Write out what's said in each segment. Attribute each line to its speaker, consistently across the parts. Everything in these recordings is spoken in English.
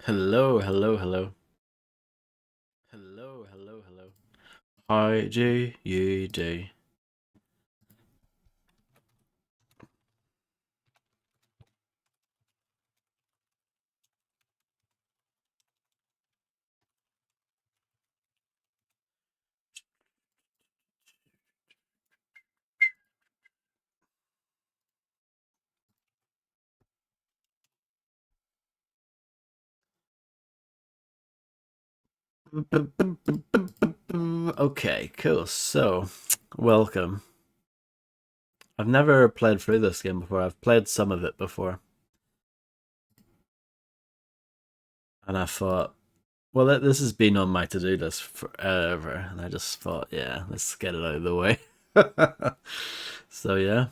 Speaker 1: Hello, hello, hello. Hello, hello, hello. How do you do? Okay, cool. So, welcome. I've never played through this game before. I've played some of it before. And I thought, well, this has been on my to-do list forever. And I just thought, yeah, let's get it out of the way. So, yeah.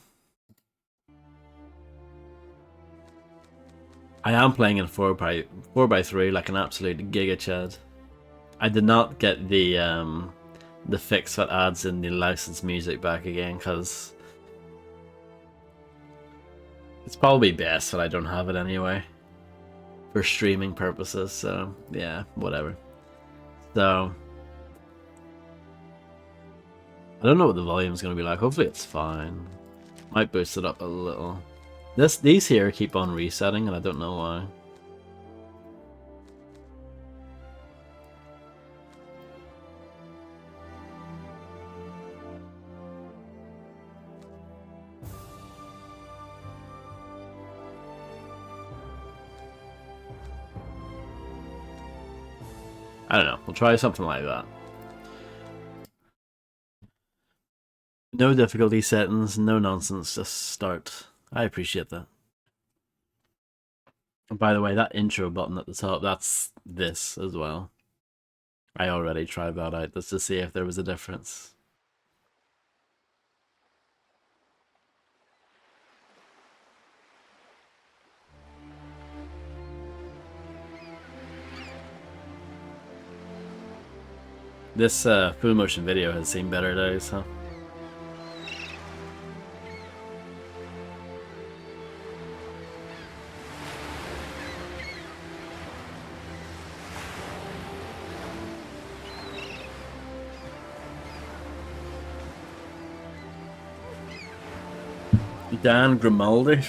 Speaker 1: I am playing in 4x3 like an absolute giga chad. I did not get the fix that adds in the licensed music back again because it's probably best that I don't have it anyway for streaming purposes. So yeah, whatever. So I don't know what the volume is going to be like. Hopefully it's fine. Might boost it up a little. These here keep on resetting, and I don't know why. I don't know. We'll try something like that. No difficulty settings, no nonsense. Just start. I appreciate that. And by the way, that intro button at the top, that's this as well. I already tried that out just to see if there was a difference. This full motion video has seen better days, huh? Dan Grimaldi.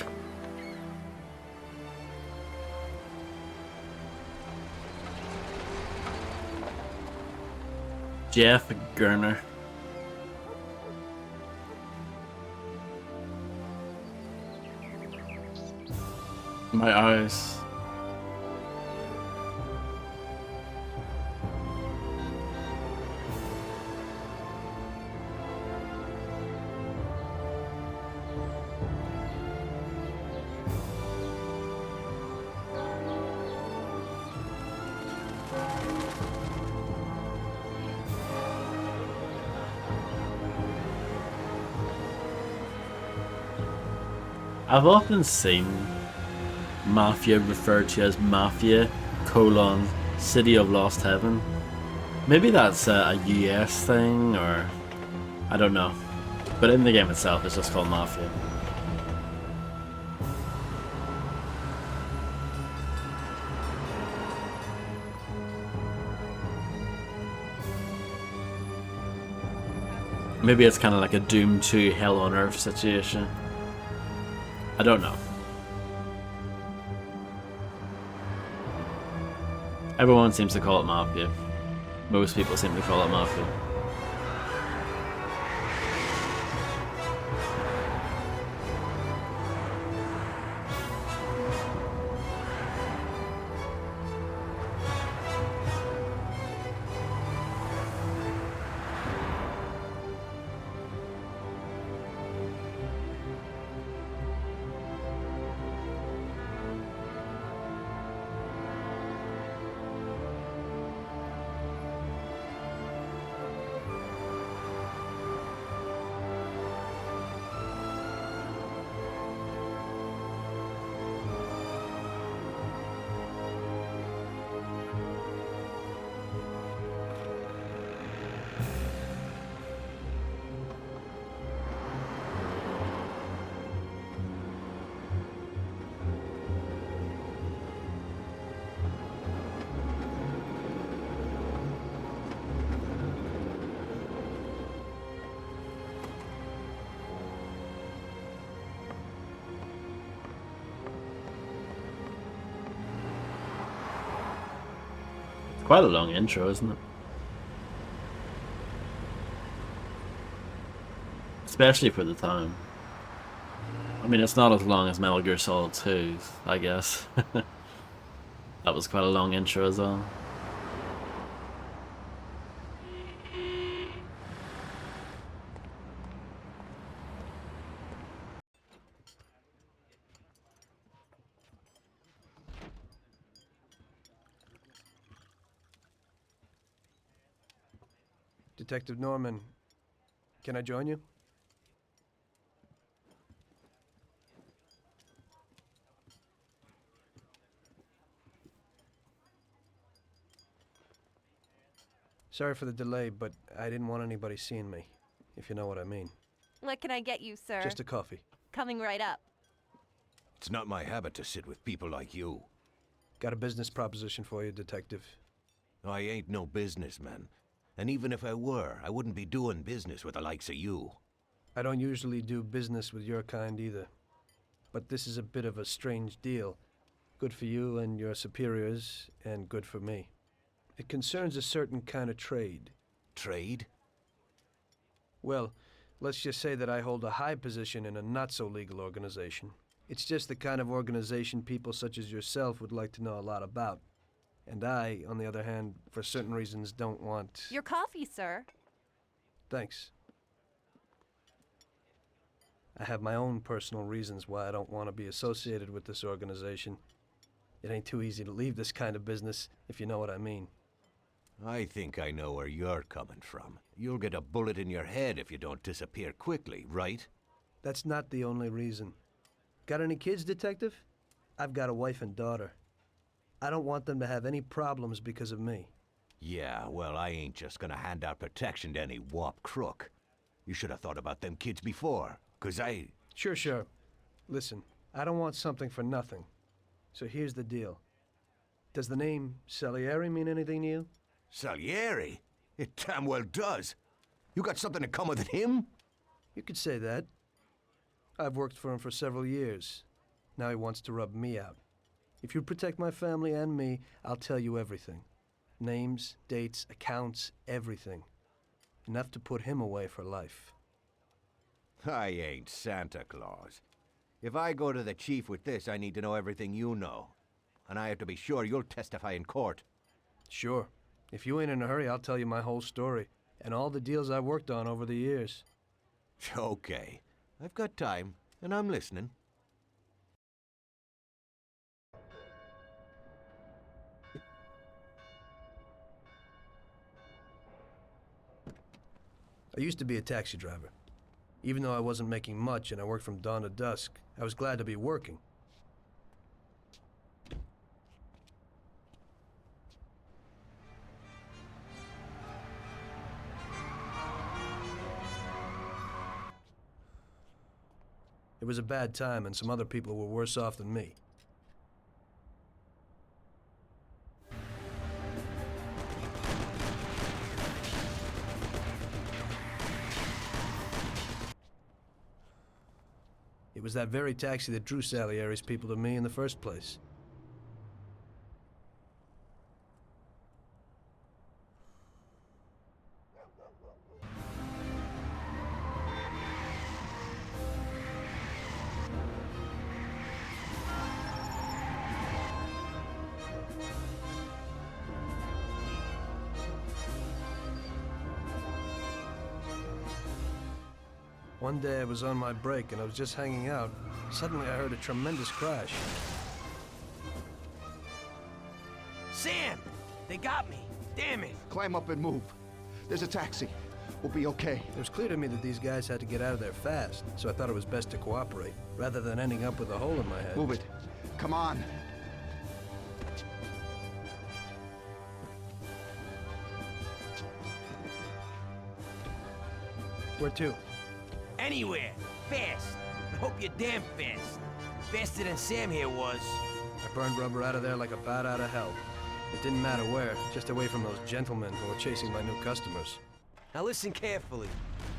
Speaker 1: Jeff Gurner. My eyes. I've often seen Mafia referred to as Mafia colon City of Lost Heaven. Maybe that's a US thing, or I don't know. But in the game itself, it's just called Mafia. Maybe it's kind of like a Doom 2 Hell on Earth situation. I don't know. Everyone seems to call it Mafia. Most people seem to call it Mafia. quite a long intro, isn't it? Especially for the time. I mean, it's not as long as Metal Gear Solid 2, I guess. That was quite a long intro as well.
Speaker 2: Detective Norman, can I join you? Sorry for the delay, but I didn't want anybody seeing me, if you know what I mean.
Speaker 3: What can I get you, sir?
Speaker 2: Just a coffee.
Speaker 3: Coming right up.
Speaker 4: It's not my habit to sit with people like you.
Speaker 2: Got a business proposition for you, Detective.
Speaker 4: I ain't no businessman. And even if I were, I wouldn't be doing business with the likes of you.
Speaker 2: I don't usually do business with your kind either. But this is a bit of a strange deal. Good for you and your superiors, and good for me. It concerns a certain kind of trade.
Speaker 4: Trade?
Speaker 2: Well, let's just say that I hold a high position in a not-so-legal organization. It's just the kind of organization people such as yourself would like to know a lot about. And I, on the other hand, for certain reasons don't want...
Speaker 3: Your coffee, sir.
Speaker 2: Thanks. I have my own personal reasons why I don't want to be associated with this organization. It ain't too easy to leave this kind of business, if you know what I mean.
Speaker 4: I think I know where you're coming from. You'll get a bullet in your head if you don't disappear quickly, right?
Speaker 2: That's not the only reason. Got any kids, Detective? I've got a wife and daughter. I don't want them to have any problems because of me.
Speaker 4: Yeah, well, I ain't just gonna hand out protection to any wop crook. You should have thought about them kids before, 'cause I...
Speaker 2: Sure. Listen, I don't want something for nothing. So here's the deal. Does the name Salieri mean anything to you?
Speaker 4: Salieri? It damn well does. You got something in common with him?
Speaker 2: You could say that. I've worked for him for several years. Now he wants to rub me out. If you protect my family and me, I'll tell you everything. Names, dates, accounts, everything. Enough to put him away for life.
Speaker 4: I ain't Santa Claus. If I go to the chief with this, I need to know everything you know. And I have to be sure you'll testify in court.
Speaker 2: Sure. If you ain't in a hurry, I'll tell you my whole story. And all the deals I've worked on over the years.
Speaker 4: Okay. I've got time, and I'm listening.
Speaker 2: I used to be a taxi driver. Even though I wasn't making much and I worked from dawn to dusk, I was glad to be working. It was a bad time and some other people were worse off than me. It was that very taxi that drew Salieri's people to me in the first place. One day I was on my break and I was just hanging out. Suddenly I heard a tremendous crash.
Speaker 5: Sam! They got me! Damn it!
Speaker 6: Climb up and move. There's a taxi. We'll be okay.
Speaker 2: It was clear to me that these guys had to get out of there fast, so I thought it was best to cooperate, rather than ending up with a hole in my head.
Speaker 6: Move it. Come on.
Speaker 2: Where to?
Speaker 5: Anywhere! Fast! I hope you're damn fast. Faster than Sam here was.
Speaker 2: I burned rubber out of there like a bat out of hell. It didn't matter where, just away from those gentlemen who were chasing my new customers.
Speaker 5: Now listen carefully.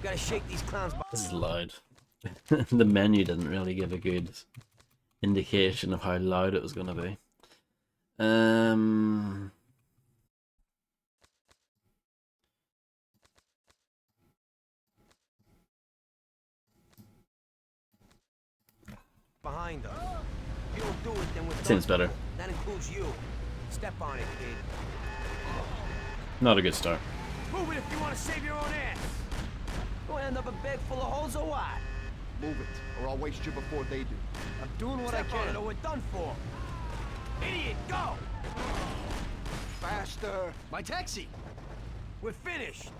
Speaker 5: Gotta shake these clowns by...
Speaker 1: This is loud. The menu didn't really give a good indication of how loud it was going to be.
Speaker 5: behind us. If you don't do it, then we're
Speaker 1: Seems
Speaker 5: done
Speaker 1: better.
Speaker 5: for. That includes you. Step on it, kid.
Speaker 1: Not a good start.
Speaker 5: Move it if you want to save your own ass. Gonna end up a bag full of holes or what?
Speaker 6: Move it, or I'll waste you before they do.
Speaker 2: I'm doing what I
Speaker 5: Step on it
Speaker 2: can.
Speaker 5: or we're done for. Idiot, go!
Speaker 6: Faster!
Speaker 2: My taxi!
Speaker 5: We're finished.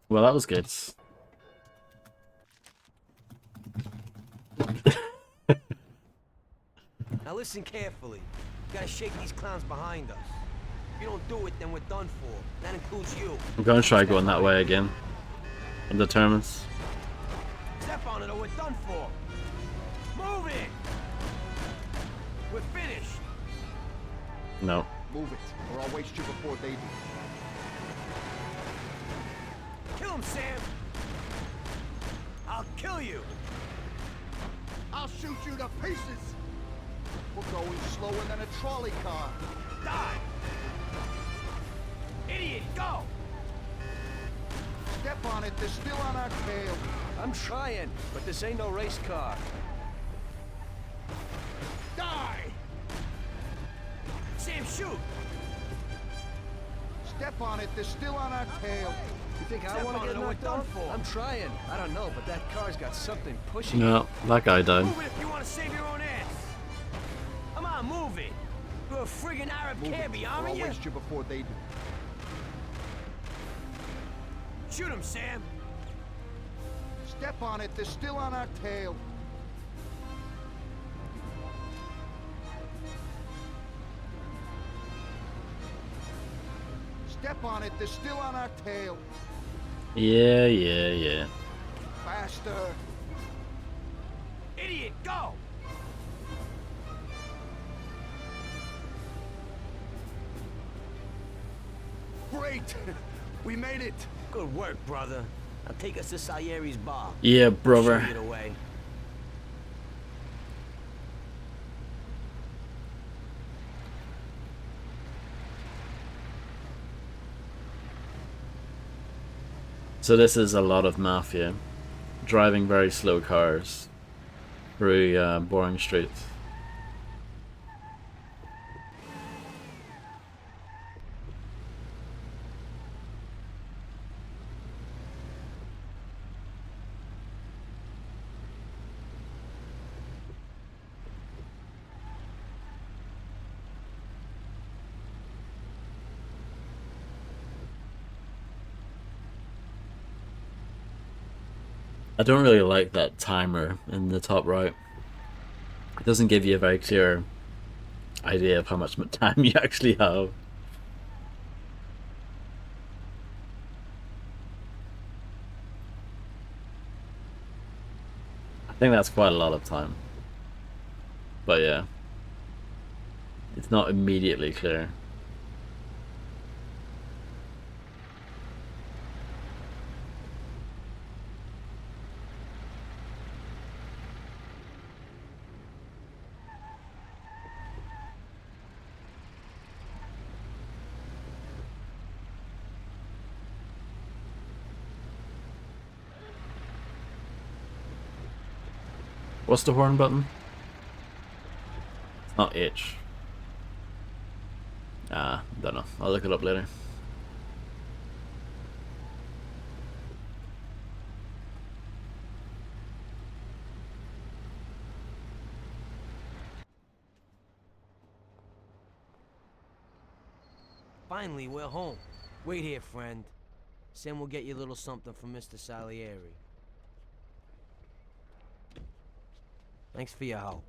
Speaker 1: Well, that was good.
Speaker 5: Now listen carefully. You gotta shake these clowns behind us. If you don't do it, then we're done for. That includes you.
Speaker 1: I'm going to try going that way again. I'm determined.
Speaker 5: Step on it or we're done for. Move it! We're finished.
Speaker 1: No.
Speaker 6: Move it, or I'll waste you before they do.
Speaker 5: Kill him, Sam! I'll kill you!
Speaker 6: I'll shoot you to pieces! We're going slower than a trolley car.
Speaker 5: Die! Idiot, go!
Speaker 6: Step on it, they're still on our tail.
Speaker 2: I'm trying, but this ain't no race car.
Speaker 6: Die!
Speaker 5: Sam, shoot!
Speaker 6: Step on it, they're still on our tail.
Speaker 2: You think I
Speaker 5: Step
Speaker 2: want
Speaker 5: on
Speaker 2: to
Speaker 5: it
Speaker 2: get
Speaker 5: or we're
Speaker 2: knocked
Speaker 5: done
Speaker 2: out?
Speaker 5: for.
Speaker 2: I'm trying. I don't know, but that car's got something pushing it.
Speaker 1: No, that guy died.
Speaker 5: Move it if you want to save your own ass! Come on, move it! You're a friggin' Arab
Speaker 6: Move
Speaker 5: cabbie,
Speaker 6: it, or
Speaker 5: aren't
Speaker 6: I'll
Speaker 5: you?
Speaker 6: waste you before they do.
Speaker 5: Shoot him, Sam!
Speaker 6: Step on it, they're still on our tail. Step on it, they're still on our tail.
Speaker 1: Yeah.
Speaker 6: Faster!
Speaker 5: Idiot, go!
Speaker 6: Great! We made it!
Speaker 5: Good work, brother. Now take us to Salieri's bar.
Speaker 1: Yeah,
Speaker 5: Show
Speaker 1: brother.
Speaker 5: you the way.
Speaker 1: So this is a lot of Mafia. Driving very slow cars through boring streets. I don't really like that timer in the top right. It doesn't give you a very clear idea of how much time you actually have. I think that's quite a lot of time. But yeah, it's not immediately clear. What's the horn button? It's not H. Don't know. I'll look it up later.
Speaker 5: Finally, we're home. Wait here, friend. Sam will get you a little something from Mr. Salieri. Thanks for your help.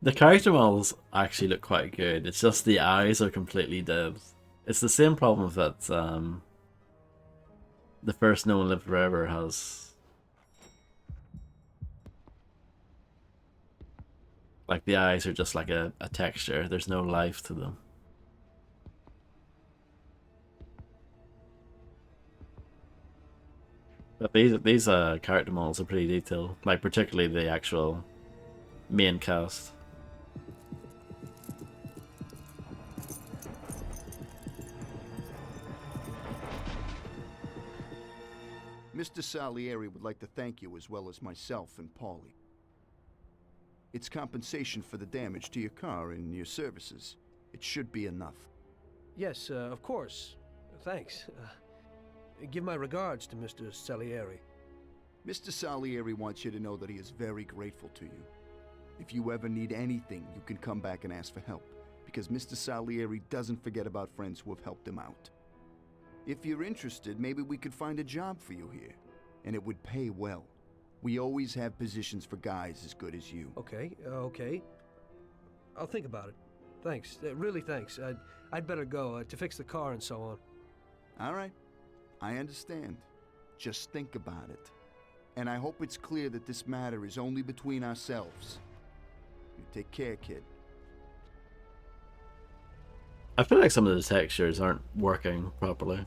Speaker 1: The character models actually look quite good. It's just the eyes are completely dead. It's the same problem that the first No One Lived Forever has. Like the eyes are just like a texture. There's no life to them. But these character models are pretty detailed. Like particularly the actual main cast.
Speaker 6: Mr. Salieri would like to thank you as well as myself and Paulie. It's compensation for the damage to your car and your services. It should be enough.
Speaker 2: Yes, of course. Thanks. Give my regards to Mr. Salieri.
Speaker 6: Mr. Salieri wants you to know that he is very grateful to you. If you ever need anything, you can come back and ask for help, because Mr. Salieri doesn't forget about friends who have helped him out. If you're interested, maybe we could find a job for you here, and it would pay well. We always have positions for guys as good as you.
Speaker 2: Okay, okay. I'll think about it. Thanks, really thanks. I'd better go to fix the car and so on.
Speaker 6: All right, I understand. Just think about it. And I hope it's clear that this matter is only between ourselves. You take care, kid.
Speaker 1: I feel like some of the textures aren't working properly.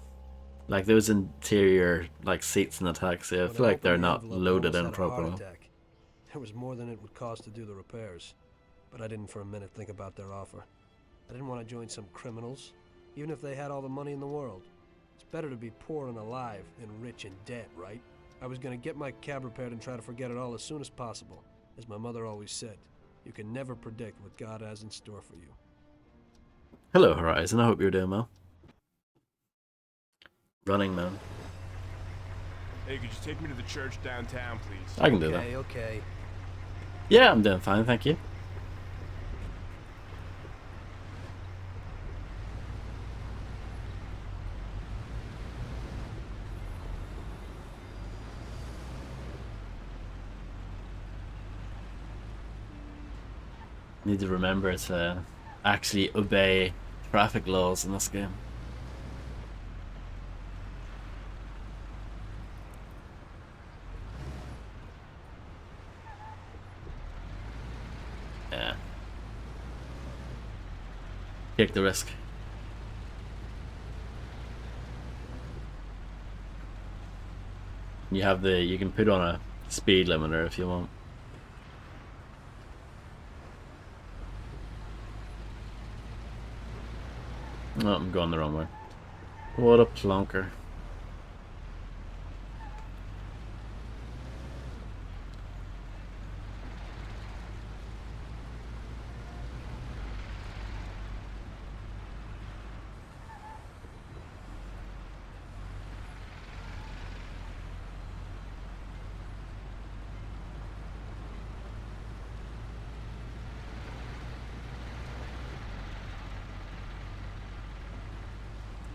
Speaker 1: Like those interior like seats in the taxi, I feel like they're not loaded in properly.
Speaker 2: There was more than it would cost to do the repairs, but I didn't for a minute think about their offer. I didn't want to join some criminals, even if they had all the money in the world. It's better to be poor and alive than rich and dead, right? I was going to get my cab repaired and try to forget it all as soon as possible. As my mother always said, you can never predict what God has in store for you.
Speaker 1: Hello, Horizon. I hope you're doing well. Running Man.
Speaker 7: Hey, could you take me to the church downtown, please?
Speaker 1: I can do that.
Speaker 2: Okay, okay.
Speaker 1: Yeah, I'm doing fine, thank you. Need to remember to actually obey traffic laws in this game. Yeah. Take the risk. You can put on a speed limiter if you want. Oh, I'm going the wrong way. What a plonker.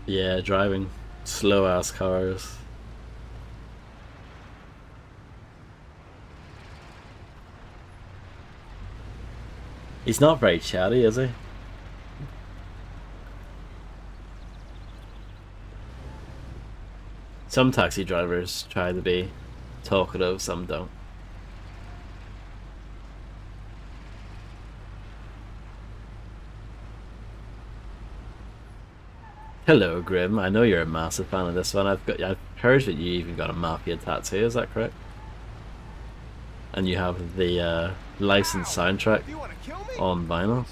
Speaker 1: Yeah, driving slow ass cars. He's not very chatty, is he? Some taxi drivers try to be talkative, some don't. Hello, Grim. I know you're a massive fan of this one. I've heard that you even got a Mafia tattoo. Is that correct? And you have the licensed soundtrack
Speaker 7: Do you want to kill me?
Speaker 1: on vinyl.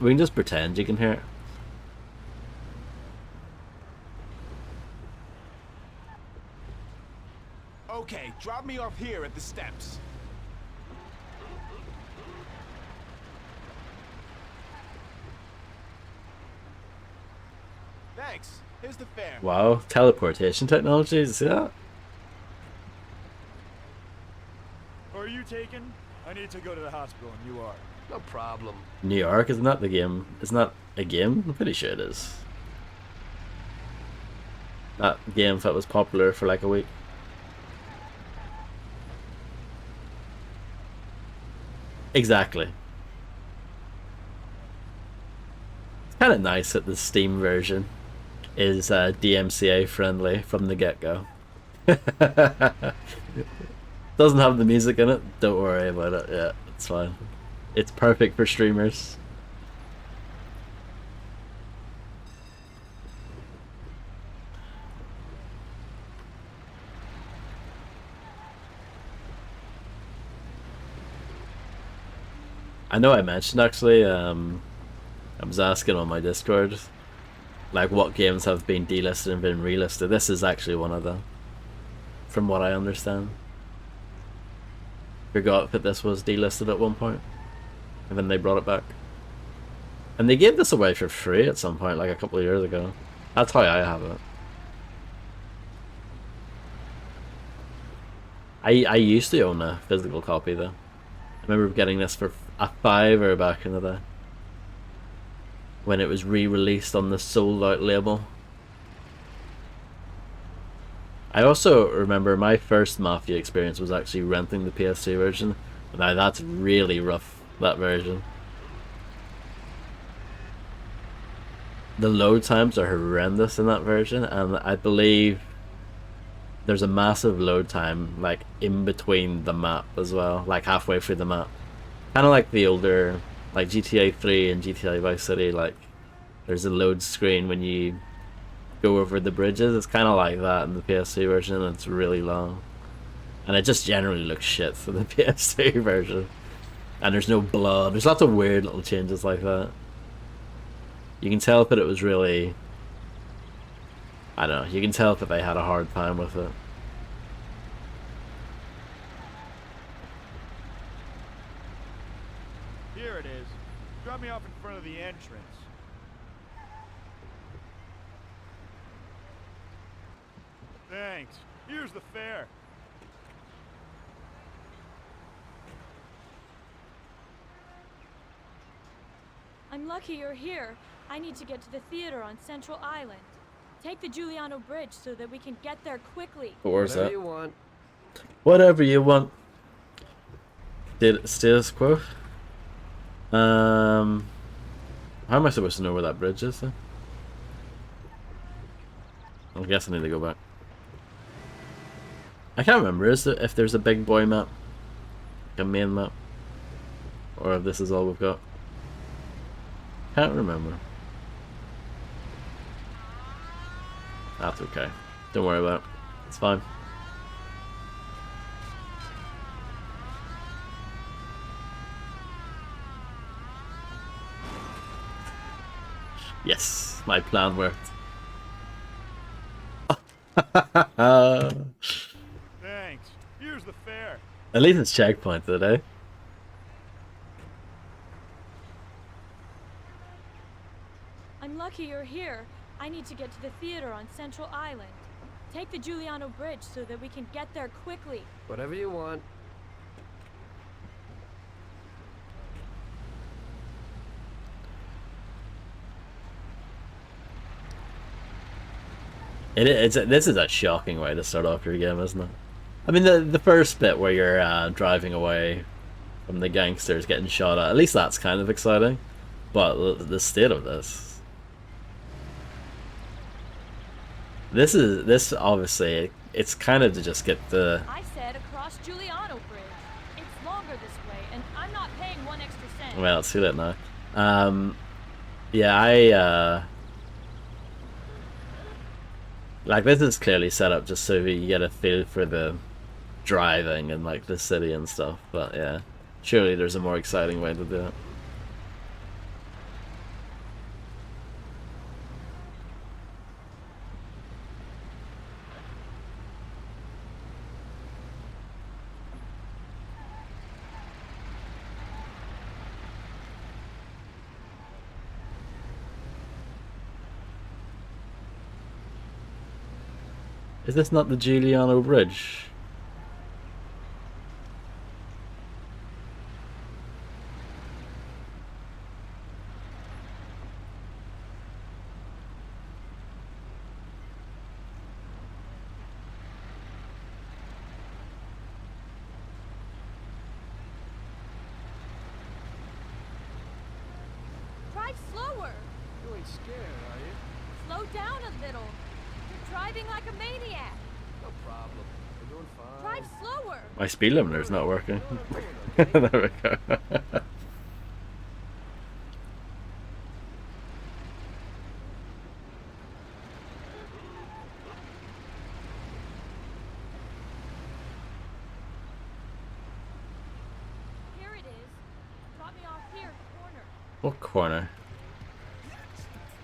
Speaker 1: We can just pretend you can hear it.
Speaker 7: Okay, drop me off here at the steps. Thanks. Here's the fare.
Speaker 1: Wow, teleportation technology, see that?
Speaker 8: Are you taken? I need to go to the hospital and you are.
Speaker 2: No problem.
Speaker 1: New York, isn't that the game? Isn't that a game? I'm pretty sure it is. That game that was popular for like a week. Exactly. It's kind of nice that the Steam version is DMCA friendly from the get-go. Doesn't have the music in it. Don't worry about it. Yeah, it's fine. It's perfect for streamers. I know I mentioned actually, I was asking on my Discord, like what games have been delisted and been relisted. This is actually one of them, from what I understand. Forgot that this was delisted at one point, and then they brought it back. And they gave this away for free at some point, like a couple of years ago. That's how I have it. I used to own a physical copy though. I remember getting this for a $5 back in the day, when it was re-released on the sold out label. I also remember my first Mafia experience was actually renting the PS2 version. Now that's really rough, that version. The load times are horrendous in that version, and I believe there's a massive load time like in between the map as well, like halfway through the map. Kind of like the older, like GTA 3 and GTA Vice City, like there's a load screen when you go over the bridges. It's kind of like that in the PS2 version, and it's really long. And it just generally looks shit for the PS2 version. And there's no blood. There's lots of weird little changes like that. You can tell that it was really... I don't know, you can tell that they had a hard time with it.
Speaker 8: Here it is. Drop me off in front of the entrance. Thanks. Here's the fare.
Speaker 9: I'm lucky you're here. I need to get to the theater on Central Island. Take the Giuliano Bridge so that we can get there quickly.
Speaker 1: Where's
Speaker 2: Whatever
Speaker 1: that?
Speaker 2: you want.
Speaker 1: Whatever you want. Status quo. How am I supposed to know where that bridge is then? I guess I need to go back. I can't remember if there's a big boy map, like a main map, or if this is all we've got. Can't remember. That's okay. Don't worry about it. It's fine. Yes, my plan worked.
Speaker 8: Thanks. Here's the fare.
Speaker 1: At least it's checkpoint today.
Speaker 9: I'm lucky you're here. I need to get to the theater on Central Island. Take the Giuliano Bridge so that we can get there quickly.
Speaker 2: Whatever you want.
Speaker 1: This is a shocking way to start off your game, isn't it? I mean, the first bit where you're driving away from the gangsters getting shot at least that's kind of exciting. But the state of this obviously, it's kind of to just get the...
Speaker 9: I said across Giuliano Bridge. It's longer this way, and I'm not paying 1 extra cent.
Speaker 1: Well, it's too late now. Yeah, like, this is clearly set up just so you get a feel for the driving and, like, the city and stuff. But, yeah, surely there's a more exciting way to do it. Is this not the Giuliano Bridge?
Speaker 9: Drive slower.
Speaker 2: You ain't scared, are you?
Speaker 9: Slow down a little. You're driving like a maniac.
Speaker 2: No problem. We're doing fine.
Speaker 9: Drive slower.
Speaker 1: My speed limiter's not working.
Speaker 2: You know what I'm doing, okay?
Speaker 1: There we go.
Speaker 9: Here it is. Drop me off here, corner.
Speaker 1: What corner?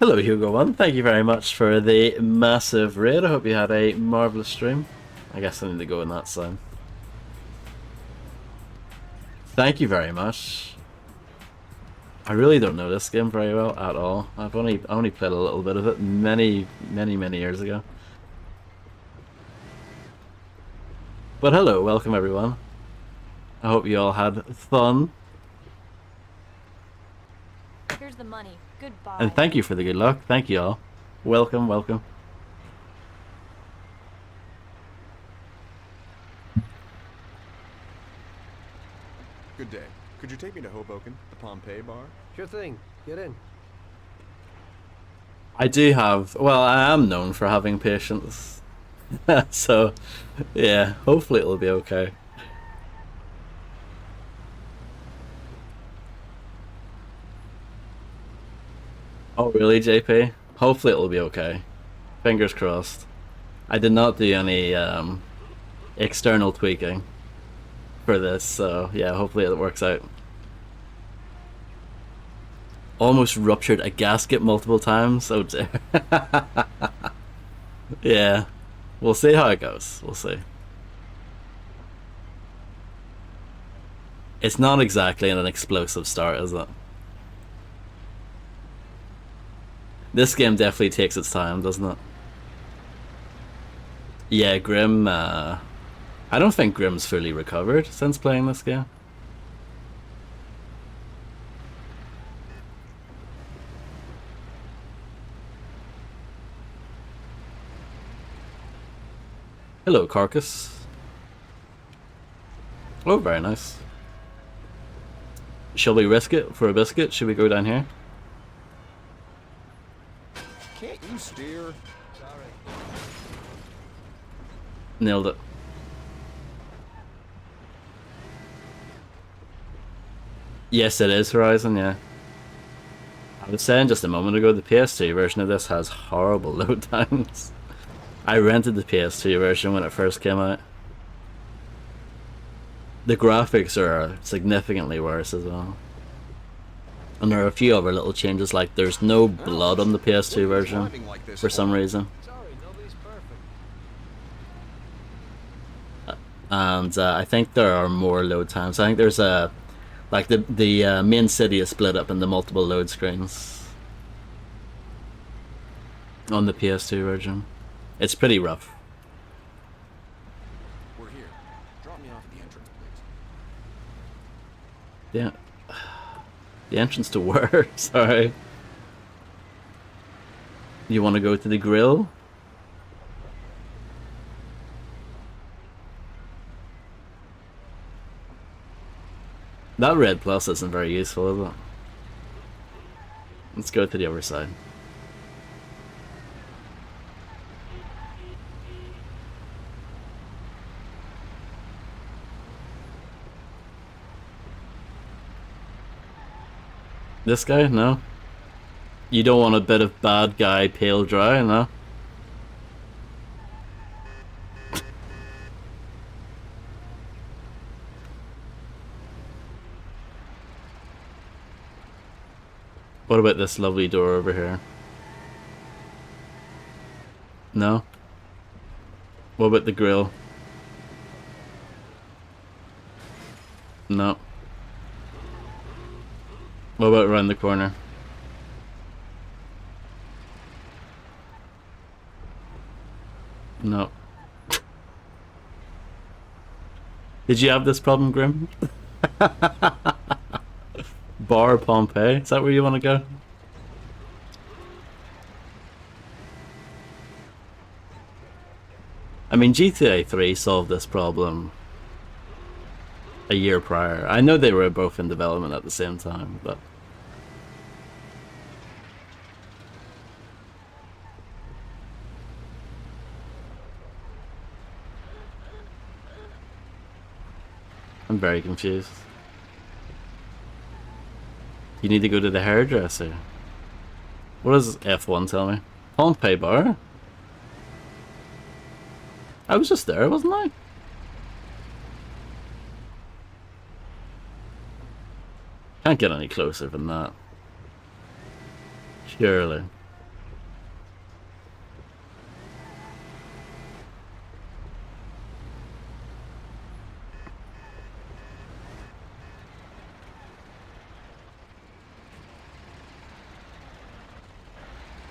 Speaker 1: Hello Hugo1, thank you very much for the massive raid. I hope you had a marvellous stream. I guess I need to go in that sign. Thank you very much. I really don't know this game very well at all. I only played a little bit of it many years ago. But hello, welcome everyone. I hope you all had fun.
Speaker 9: Here's the money. Goodbye.
Speaker 1: And thank you for the good luck. Thank you all. Welcome, welcome.
Speaker 7: Good day. Could you take me to Hoboken, the Pompeii bar?
Speaker 2: Sure thing. Get in.
Speaker 1: I do have, well, I am known for having patience. So, yeah, hopefully it'll be okay. Oh, really, JP? Hopefully it'll be okay. Fingers crossed. I did not do any external tweaking for this, so yeah, hopefully it works out. Almost ruptured a gasket multiple times. Oh dear. Yeah, we'll see how it goes. We'll see. It's not exactly an explosive start, is it? This game definitely takes its time, doesn't it? Yeah, Grim, I don't think Grim's fully recovered since playing this game. Hello, Carcass. Oh, very nice. Shall we risk it for a biscuit? Should we go down here?
Speaker 7: Can't you steer?
Speaker 2: Sorry.
Speaker 1: Nailed it. Yes, it is Horizon, yeah. I was saying just a moment ago, the PS2 version of this has horrible load times. I rented the PS2 version when it first came out. The graphics are significantly worse as well. And there are a few other little changes, like there's no blood on the PS2 version for some reason.
Speaker 2: Sorry, nobody's perfect.
Speaker 1: And I think there are more load times. I think there's a, like the main city is split up into multiple load screens on the PS2 version. It's pretty rough.
Speaker 7: We're here. Drop me off at the entrance, please.
Speaker 1: Yeah. The entrance to where? Sorry. You want to go to the grill? That red plus isn't very useful, is it? Let's go to the other side. This guy? No. You don't want a bit of bad guy pale dry, no? What about this lovely door over here? No? What about the grill? No. What about around the corner? No. Did you have this problem, Grim? Bar Pompeii? Is that where you want to go? I mean, GTA 3 solved this problem a year prior. I know they were both in development at the same time, but I'm very confused. You need to go to the hairdresser. What does F1 tell me? Pompeii bar? I was just there, wasn't I? Can't get any closer than that. Surely.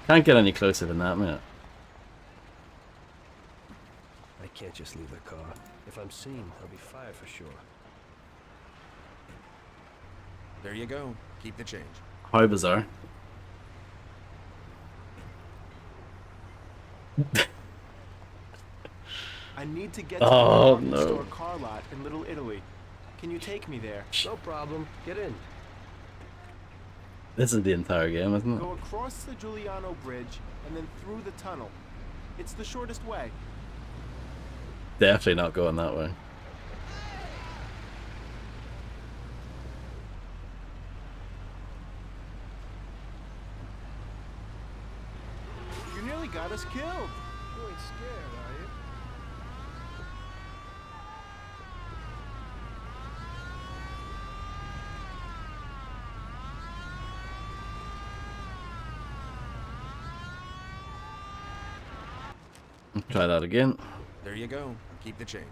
Speaker 1: Can't get any closer than that, mate.
Speaker 2: I can't just leave the car. If I'm seen, I'll be fired for sure.
Speaker 7: There you go. Keep the change.
Speaker 1: How bizarre.
Speaker 5: I need to get
Speaker 1: to the Oh, department no. store
Speaker 5: car lot in Little Italy. Can you take me there?
Speaker 2: No problem. Get in.
Speaker 1: This is the entire game, isn't it?
Speaker 5: Go across the Giuliano Bridge and then through the tunnel. It's the shortest way.
Speaker 1: Definitely not going that way.
Speaker 5: You nearly got us killed.
Speaker 2: You ain't scared, are you?
Speaker 1: Try that again.
Speaker 7: There you go. Keep the change.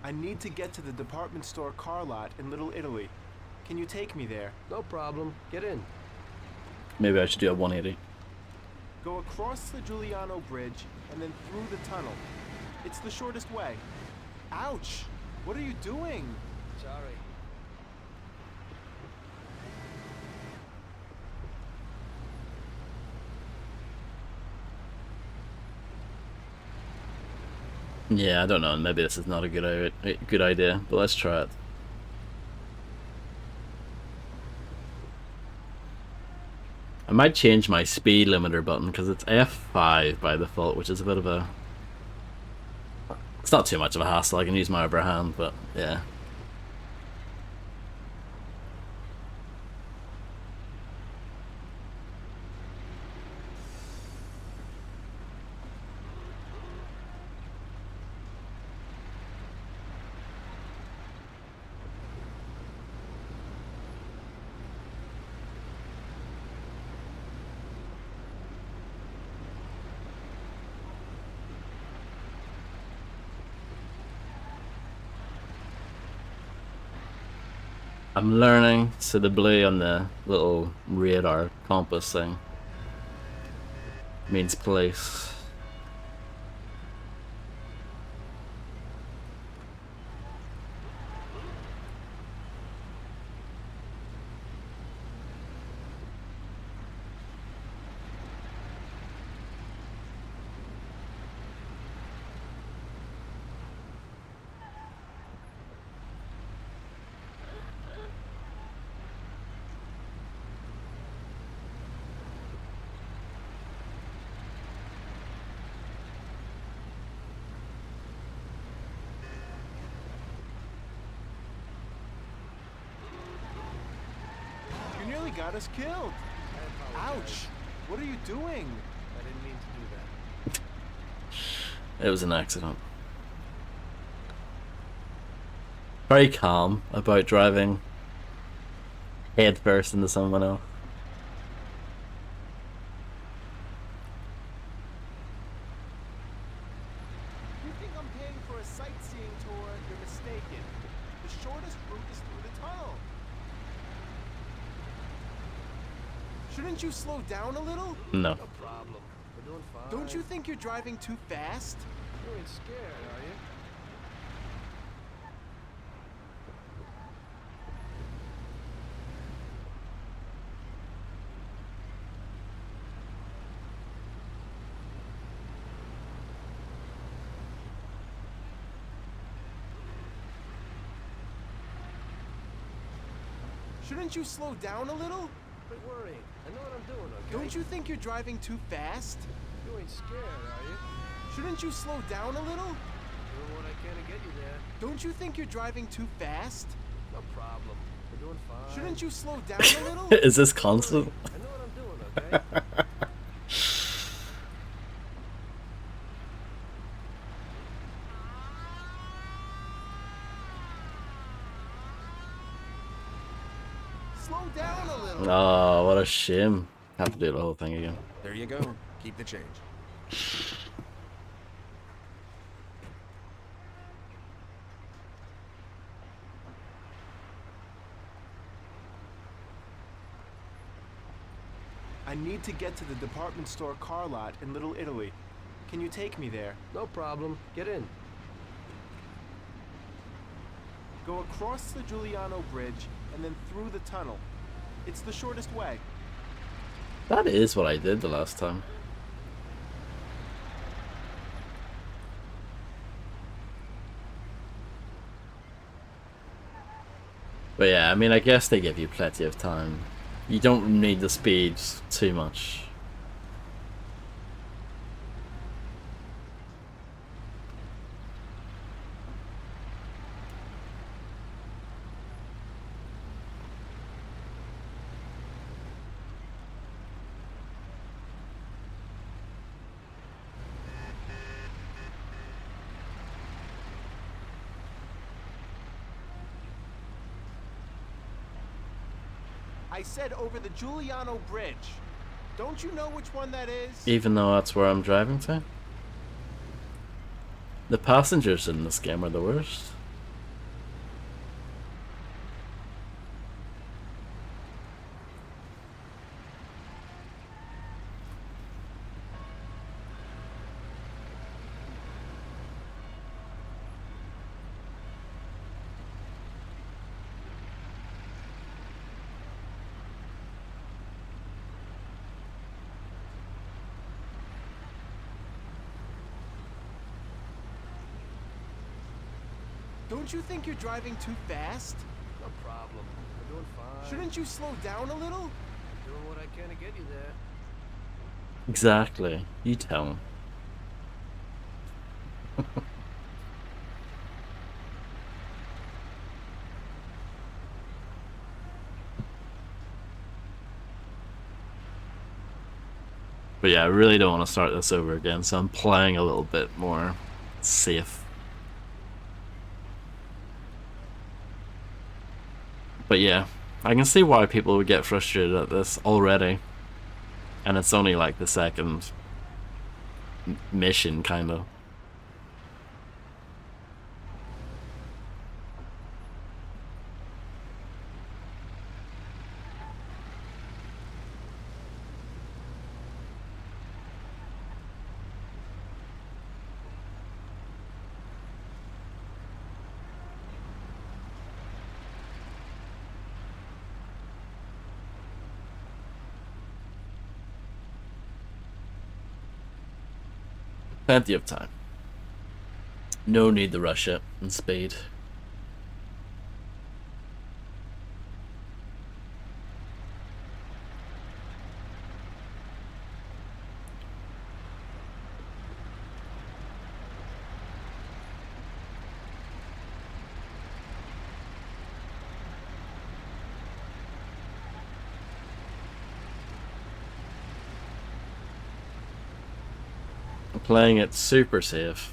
Speaker 5: I need to get to the department store car lot in Little Italy. Can you take me there?
Speaker 2: No problem. Get in.
Speaker 1: Maybe I should do a 180.
Speaker 5: Go across the Giuliano Bridge and then through the tunnel. It's the shortest way. Ouch! What are you doing?
Speaker 2: Sorry.
Speaker 1: Yeah, I don't know. Maybe this is not a good idea, but let's try it. I might change my speed limiter button because it's F5 by default, which is a bit of a... It's not too much of a hassle. I can use my upper hand, but yeah. I'm learning to the blue on the little radar compass thing. Means place.
Speaker 5: You nearly got us killed. Ouch! What are you doing?
Speaker 2: I didn't mean to do that.
Speaker 1: It was an accident. Very calm about driving head first into someone else.
Speaker 5: You think I'm paying for a sightseeing tour? You're mistaken. The shortest route is through the tunnel. Shouldn't you slow down a little?
Speaker 1: No.
Speaker 2: No problem. We're doing fine.
Speaker 5: Don't you think you're driving too fast?
Speaker 2: You ain't scared, are you?
Speaker 5: Shouldn't you slow down a little?
Speaker 2: Quit worrying. I know what I'm doing, okay?
Speaker 5: Don't you think you're driving too fast?
Speaker 2: You ain't scared, are you?
Speaker 5: Shouldn't you slow down a little?
Speaker 2: Doing what I can to get you there.
Speaker 5: Don't you think you're driving too fast?
Speaker 2: No problem. We're doing fine.
Speaker 5: Shouldn't you slow down a little?
Speaker 1: Is this constant?
Speaker 2: I know what I'm doing, okay?
Speaker 5: Slow down a little.
Speaker 1: Oh, what a shame. Have to do the whole thing again.
Speaker 7: There you go. Keep the change.
Speaker 5: I need to get to the department store car lot in Little Italy. Can you take me there?
Speaker 2: No problem. Get in.
Speaker 5: Go across the Giuliano Bridge and then through the tunnel. It's the shortest way.
Speaker 1: That is what I did the last time. But yeah, I mean, I guess they give you plenty of time. You don't need the speed too much.
Speaker 5: I said over the Giuliano Bridge. Don't you know which one that is?
Speaker 1: Even though that's where I'm driving to. The passengers in this game are the worst.
Speaker 5: Don't you think you're driving too fast?
Speaker 2: No problem. We're doing fine.
Speaker 5: Shouldn't you slow down a little?
Speaker 2: Doing what I can to get you there.
Speaker 1: Exactly. You tell him. But yeah, I really don't want to start this over again, so I'm playing a little bit more safe. But yeah, I can see why people would get frustrated at this already. And it's only like the second mission, kind of. Plenty of time. No need to rush it in speed. Playing it super safe.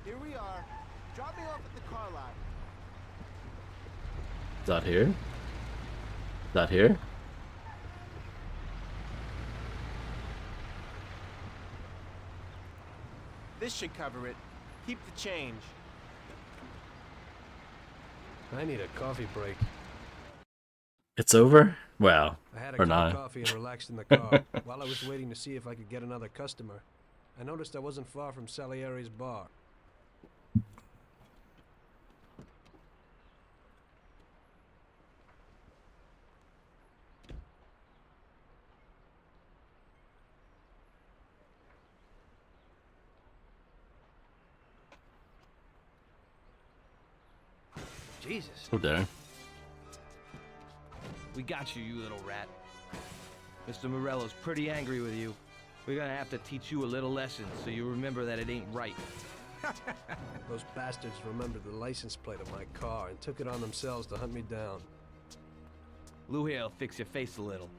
Speaker 5: Here we are. Drop me off at the car lot.
Speaker 1: Is that here? Is that here?
Speaker 5: This should cover it. Keep the change.
Speaker 2: I need a coffee break.
Speaker 1: It's over? Well,
Speaker 2: I had a
Speaker 1: for
Speaker 2: cup of
Speaker 1: now.
Speaker 2: coffee and relaxed in the car. While I was waiting to see if I could get another customer, I noticed I wasn't far from Salieri's bar. Jesus.
Speaker 1: Oh, there.
Speaker 10: We got you, you little rat. Mr. Morello's pretty angry with you. We're gonna have to teach you a little lesson so you remember that it ain't right.
Speaker 2: Those bastards remembered the license plate of my car and took it on themselves to hunt me down.
Speaker 10: Lou here'll fix your face a little.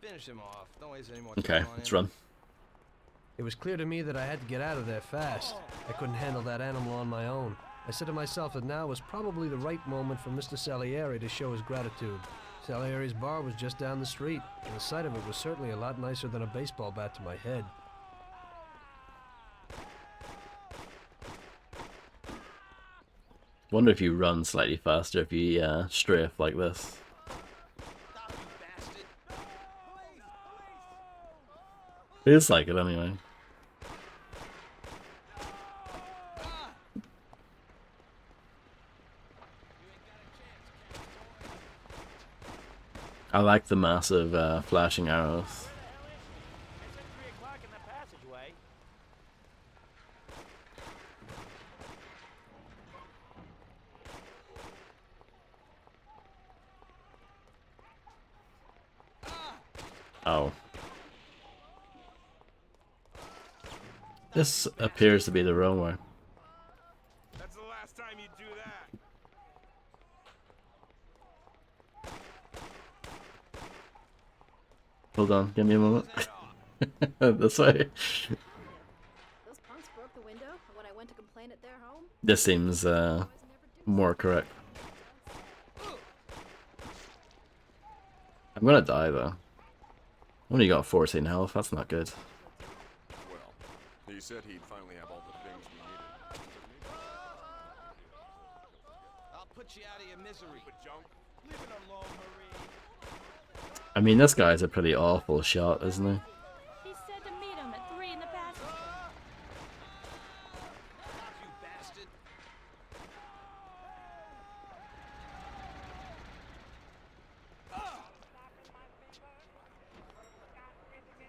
Speaker 10: Finish him off. Don't waste any more time
Speaker 1: Okay,
Speaker 10: on
Speaker 1: let's
Speaker 10: him.
Speaker 1: run.
Speaker 2: It was clear to me that I had to get out of there fast. I couldn't handle that animal on my own. I said to myself that now was probably the right moment for Mr. Salieri to show his gratitude. Salieri's bar was just down the street, and the sight of it was certainly a lot nicer than a baseball bat to my head.
Speaker 1: Wonder if you run slightly faster if you strafe like this. Feels like it anyway. I like the massive flashing arrows.
Speaker 8: It's at 3 o'clock in the passageway.
Speaker 1: Oh. This appears to be the wrong way.
Speaker 5: That's the last time you do that.
Speaker 1: Hold on, give me a moment. This way.
Speaker 11: Those punks broke the window when I went to complain at their home.
Speaker 1: This seems more correct. I'm gonna die though. Only got 14 health, that's not good.
Speaker 7: Well, he said he'd finally have all the things we needed.
Speaker 10: I'll put you out of your misery.
Speaker 5: But junk.
Speaker 10: Leave it alone, Marie.
Speaker 1: I mean, this guy's a pretty awful shot, isn't he?
Speaker 9: He said to meet him at 3 in the passageway.
Speaker 10: You bastard.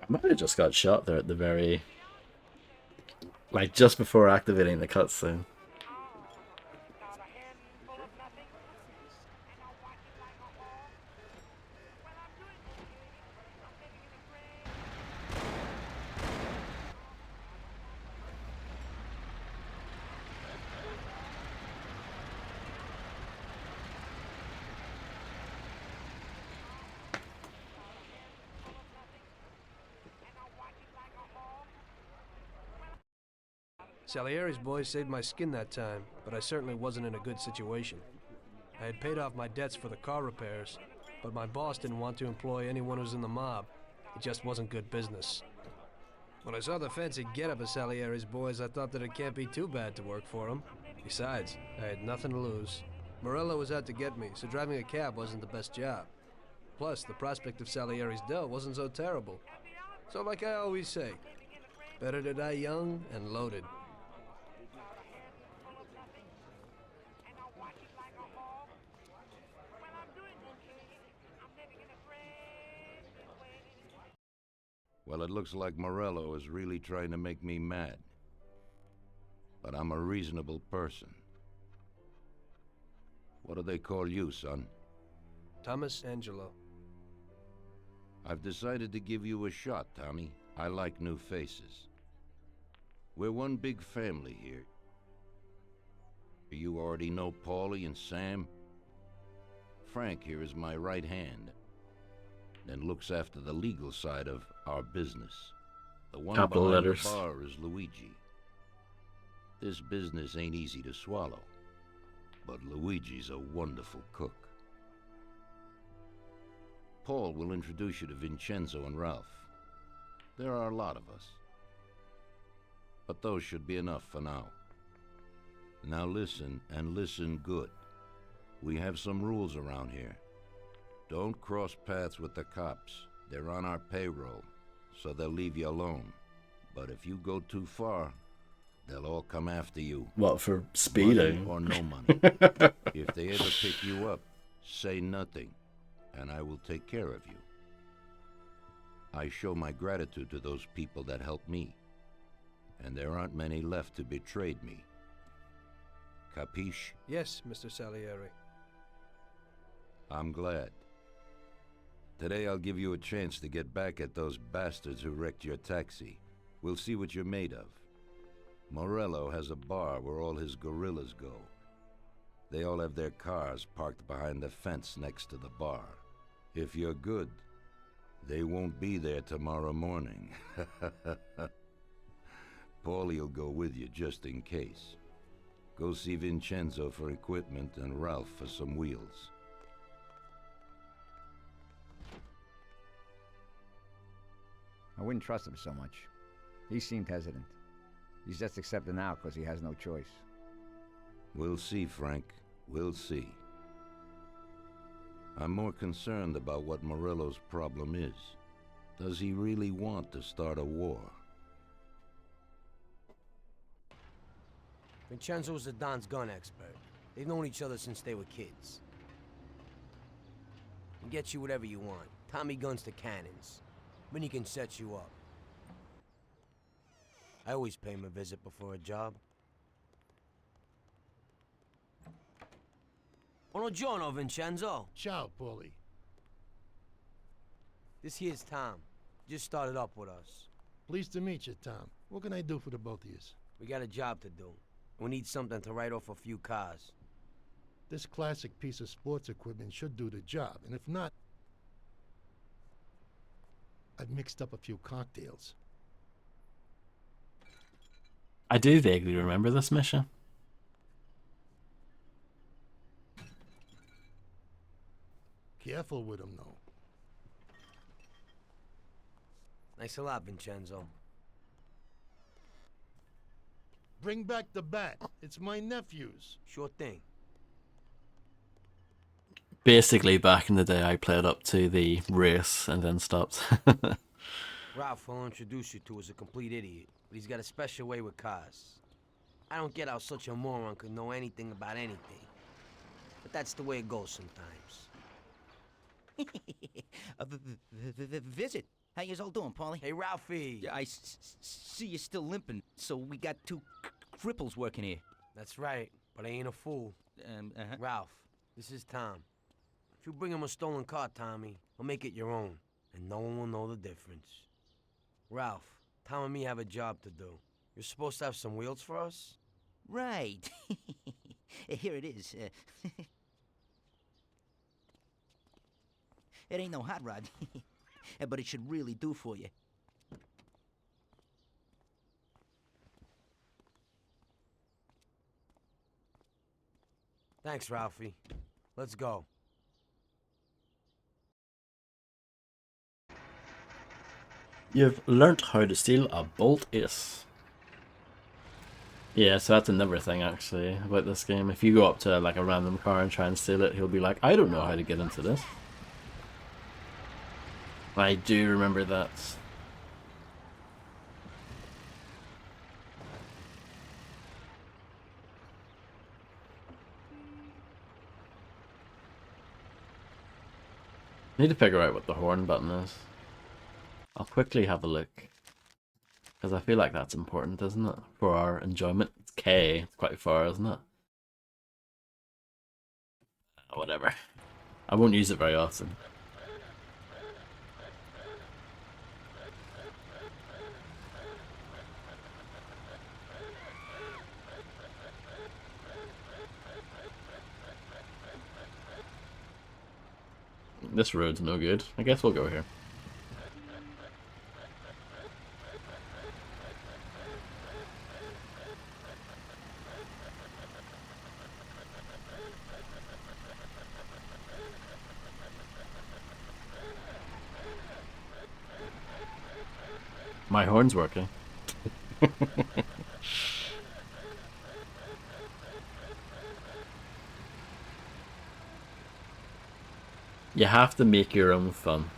Speaker 1: I might have just got shot there at the very... like, just before activating the cutscene.
Speaker 2: Salieri's boys saved my skin that time, but I certainly wasn't in a good situation. I had paid off my debts for the car repairs, but my boss didn't want to employ anyone who was in the mob. It just wasn't good business. When I saw the fancy getup of Salieri's boys, I thought that it can't be too bad to work for him. Besides, I had nothing to lose. Morello was out to get me, so driving a cab wasn't the best job. Plus, the prospect of Salieri's dough wasn't so terrible. So like I always say, better to die young and loaded.
Speaker 4: Well, it looks like Morello is really trying to make me mad. But I'm a reasonable person. What do they call you, son?
Speaker 2: Thomas Angelo.
Speaker 4: I've decided to give you a shot, Tommy. I like new faces. We're one big family here. You already know Paulie and Sam? Frank here is my right hand, and looks after the legal side of our business. The one
Speaker 1: Capital
Speaker 4: behind
Speaker 1: letters.
Speaker 4: the bar is Luigi. This business ain't easy to swallow, but Luigi's a wonderful cook. Paul will introduce you to Vincenzo and Ralph. There are a lot of us, but those should be enough for now.
Speaker 12: Now listen, and listen good. We have some rules around here. Don't cross paths with the cops. They're on our payroll, so they'll leave you alone. But if you go too far, they'll all come after you.
Speaker 1: What, for speeding?
Speaker 12: Money or no money. If they ever pick you up, say nothing, and I will take care of you. I show my gratitude to those people that helped me, and there aren't many left who betrayed me. Capiche?
Speaker 2: Yes, Mr. Salieri.
Speaker 12: I'm glad. Today I'll give you a chance to get back at those bastards who wrecked your taxi. We'll see what you're made of. Morello has a bar where all his gorillas go. They all have their cars parked behind the fence next to the bar. If you're good, they won't be there tomorrow morning. Paulie'll go with you just in case. Go see Vincenzo for equipment and Ralph for some wheels.
Speaker 13: I wouldn't trust him so much. He seemed hesitant. He's just accepting now because he has no choice.
Speaker 12: We'll see, Frank. We'll see. I'm more concerned about what Morello's problem is. Does he really want to start a war?
Speaker 10: Vincenzo's the Don's gun expert. They've known each other since they were kids. He gets you whatever you want. Tommy guns to cannons. Then he can set you up. I always pay him a visit before a job. Buongiorno, Vincenzo.
Speaker 14: Ciao, Paulie.
Speaker 10: This here's Tom. Just started up with us.
Speaker 14: Pleased to meet you, Tom. What can I do for the both of you?
Speaker 10: We got a job to do. We need something to write off a few cars.
Speaker 14: This classic piece of sports equipment should do the job, and if not, I've mixed up a few cocktails.
Speaker 1: I do vaguely remember this mission.
Speaker 14: Careful with them, though.
Speaker 10: Thanks a lot, Vincenzo.
Speaker 14: Bring back the bat. It's my nephew's.
Speaker 10: Sure thing.
Speaker 1: Basically, back in the day, I played up to the race and then stopped.
Speaker 10: Ralph, I'll introduce you to, is a complete idiot, but he's got a special way with cars. I don't get how such a moron could know anything about anything. But that's the way it goes sometimes.
Speaker 15: Visit. How you all doing, Paulie?
Speaker 10: Hey, Ralphie.
Speaker 15: Yeah, I see you're still limping, so we got two cripples working here.
Speaker 10: That's right, but I ain't a fool. Ralph, this is Tom. If you bring him a stolen car, Tommy, he'll make it your own, and no one will know the difference. Ralph, Tom and me have a job to do. You're supposed to have some wheels for us?
Speaker 15: Right. Here it is. It ain't no hot rod, but it should really do for you.
Speaker 10: Thanks, Ralphie. Let's go.
Speaker 1: You've learnt how to steal a bolt ace. Yeah, so that's another thing actually about this game. If you go up to like a random car and try and steal it, he'll be like, I don't know how to get into this. I do remember that. Need to figure out what the horn button is. I'll quickly have a look. Because I feel like that's important, isn't it? For our enjoyment. It's K. It's quite far, isn't it? Whatever. I won't use it very often. This road's no good. I guess we'll go here. My horn's working. You have to make your own fun.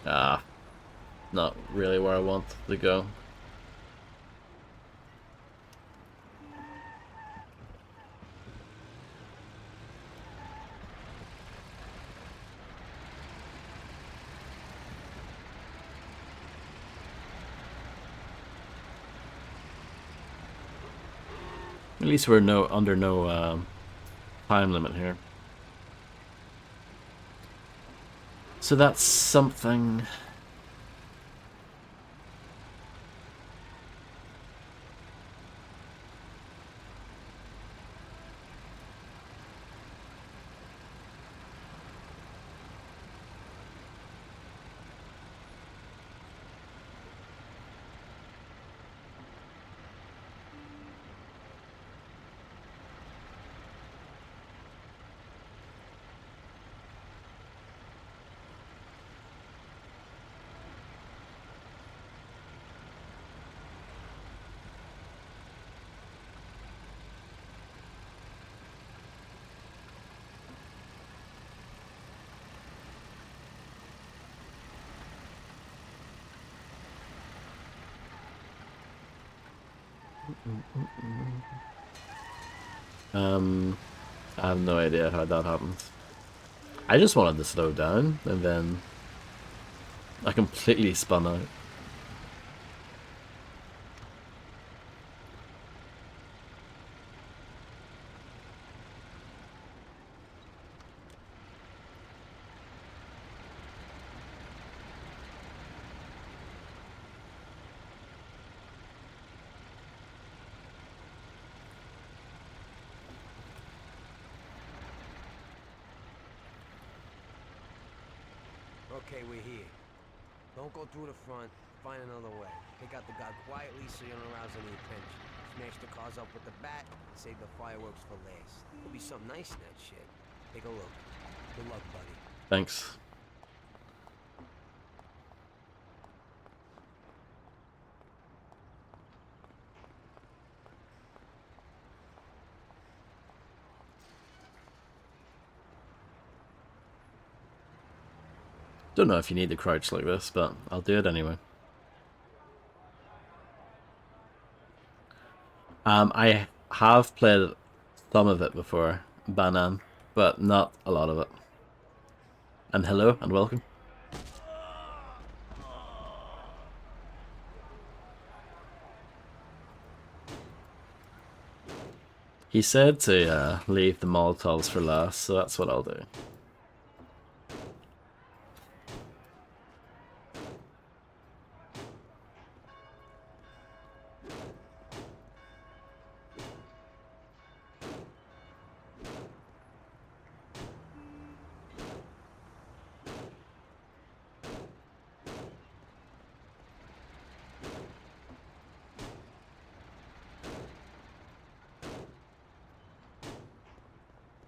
Speaker 1: Ah, not really where I want to go. At least we're under no time limit here. So that's something. I have no idea how that happens. I just wanted to slow down, and then I completely spun out.
Speaker 10: Okay, we're here. Don't go through the front. Find another way. Take out the guard quietly so you don't arouse any attention. Smash the cars up with the bat. Save the fireworks for last. There'll be something nice in that shit. Take a look. Good luck, buddy.
Speaker 1: Thanks. Don't know if you need to crouch like this, but I'll do it anyway. I have played some of it before, Banan, but not a lot of it. And hello and welcome. He said to leave the Molotovs for last, so that's what I'll do.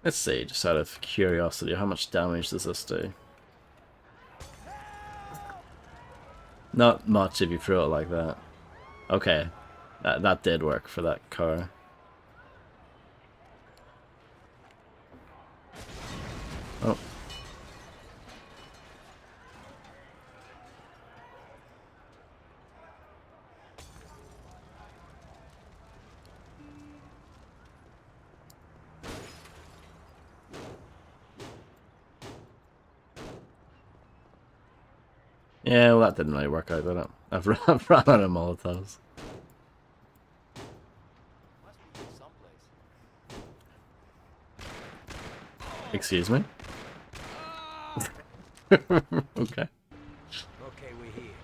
Speaker 1: Let's see, just out of curiosity, how much damage does this do? Not much if you throw it like that. Okay, that did work for that car. Oh. Yeah, well that didn't really work out, did it? I've run out of Molotovs. Excuse me? Okay.
Speaker 10: Okay, we're here.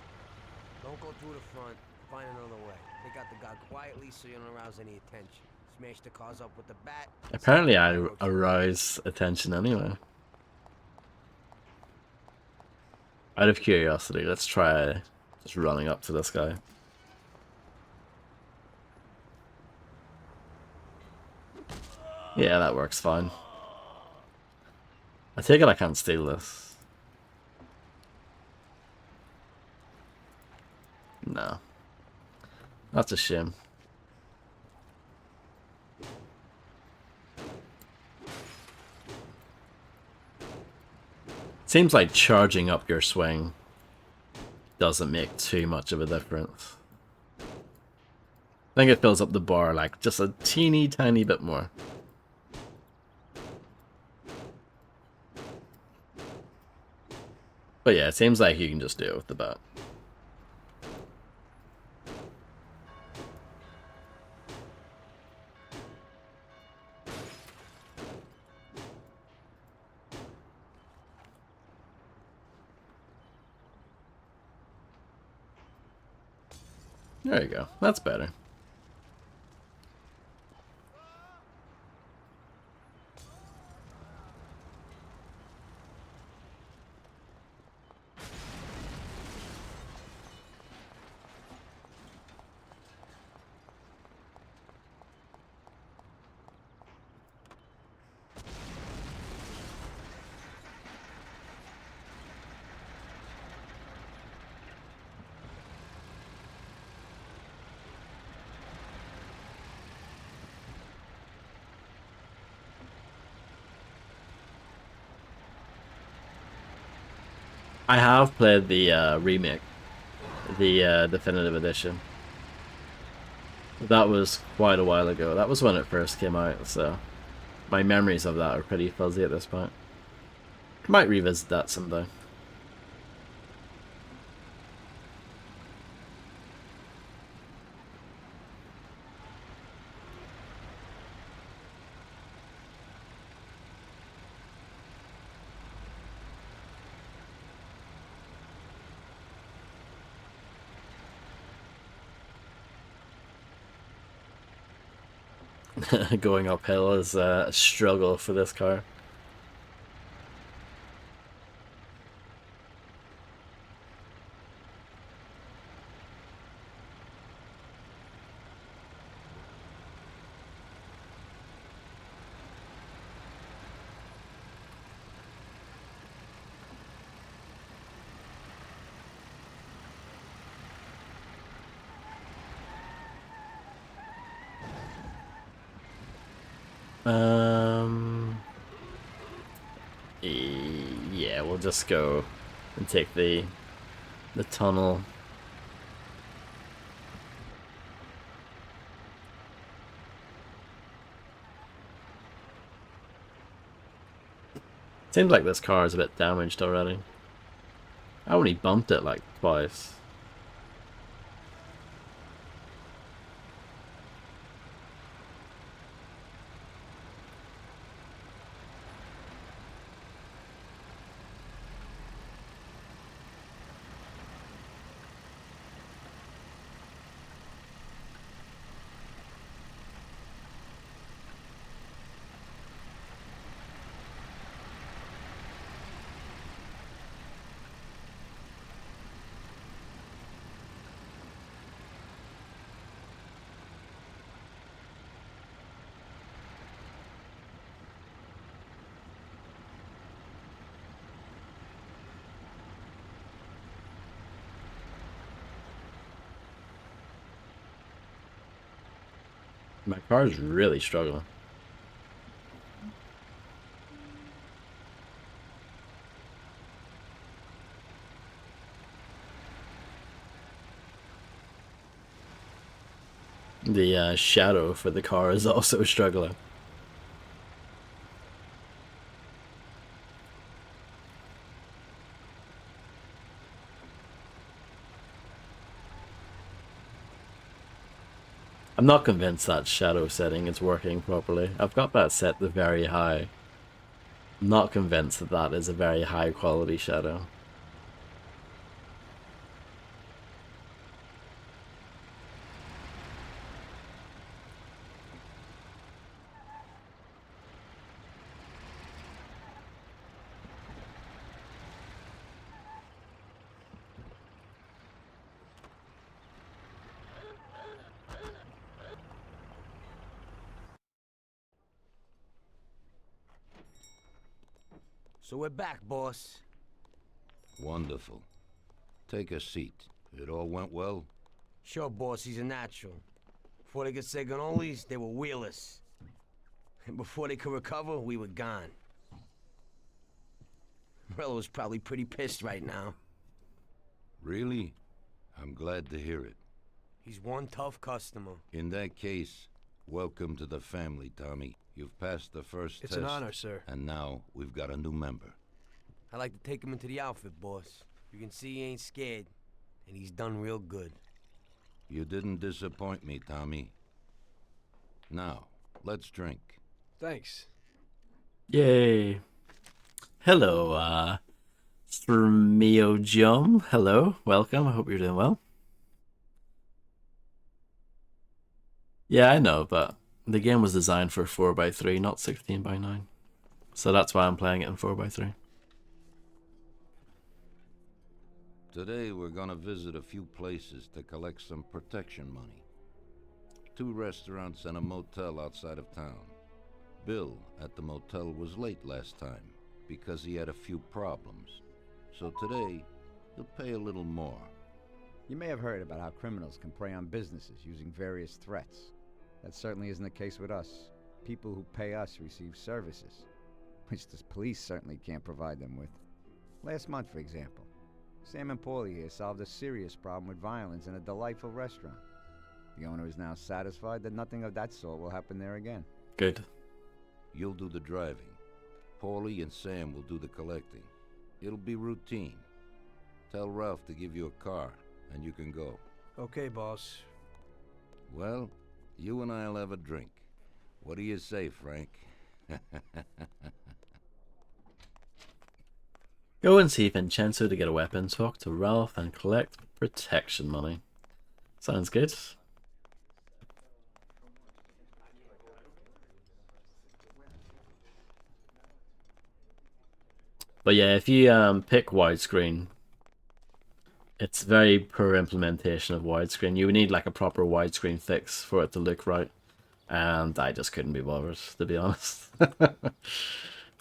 Speaker 10: Don't go through the front. Find another way. Take out the guard quietly so you don't arouse any attention. Smash the cars up with the bat.
Speaker 1: Apparently I arouse attention anyway. Out of curiosity, let's try just running up to this guy. Yeah, that works fine. I take it I can't steal this. No. That's a shame. Seems like charging up your swing doesn't make too much of a difference. I think it fills up the bar like just a teeny tiny bit more. But yeah, it seems like you can just do it with the bat. There you go. That's better. I have played the remake, the definitive edition. That was quite a while ago. That was when it first came out, so my memories of that are pretty fuzzy at this point. Might revisit that someday. Going uphill is a struggle for this car. Yeah, we'll just go and take the tunnel. Seems like this car is a bit damaged already. I only bumped it like twice. My car is really struggling. The shadow for the car is also struggling. I'm not convinced that shadow setting is working properly. I've got that set to very high. I'm not convinced that that is a very high quality shadow.
Speaker 10: So we're back, boss.
Speaker 12: Wonderful. Take a seat. It all went well?
Speaker 10: Sure, boss, he's a natural. Before they could say cannolis, they were wheelers. And before they could recover, we were gone. Morello's probably pretty pissed right now.
Speaker 12: Really? I'm glad to hear it.
Speaker 10: He's one tough customer.
Speaker 12: In that case, welcome to the family, Tommy. You've passed the first test.
Speaker 2: It's an honor, sir.
Speaker 12: And now we've got a new member.
Speaker 10: I'd like to take him into the outfit, boss. You can see he ain't scared, and he's done real good.
Speaker 12: You didn't disappoint me, Tommy. Now, let's drink.
Speaker 2: Thanks.
Speaker 1: Yay. Hello, Thermio Jum. Hello, welcome. I hope you're doing well. Yeah, I know, but the game was designed for 4x3, not 16x9. So that's why I'm playing it in 4x3.
Speaker 12: Today we're gonna visit a few places to collect some protection money. 2 restaurants and a motel outside of town. Bill at the motel was late last time because he had a few problems. So today, he'll pay a little more.
Speaker 13: You may have heard about how criminals can prey on businesses using various threats. That certainly isn't the case with us. People who pay us receive services, which the police certainly can't provide them with. Last month, for example, Sam and Paulie here solved a serious problem with violence in a delightful restaurant. The owner is now satisfied that nothing of that sort will happen there again.
Speaker 1: Good.
Speaker 12: You'll do the driving. Paulie and Sam will do the collecting. It'll be routine. Tell Ralph to give you a car, and you can go.
Speaker 2: Okay, boss.
Speaker 12: Well, you and I'll have a drink. What do you say, Frank?
Speaker 1: Go and see Vincenzo to get a weapon, talk to Ralph, and collect protection money. Sounds good. But yeah, if you pick widescreen, it's very poor implementation of widescreen. You would need like a proper widescreen fix for it to look right. And I just couldn't be bothered, to be honest.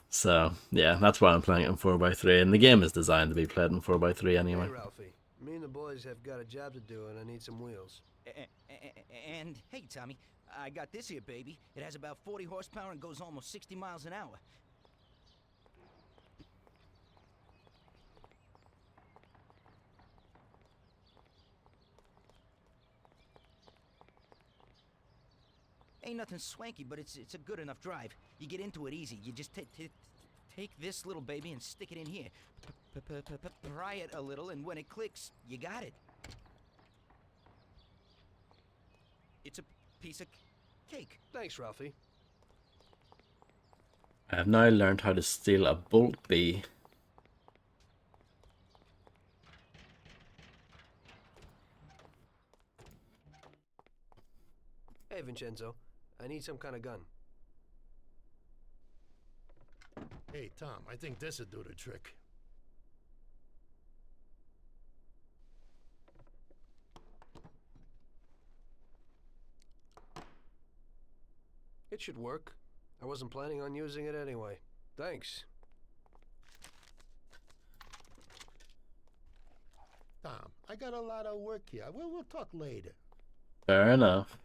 Speaker 1: So, yeah, that's why I'm playing it in 4x3. And the game is designed to be played in 4x3 anyway.
Speaker 2: Hey, Ralphie. Me and the boys have got a job to do, and I need some wheels.
Speaker 15: And, hey, Tommy, I got this here, baby. It has about 40 horsepower and goes almost 60 miles an hour. Ain't nothing swanky, but it's a good enough drive. You get into it easy. You just take this little baby and stick it in here. Pry it a little, and when it clicks, you got it. It's a piece of cake.
Speaker 2: Thanks, Ralphie.
Speaker 1: I have now learned how to steal a bolt bee.
Speaker 2: Hey, Vincenzo. I need some kind of gun.
Speaker 14: Hey, Tom, I think this'll do the trick.
Speaker 2: It should work. I wasn't planning on using it anyway. Thanks.
Speaker 14: Tom, I got a lot of work here. We'll talk later.
Speaker 1: Fair enough.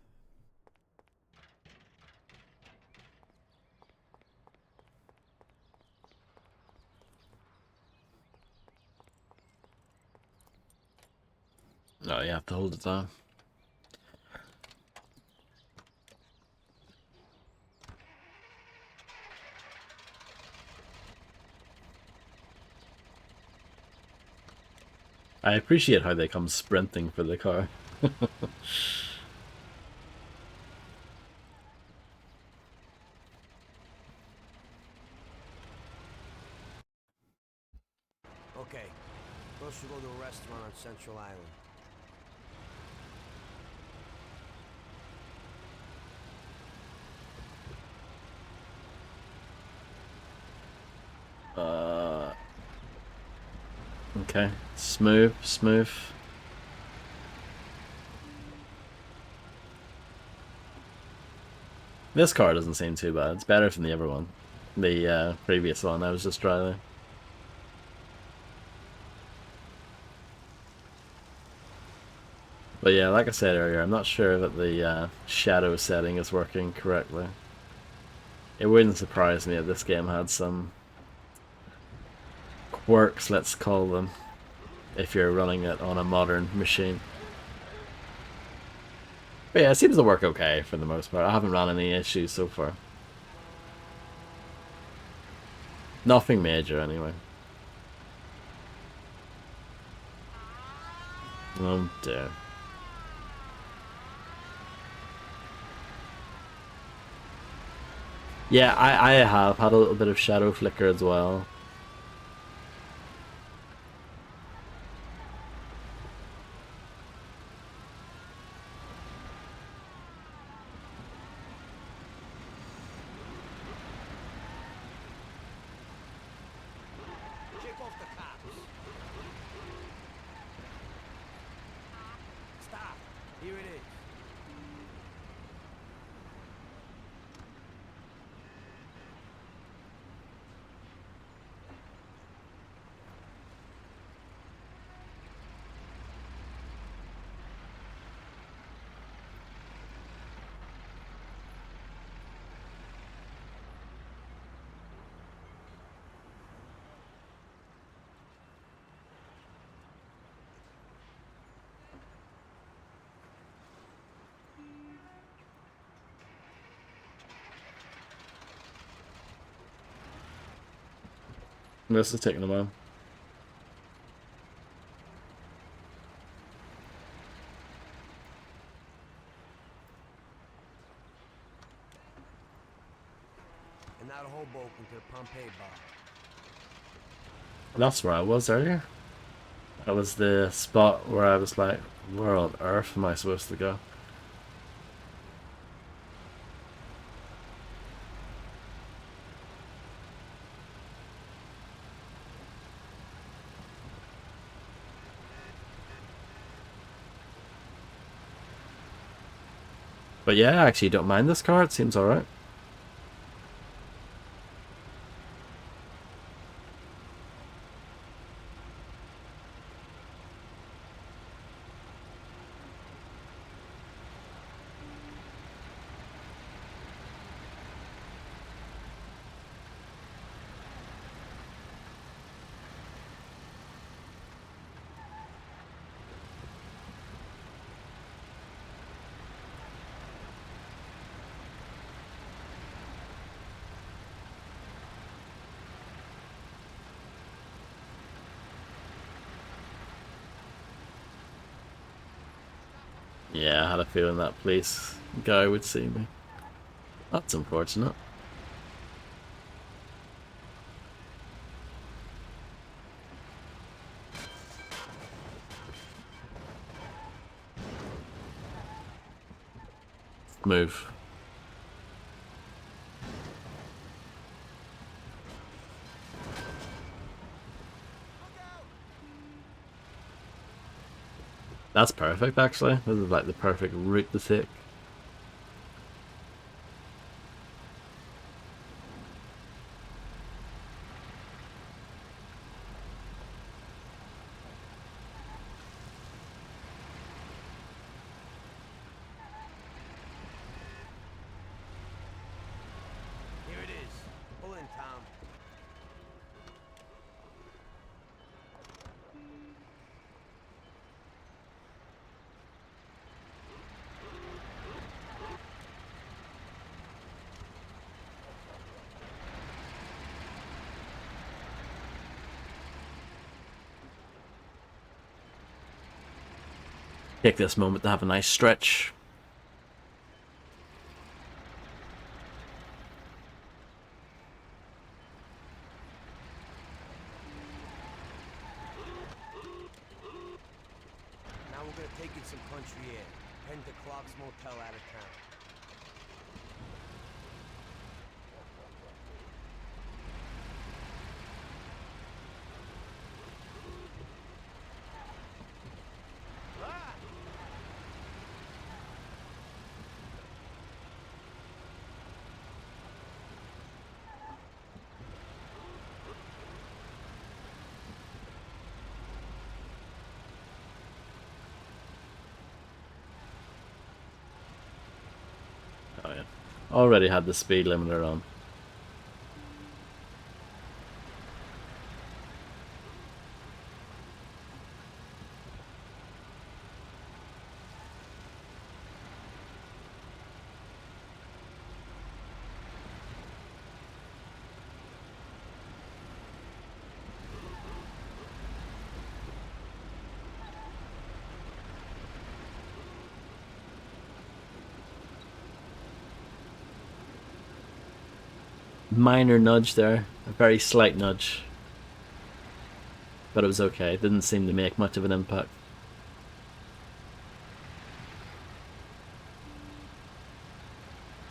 Speaker 1: No, you have to hold it down. I appreciate how they come sprinting for the car.
Speaker 10: Okay, first we'll go to a restaurant on Central Island.
Speaker 1: Okay, smooth. This car doesn't seem too bad. It's better than the other one. The previous one I was just driving. But yeah, like I said earlier, I'm not sure that the shadow setting is working correctly. It wouldn't surprise me if this game had some quirks, let's call them, if you're running it on a modern machine. But yeah, it seems to work okay for the most part. I haven't run any issues so far. Nothing major, anyway. Oh dear. Yeah, I have had a little bit of shadow flicker as well.
Speaker 10: Kick off the cops. Stop. Here it is.
Speaker 1: This is taking a while.
Speaker 10: And now to Hoboken to the Pompeii bar.
Speaker 1: That's where I was earlier. That was the spot where I was like, where on earth am I supposed to go? But yeah, I actually don't mind this car. It seems alright. Yeah, I had a feeling that police guy would see me. That's unfortunate. Move. That's perfect, actually. This is like the perfect route to take.
Speaker 10: Here it is. Pull in, Tom.
Speaker 1: Take this moment to have a nice stretch.
Speaker 10: Now we're gonna take in some country air. Heading to Clark's Motel out of town.
Speaker 1: Oh yeah. Already had the speed limiter on. minor nudge there, a very slight nudge. But it was okay, it didn't seem to make much of an impact.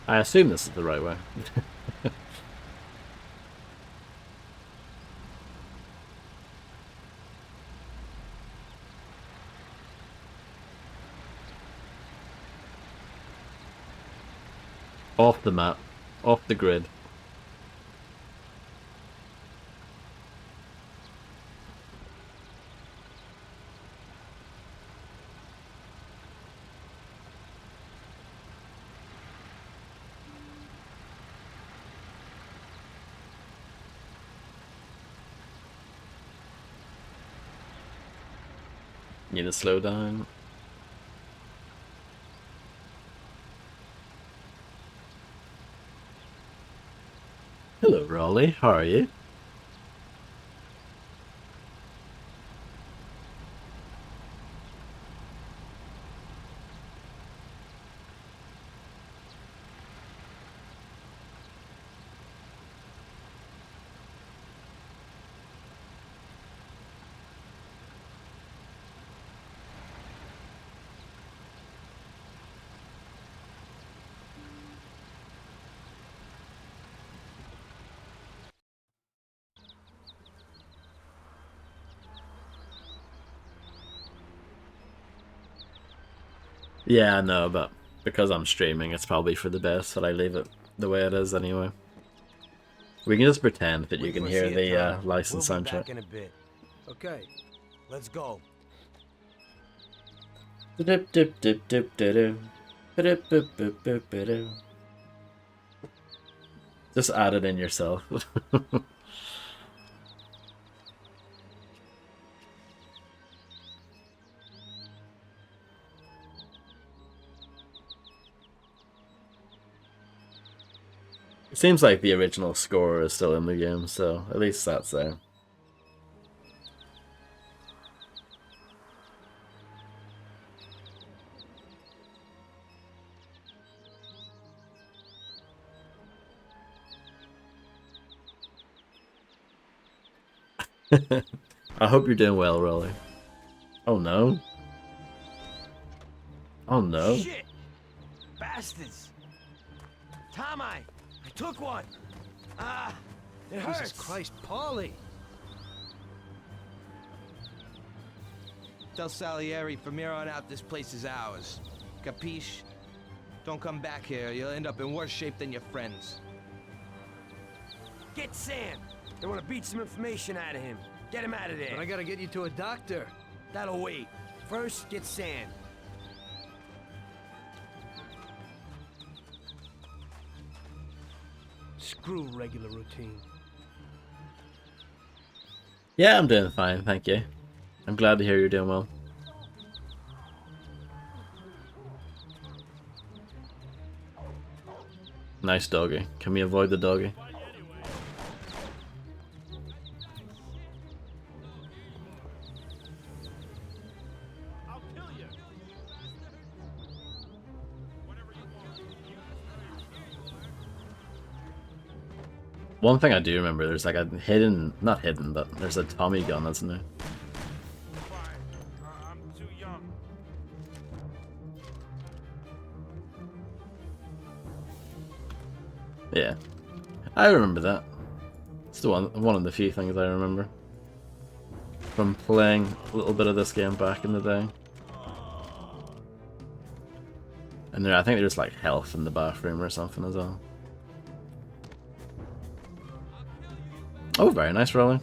Speaker 1: I assume this is the right way. Off the map, off the grid. Need to slow down. Hello, Raleigh. How are you? Yeah, I know, but because I'm streaming, it's probably for the best that I leave it the way it is anyway. We can just pretend that you can hear the licensed
Speaker 10: We'll be
Speaker 1: soundtrack.
Speaker 10: back in a bit.
Speaker 2: Okay.
Speaker 10: Let's go.
Speaker 1: Dip dip dip dip dip dip dip dip dip dip. Just add it in yourself. It seems like the original score is still in the game, so at least that's there. I hope you're doing well, Rolly. Oh no. Oh no.
Speaker 10: Shit! Bastards! Tom, I took one. Ah, it hurts.
Speaker 2: Jesus Christ, Paulie!
Speaker 15: Tell Salieri from here on out this place is ours. Capiche? Don't come back here. You'll end up in worse shape than your friends.
Speaker 10: Get Sam. They want to beat some information out of him. Get him out of there.
Speaker 2: But I gotta get you to a doctor.
Speaker 10: That'll wait. First, get Sam.
Speaker 2: Screw regular routine.
Speaker 1: Yeah, I'm doing fine, thank you. I'm glad to hear you're doing well. Nice doggy. Can we avoid the doggy? One thing I do remember, there's like a hidden, not hidden, but there's a Tommy gun, isn't there? Yeah, I remember that. It's the one of the few things I remember from playing a little bit of this game back in the day. And there, I think there's like health in the bathroom or something as well. Oh, very nice rolling.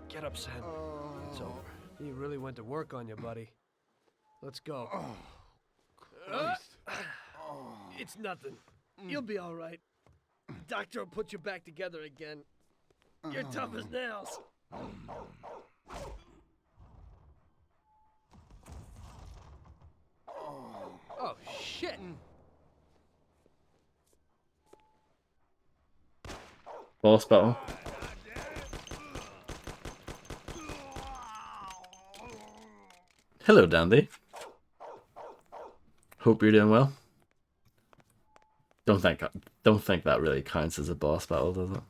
Speaker 2: Get up, Sam. It's over. You really went to work on you, buddy. Let's go. Christ. It's nothing. You'll be all right. Doctor will put you back together again. You're tough as nails. Oh, shit.
Speaker 1: Boss battle. Hello, Dandy. Hope you're doing well. Don't think that really counts as a boss battle, does it?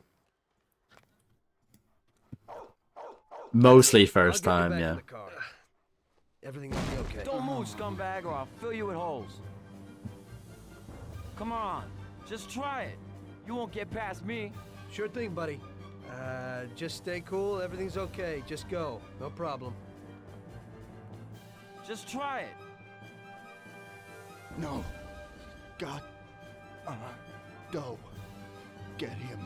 Speaker 1: Mostly first time, yeah.
Speaker 2: Everything will be okay.
Speaker 10: Don't move, scumbag, or I'll fill you with holes. Come on, just try it. You won't get past me.
Speaker 2: Sure thing, buddy. Just stay cool. Everything's okay. Just go. No problem.
Speaker 10: Just try it.
Speaker 6: No. God. Go. Get him.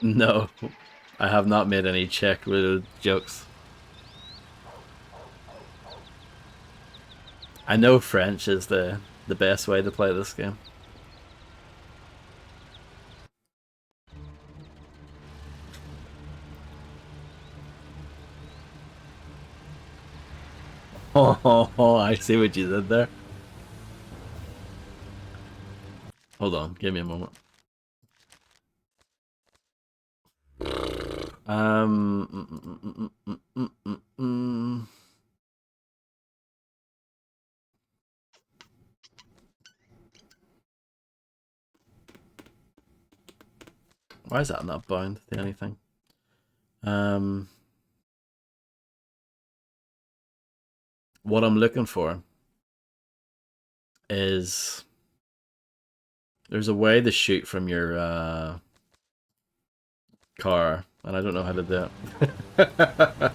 Speaker 1: No, I have not made any Czech-related jokes. I know French is the best way to play this game. Oh, I see what you did there. Hold on, give me a moment. Why is that not bound to anything? What I'm looking for is there's a way to shoot from your car, and I don't know how to do it.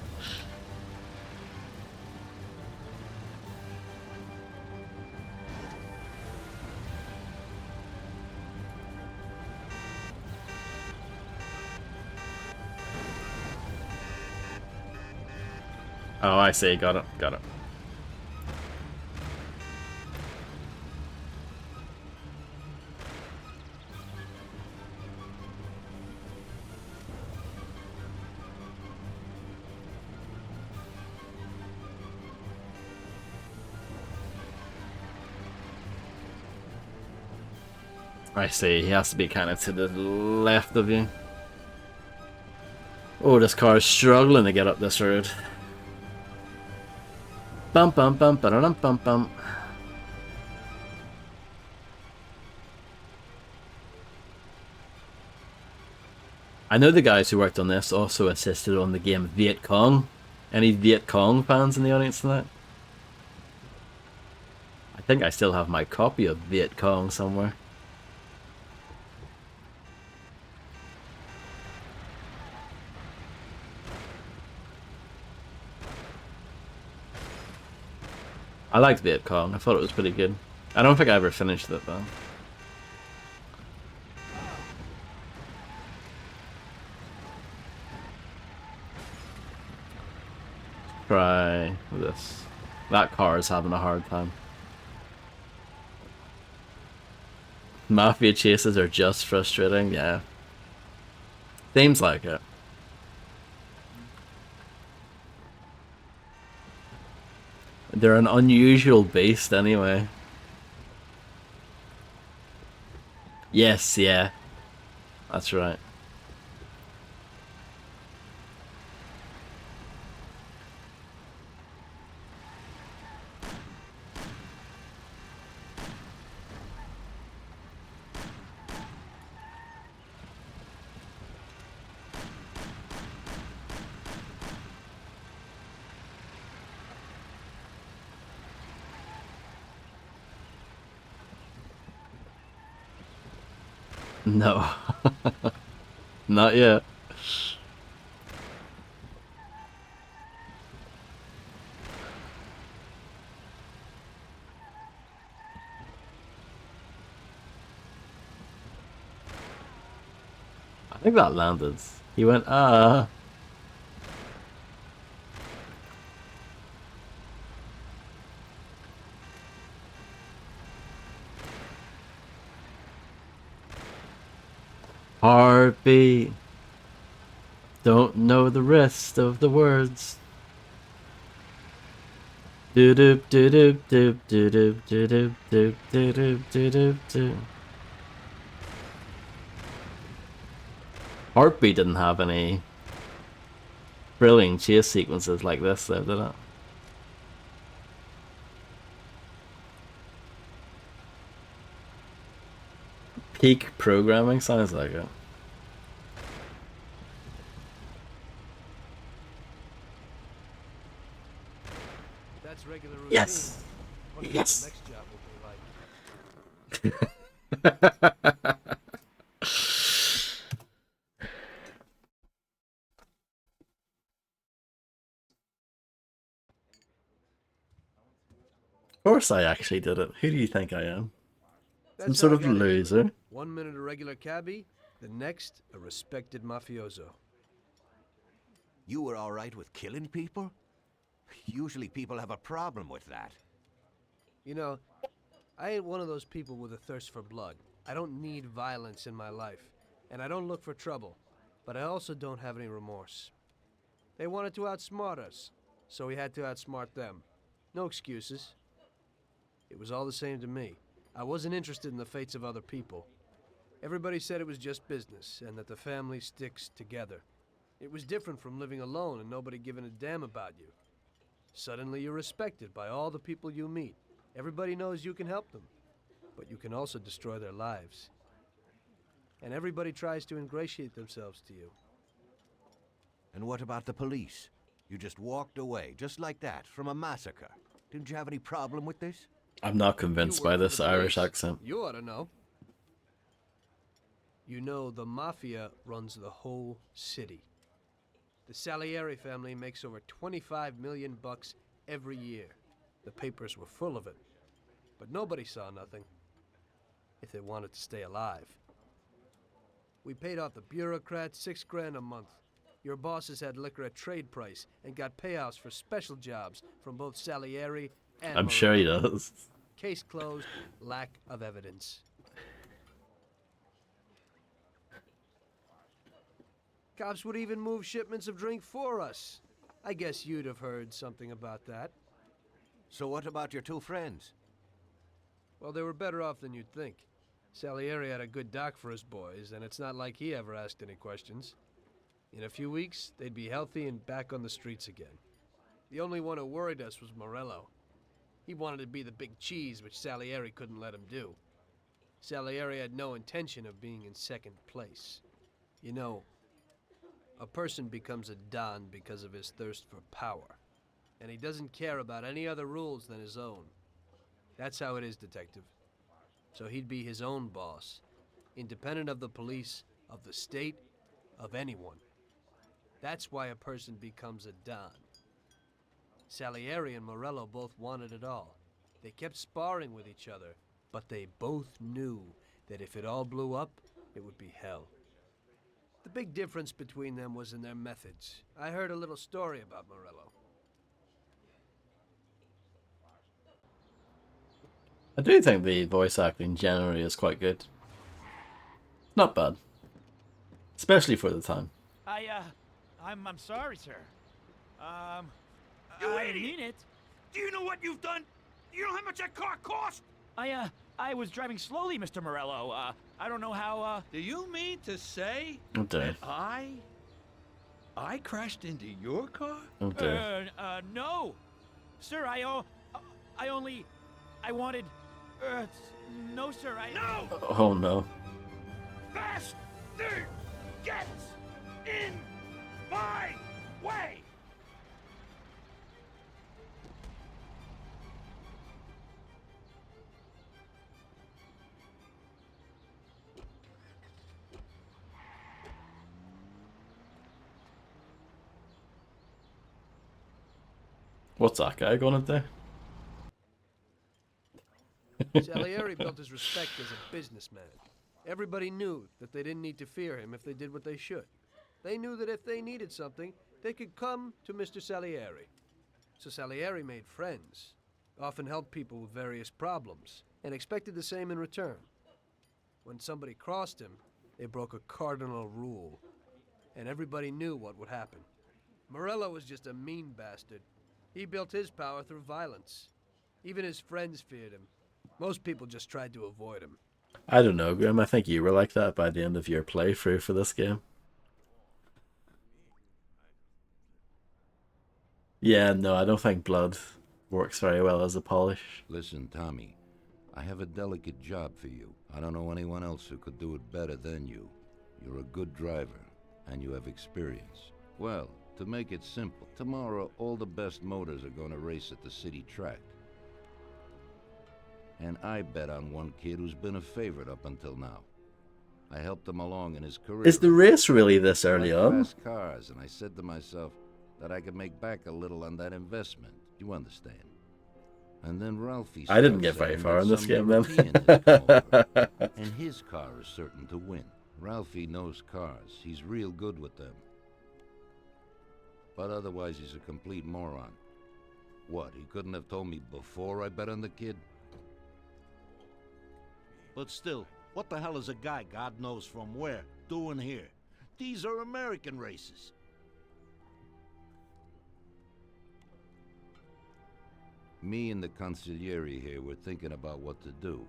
Speaker 1: Oh, I see. Got it. Got it. I see. He has to be kind of to the left of you. Oh, this car is struggling to get up this road. Bum bum bum ba-da-dum bum bum. I know the guys who worked on this also assisted on the game Viet Cong. Any Viet Cong fans in the audience tonight? I think I still have my copy of Viet Cong somewhere. I liked Viet Cong. I thought it was pretty good. I don't think I ever finished it though. Try this. That car is having a hard time. Mafia chases are just frustrating, yeah. Seems like it. They're an unusual beast anyway. Yes, yeah. That's right. No. Not yet. think that landed. He went, ah. Heartbeat. Don't know the rest of the words. Do do do do do do do do do do do do do do. Heartbeat didn't have any brilliant chase sequences like this, though, did it? Peak programming sounds like it.
Speaker 2: That's regular routine.
Speaker 1: Yes.
Speaker 2: Wonder
Speaker 1: Yes.
Speaker 2: what the next job will be like.
Speaker 1: Of course I actually did it. Who do you think I am? Some
Speaker 2: That's
Speaker 1: sort
Speaker 2: how I
Speaker 1: of
Speaker 2: got into it.
Speaker 1: loser?
Speaker 2: 1 minute a regular cabbie, the next a respected mafioso.
Speaker 4: You were all right with killing people? Usually people have a problem with that.
Speaker 2: You know, I ain't one of those people with a thirst for blood. I don't need violence in my life, and I don't look for trouble, but I also don't have any remorse. They wanted to outsmart us, so we had to outsmart them. No excuses. It was all the same to me. I wasn't interested in the fates of other people. Everybody said it was just business, and that the family sticks together. It was different from living alone and nobody giving a damn about you. Suddenly you're respected by all the people you meet. Everybody knows you can help them, but you can also destroy their lives. And everybody tries to ingratiate themselves to you.
Speaker 4: And what about the police? You just walked away, just like that, from a massacre. Didn't you have any problem with this?
Speaker 1: I'm not convinced by this Irish accent.
Speaker 2: You ought to know. You know, the Mafia runs the whole city. The Salieri family makes over 25 million bucks every year. The papers were full of it. But nobody saw nothing. If they wanted to stay alive. We paid off the bureaucrats $6 grand a month. Your bosses had liquor at trade price and got payouts for special jobs from both Salieri and
Speaker 1: I'm sure he
Speaker 2: Morello.
Speaker 1: does.
Speaker 2: Case closed, lack of evidence. Cops would even move shipments of drink for us. I guess you'd have heard something about that.
Speaker 4: So what about your two friends?
Speaker 2: Well, they were better off than you'd think. Salieri had a good doc for his boys, and it's not like he ever asked any questions. In a few weeks, they'd be healthy and back on the streets again. The only one who worried us was Morello. He wanted to be the big cheese, which Salieri couldn't let him do. Salieri had no intention of being in second place. You know, a person becomes a Don because of his thirst for power. And he doesn't care about any other rules than his own. That's how it is, Detective. So he'd be his own boss, independent of the police, of the state, of anyone. That's why a person becomes a Don. Salieri and Morello both wanted it all. They kept sparring with each other, but they both knew that if it all blew up, it would be hell. The big difference between them was in their methods. I heard a little story about Morello.
Speaker 1: I do think the voice acting generally is quite good. Not bad. Especially for the time.
Speaker 8: I'm sorry, sir.
Speaker 15: You
Speaker 8: I
Speaker 15: idiot!
Speaker 8: didn't mean it.
Speaker 15: Do you know what you've done? Do you know how much that car cost?
Speaker 8: I was driving slowly, Mr. Morello. I don't know how,
Speaker 15: Do you mean to say
Speaker 1: Oh dear.
Speaker 15: that I crashed into your car?
Speaker 1: Oh dear.
Speaker 8: No. Sir, I wanted, no, sir,
Speaker 15: No!
Speaker 1: Oh no.
Speaker 15: Bastard gets in my way!
Speaker 1: What's that guy gonna do?
Speaker 2: Salieri built his respect as a businessman. Everybody knew that they didn't need to fear him if they did what they should. They knew that if they needed something, they could come to Mr. Salieri. So Salieri made friends, often helped people with various problems, and expected the same in return. When somebody crossed him, they broke a cardinal rule, and everybody knew what would happen. Morello was just a mean bastard. He built his power through violence. Even his friends feared him. Most people just tried to avoid him.
Speaker 1: I don't know, Grim. I think you were like that by the end of your playthrough for this game. Yeah, no, I don't think blood works very well as a polish.
Speaker 12: Listen, Tommy, I have a delicate job for you. I don't know anyone else who could do it better than you. You're a good driver, and you have experience. Well, to make it simple, tomorrow all the best motors are going to race at the city track. And I bet on one kid who's been a favorite up until now. I helped him along in his career.
Speaker 1: Is the race really this early
Speaker 12: I like
Speaker 1: on?
Speaker 12: fast cars, and I said to myself that I could make back a little on that investment. You understand? And then Ralphie
Speaker 1: I didn't
Speaker 12: starts
Speaker 1: get very
Speaker 12: saying
Speaker 1: far
Speaker 12: that
Speaker 1: in this
Speaker 12: some
Speaker 1: game then.
Speaker 12: European has come over, and his car is certain to win. Ralphie knows cars. He's real good with them. But otherwise, he's a complete moron. What, he couldn't have told me before I bet on the kid?
Speaker 16: But still, what the hell is a guy, God knows from where, doing here? These are American races.
Speaker 12: Me and the consigliere here were thinking about what to do.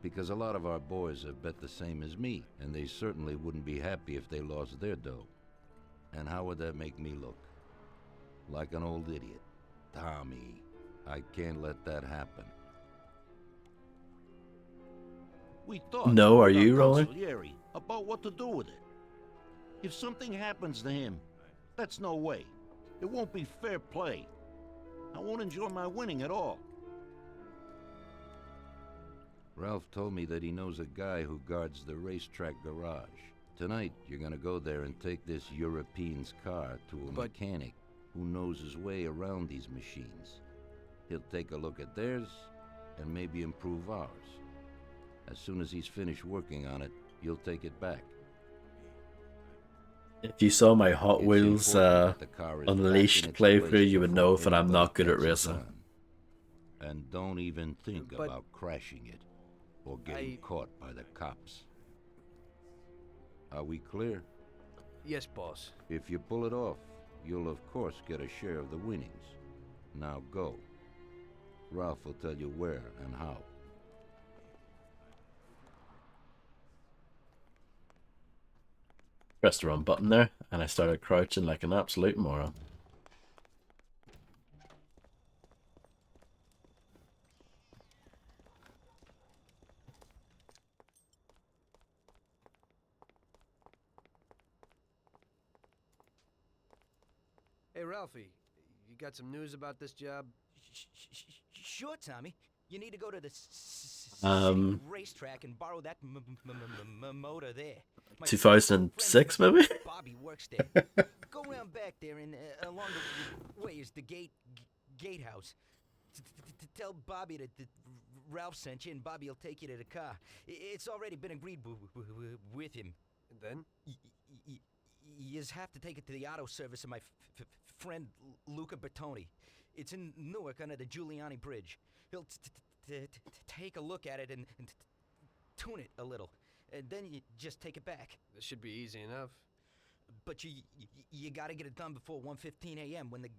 Speaker 12: Because a lot of our boys have bet the same as me, and they certainly wouldn't be happy if they lost their dough. And how would that make me look? Like an old idiot. Tommy, I can't let that happen.
Speaker 16: We thought
Speaker 1: No, are
Speaker 16: with our
Speaker 1: you rolling?
Speaker 16: consigliere about what to do with it. If something happens to him, that's no way. It won't be fair play. I won't enjoy my winning at all.
Speaker 12: Ralph told me that he knows a guy who guards the racetrack garage. Tonight, you're gonna go there and take this European's car to a mechanic who knows his way around these machines. He'll take a look at theirs and maybe improve ours. As soon as he's finished working on it, you'll take it back.
Speaker 1: If you saw my Hot
Speaker 12: It's
Speaker 1: Wheels
Speaker 12: important that the car is back
Speaker 1: Unleashed
Speaker 12: in its place
Speaker 1: playthrough, you would
Speaker 12: before
Speaker 1: know that I'm
Speaker 12: anybody
Speaker 1: not good at
Speaker 12: gets it
Speaker 1: racing.
Speaker 12: done. And don't even think
Speaker 2: But-
Speaker 12: about crashing it or getting caught by the cops. Are we clear?
Speaker 2: Yes, boss.
Speaker 12: If you pull it off, you'll of course get a share of the winnings. Now go. Ralph will tell you where and how.
Speaker 1: Pressed the wrong button there, and I started crouching like an absolute moron.
Speaker 2: Hey, Ralphie, you got some news about this job?
Speaker 15: Sure, Tommy. You need to go to the
Speaker 1: Um,
Speaker 15: racetrack and borrow that motor there. My
Speaker 1: 2006 maybe?
Speaker 15: Bobby works there. Go around back there and along the way is the gatehouse. Tell Bobby that Ralph sent you, and Bobby will take you to the car. It's already been agreed with him.
Speaker 2: And then?
Speaker 15: You just have to take it to the auto service of my friend Luca Bertoni. It's in Newark under the Giuliani Bridge. He'll take a look at it and tune it a little. And then you just take it back.
Speaker 2: This should be easy enough.
Speaker 15: But you gotta get it done before 1:15 a.m. when the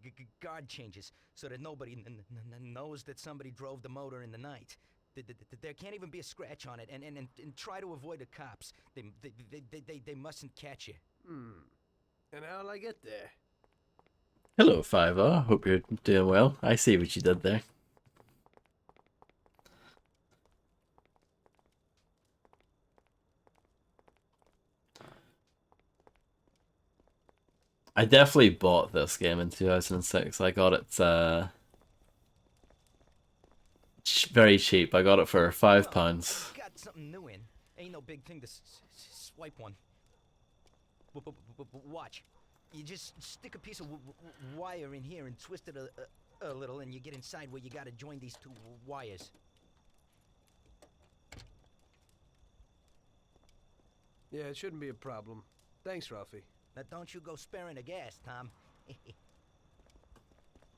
Speaker 15: guard changes, so that nobody knows that somebody drove the motor in the night. There can't even be a scratch on it, and try to avoid the cops. They mustn't catch you.
Speaker 2: And how'll I get there?
Speaker 1: Hello, 5R. Hope you're doing well. I see what you did there. I definitely bought this game in 2006. I got it very cheap. I got it for £5.
Speaker 15: Got something new in. Ain't no big thing to swipe one. Watch. You just stick a piece of wire in here and twist it a little, and you get inside where you gotta join these two wires.
Speaker 2: Yeah, it shouldn't be a problem. Thanks, Ralphie.
Speaker 15: Now don't you go sparing the gas, Tom.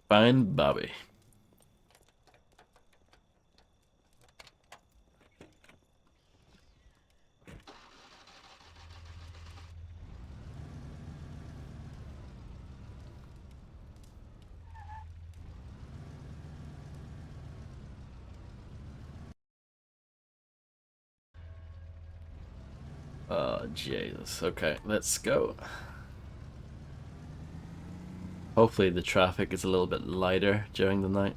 Speaker 1: Fine, Bobby. Oh, Jesus. Okay, let's go. Hopefully the traffic is a little bit lighter during the night.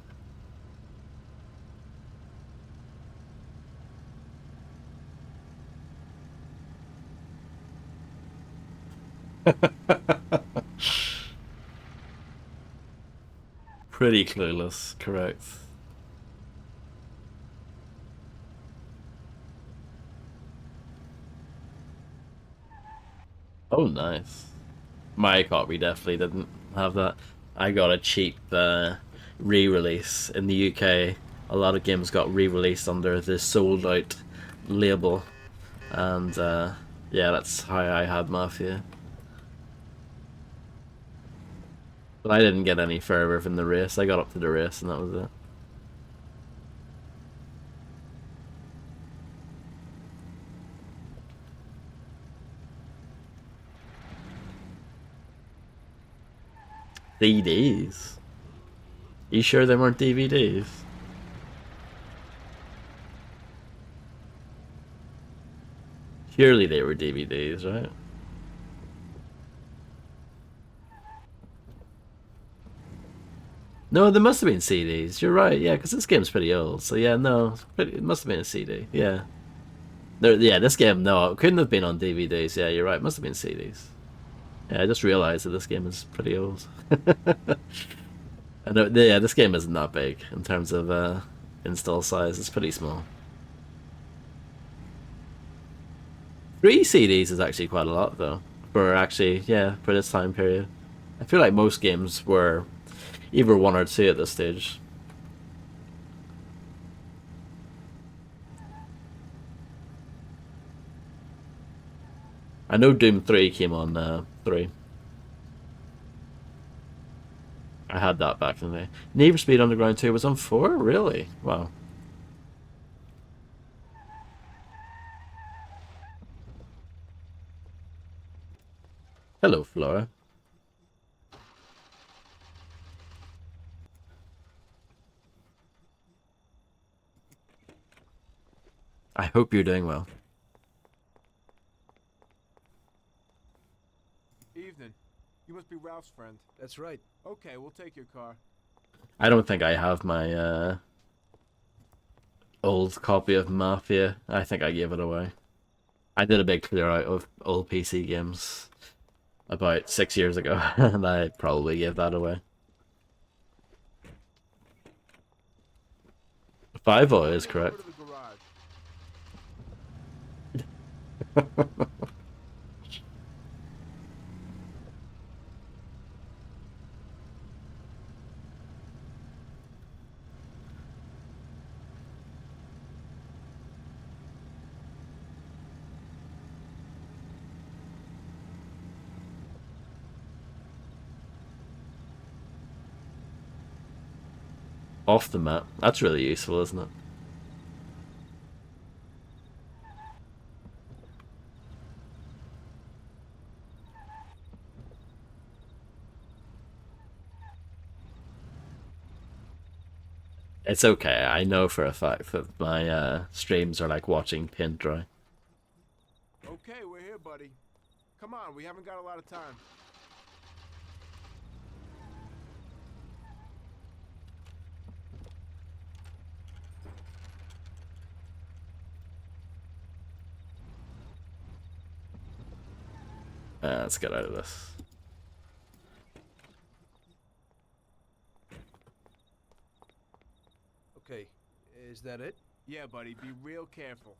Speaker 1: Pretty clueless, correct. Oh, nice. My copy definitely didn't have that. I got a cheap re-release in the UK. A lot of games got re-released under the sold out label, and yeah, that's how I had Mafia. But I didn't get any further from the race. I got up to the race and that was it. DVDs? You sure they weren't DVDs? Surely they were DVDs, right? No, they must have been CDs. You're right, yeah, because this game's pretty old. So yeah, no, it must have been a CD. Yeah. Yeah, this game, no, it couldn't have been on DVDs. Yeah, you're right, it must have been CDs. Yeah, I just realized that this game is pretty old. And yeah, this game isn't that big in terms of install size. It's pretty small. 3 CDs is actually quite a lot, though. For actually, yeah, for this time period. I feel like most games were either 1 or 2 at this stage. I know Doom 3 came on 3. I had that back in the day. Need for Speed Underground 2 was on 4? Really? Wow. Hello, Flora. I hope you're doing well.
Speaker 5: Evening. You must be Ralph's friend.
Speaker 2: That's right.
Speaker 5: Okay, we'll take your car.
Speaker 1: I don't think I have my old copy of Mafia. I think I gave it away. I did a big clear out of old PC games about 6 years ago, and I probably gave that away. 5 is correct. Off the map. That's really useful, isn't it? It's okay. I know for a fact that my streams are like watching paint dry.
Speaker 5: Okay, we're here, buddy. Come on, we haven't got a lot of time.
Speaker 1: Let's get out of this.
Speaker 2: Okay, is that it?
Speaker 5: Yeah, buddy, be real careful.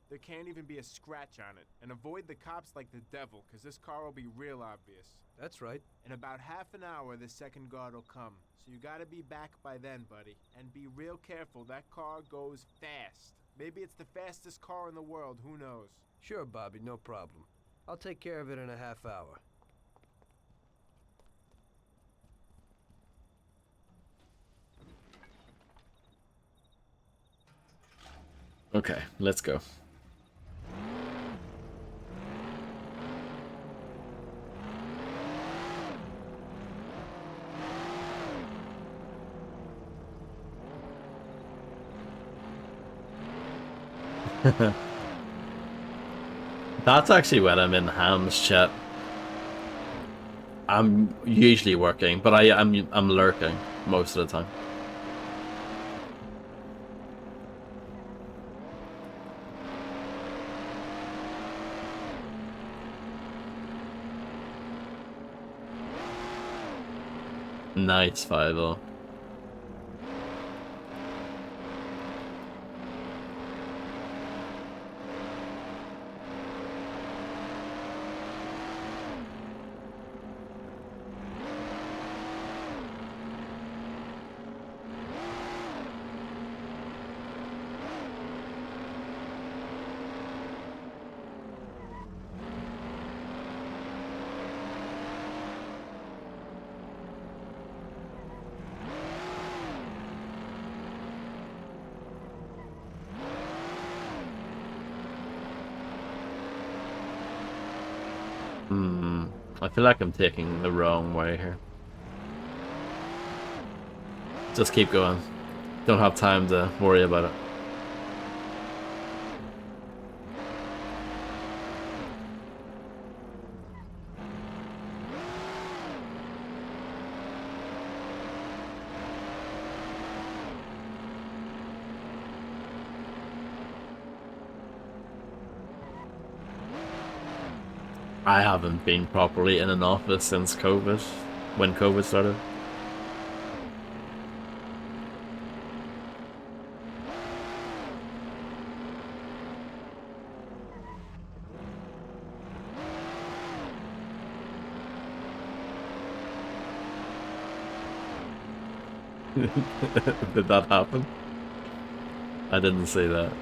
Speaker 5: There can't even be a scratch on it. And avoid the cops like the devil, because this car will be real obvious.
Speaker 2: That's right.
Speaker 5: In about half an hour, the second guard will come. So you gotta be back by then, buddy. And be real careful, that car goes fast. Maybe it's the fastest car in the world, who knows?
Speaker 2: Sure, Bobby, no problem. I'll take care of it in a half hour.
Speaker 1: Okay, let's go. That's actually when I'm in Ham's chat. I'm usually working, but I'm lurking most of the time. Nice 5-0. I feel like I'm taking the wrong way here. Just keep going. Don't have time to worry about it. I haven't been properly in an office since COVID, when COVID started. Did that happen? I didn't see that.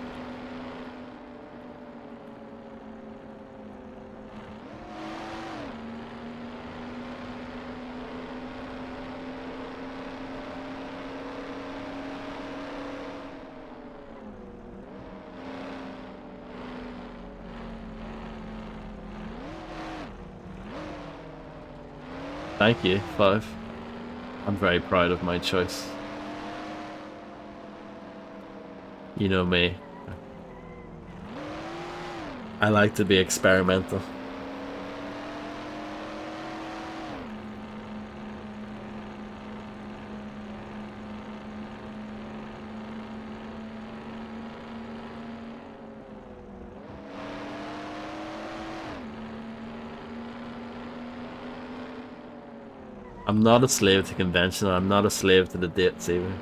Speaker 1: Thank you, 5. I'm very proud of my choice. You know me. I like to be experimental. I'm not a slave to convention, I'm not a slave to the dates either.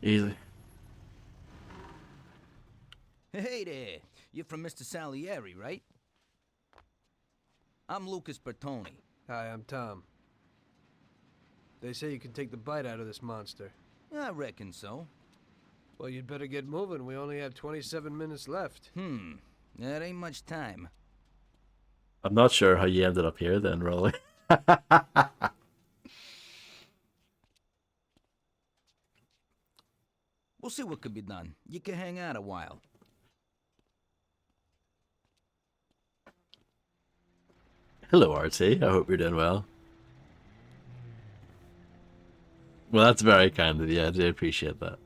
Speaker 1: Easy.
Speaker 15: Hey there. You're from Mr. Salieri, right? I'm Lucas Bertoni.
Speaker 2: Hi, I'm Tom. They say you can take the bite out of this monster.
Speaker 15: I reckon so.
Speaker 2: Well, you'd better get moving. We only have 27 minutes left.
Speaker 15: That ain't much time.
Speaker 1: I'm not sure how you ended up here then, Rolly.
Speaker 15: We'll see what can be done. You can hang out a while.
Speaker 1: Hello, RT. I hope you're doing well. Well, that's very kind of you. I do appreciate that.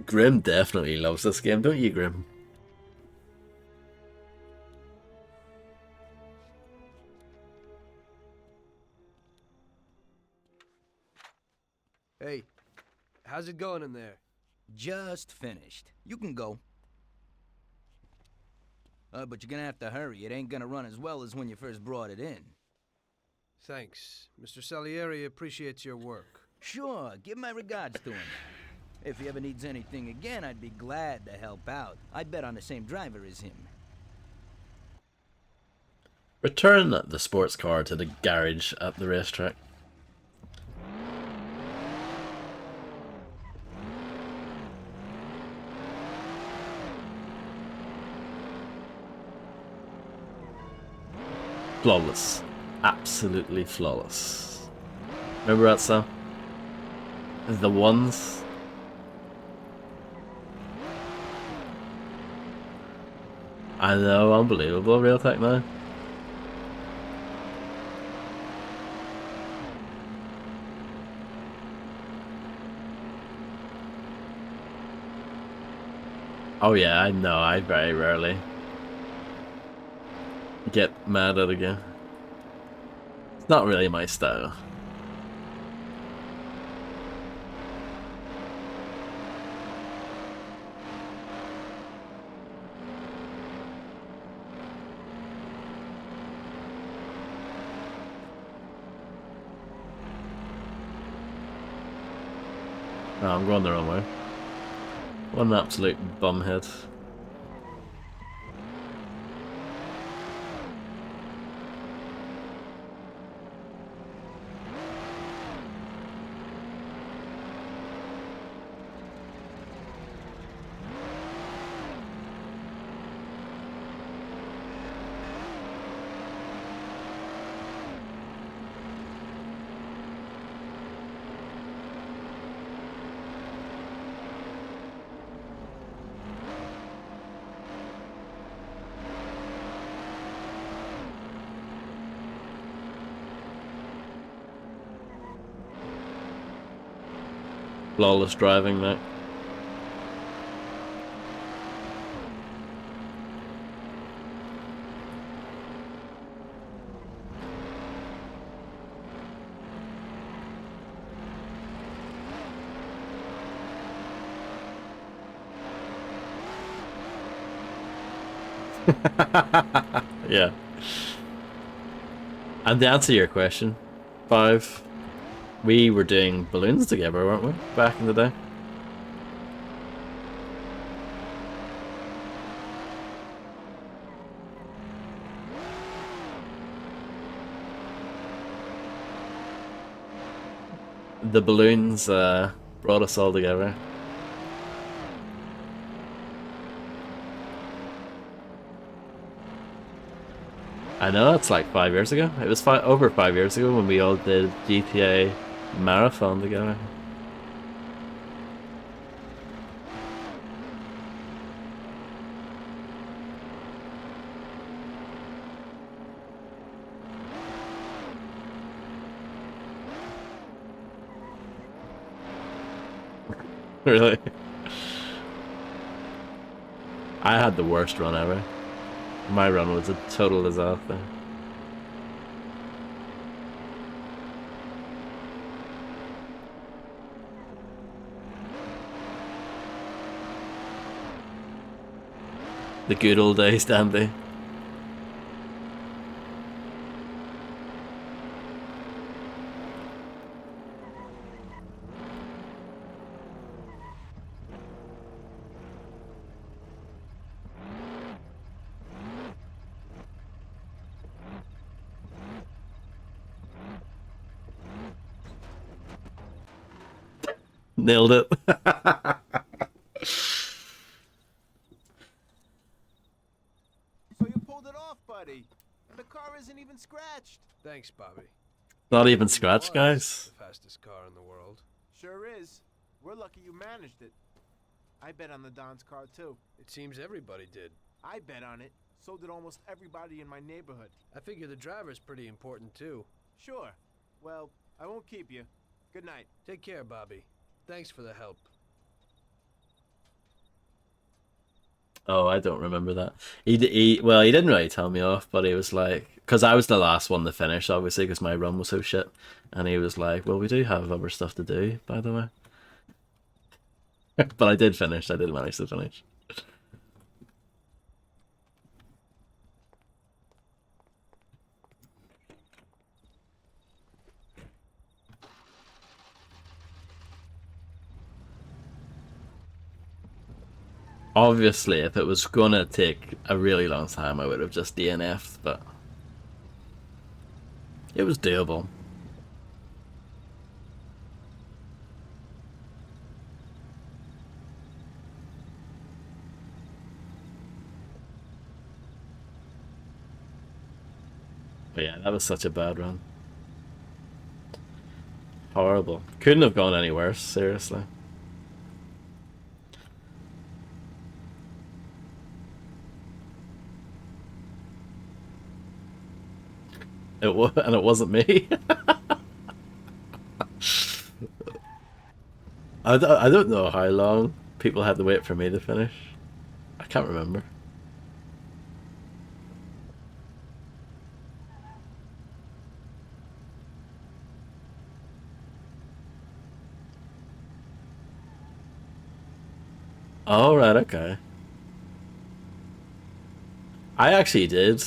Speaker 1: Grim definitely loves this game, don't you, Grim?
Speaker 2: Hey, how's it going in there?
Speaker 15: Just finished. You can go. But you're gonna have to hurry. It ain't gonna run as well as when you first brought it in.
Speaker 2: Thanks. Mr. Salieri appreciates your work.
Speaker 15: Sure, give my regards to him. If he ever needs anything again, I'd be glad to help out. I bet on the same driver as him.
Speaker 1: Return the sports car to the garage at the racetrack. Flawless. Absolutely flawless. Remember that song? The Ones? I know, unbelievable, real techno. Oh yeah, I know, I very rarely get mad at a game. It's not really my style. Oh, I'm going the wrong way. What an absolute bumhead. Flawless driving, mate. Yeah. And to answer your question, 5, we were doing balloons together, weren't we? Back in the day. The balloons brought us all together. I know, it's like 5 years ago. It was over 5 years ago when we all did GTA Marathon together. Really? I had the worst run ever. My run was a total disaster. The good old days, Dandy. Nailed it.
Speaker 5: So you pulled it off, buddy. And the car isn't even scratched.
Speaker 2: Thanks, Bobby.
Speaker 1: Not even scratch, guys.
Speaker 2: The fastest car in the world.
Speaker 5: Sure is. We're lucky you managed it. I bet on the Don's car, too.
Speaker 2: It seems everybody did.
Speaker 5: I bet on it. So did almost everybody in my neighborhood.
Speaker 2: I figure the driver's pretty important, too.
Speaker 5: Sure. Well, I won't keep you. Good night.
Speaker 2: Take care, Bobby. Thanks for the help.
Speaker 1: Oh, I don't remember that. Well, he didn't really tell me off, but he was like, because I was the last one to finish, obviously, because my run was so shit. And he was like, well, we do have other stuff to do, by the way. But I did finish. I did manage to finish. Obviously, if it was gonna take a really long time, I would have just DNF'd, but it was doable. But yeah, that was such a bad run. Horrible. Couldn't have gone any worse, seriously. It was, and it wasn't me. I don't know how long people had to wait for me to finish. I can't remember. Oh, right, okay. I actually did.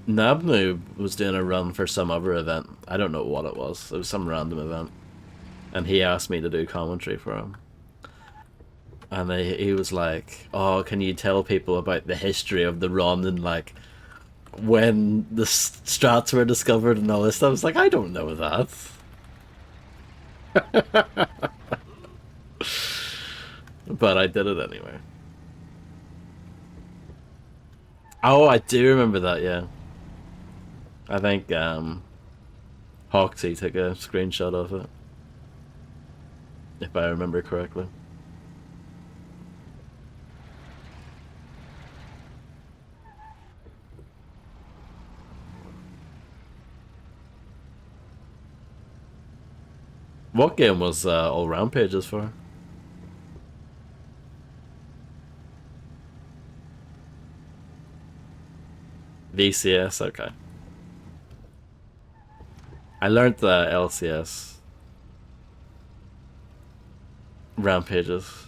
Speaker 1: Nabnoob was doing a run for some other event. I don't know what it was. It was some random event. And he asked me to do commentary for him. And he was like, oh, can you tell people about the history of the run and like when the strats were discovered and all this stuff? I was like, I don't know that. But I did it anyway. Oh, I do remember that, yeah. I think Hoxie took a screenshot of it. If I remember correctly. What game was all Rampages for? VCS, okay. I learned the LCS. Rampages.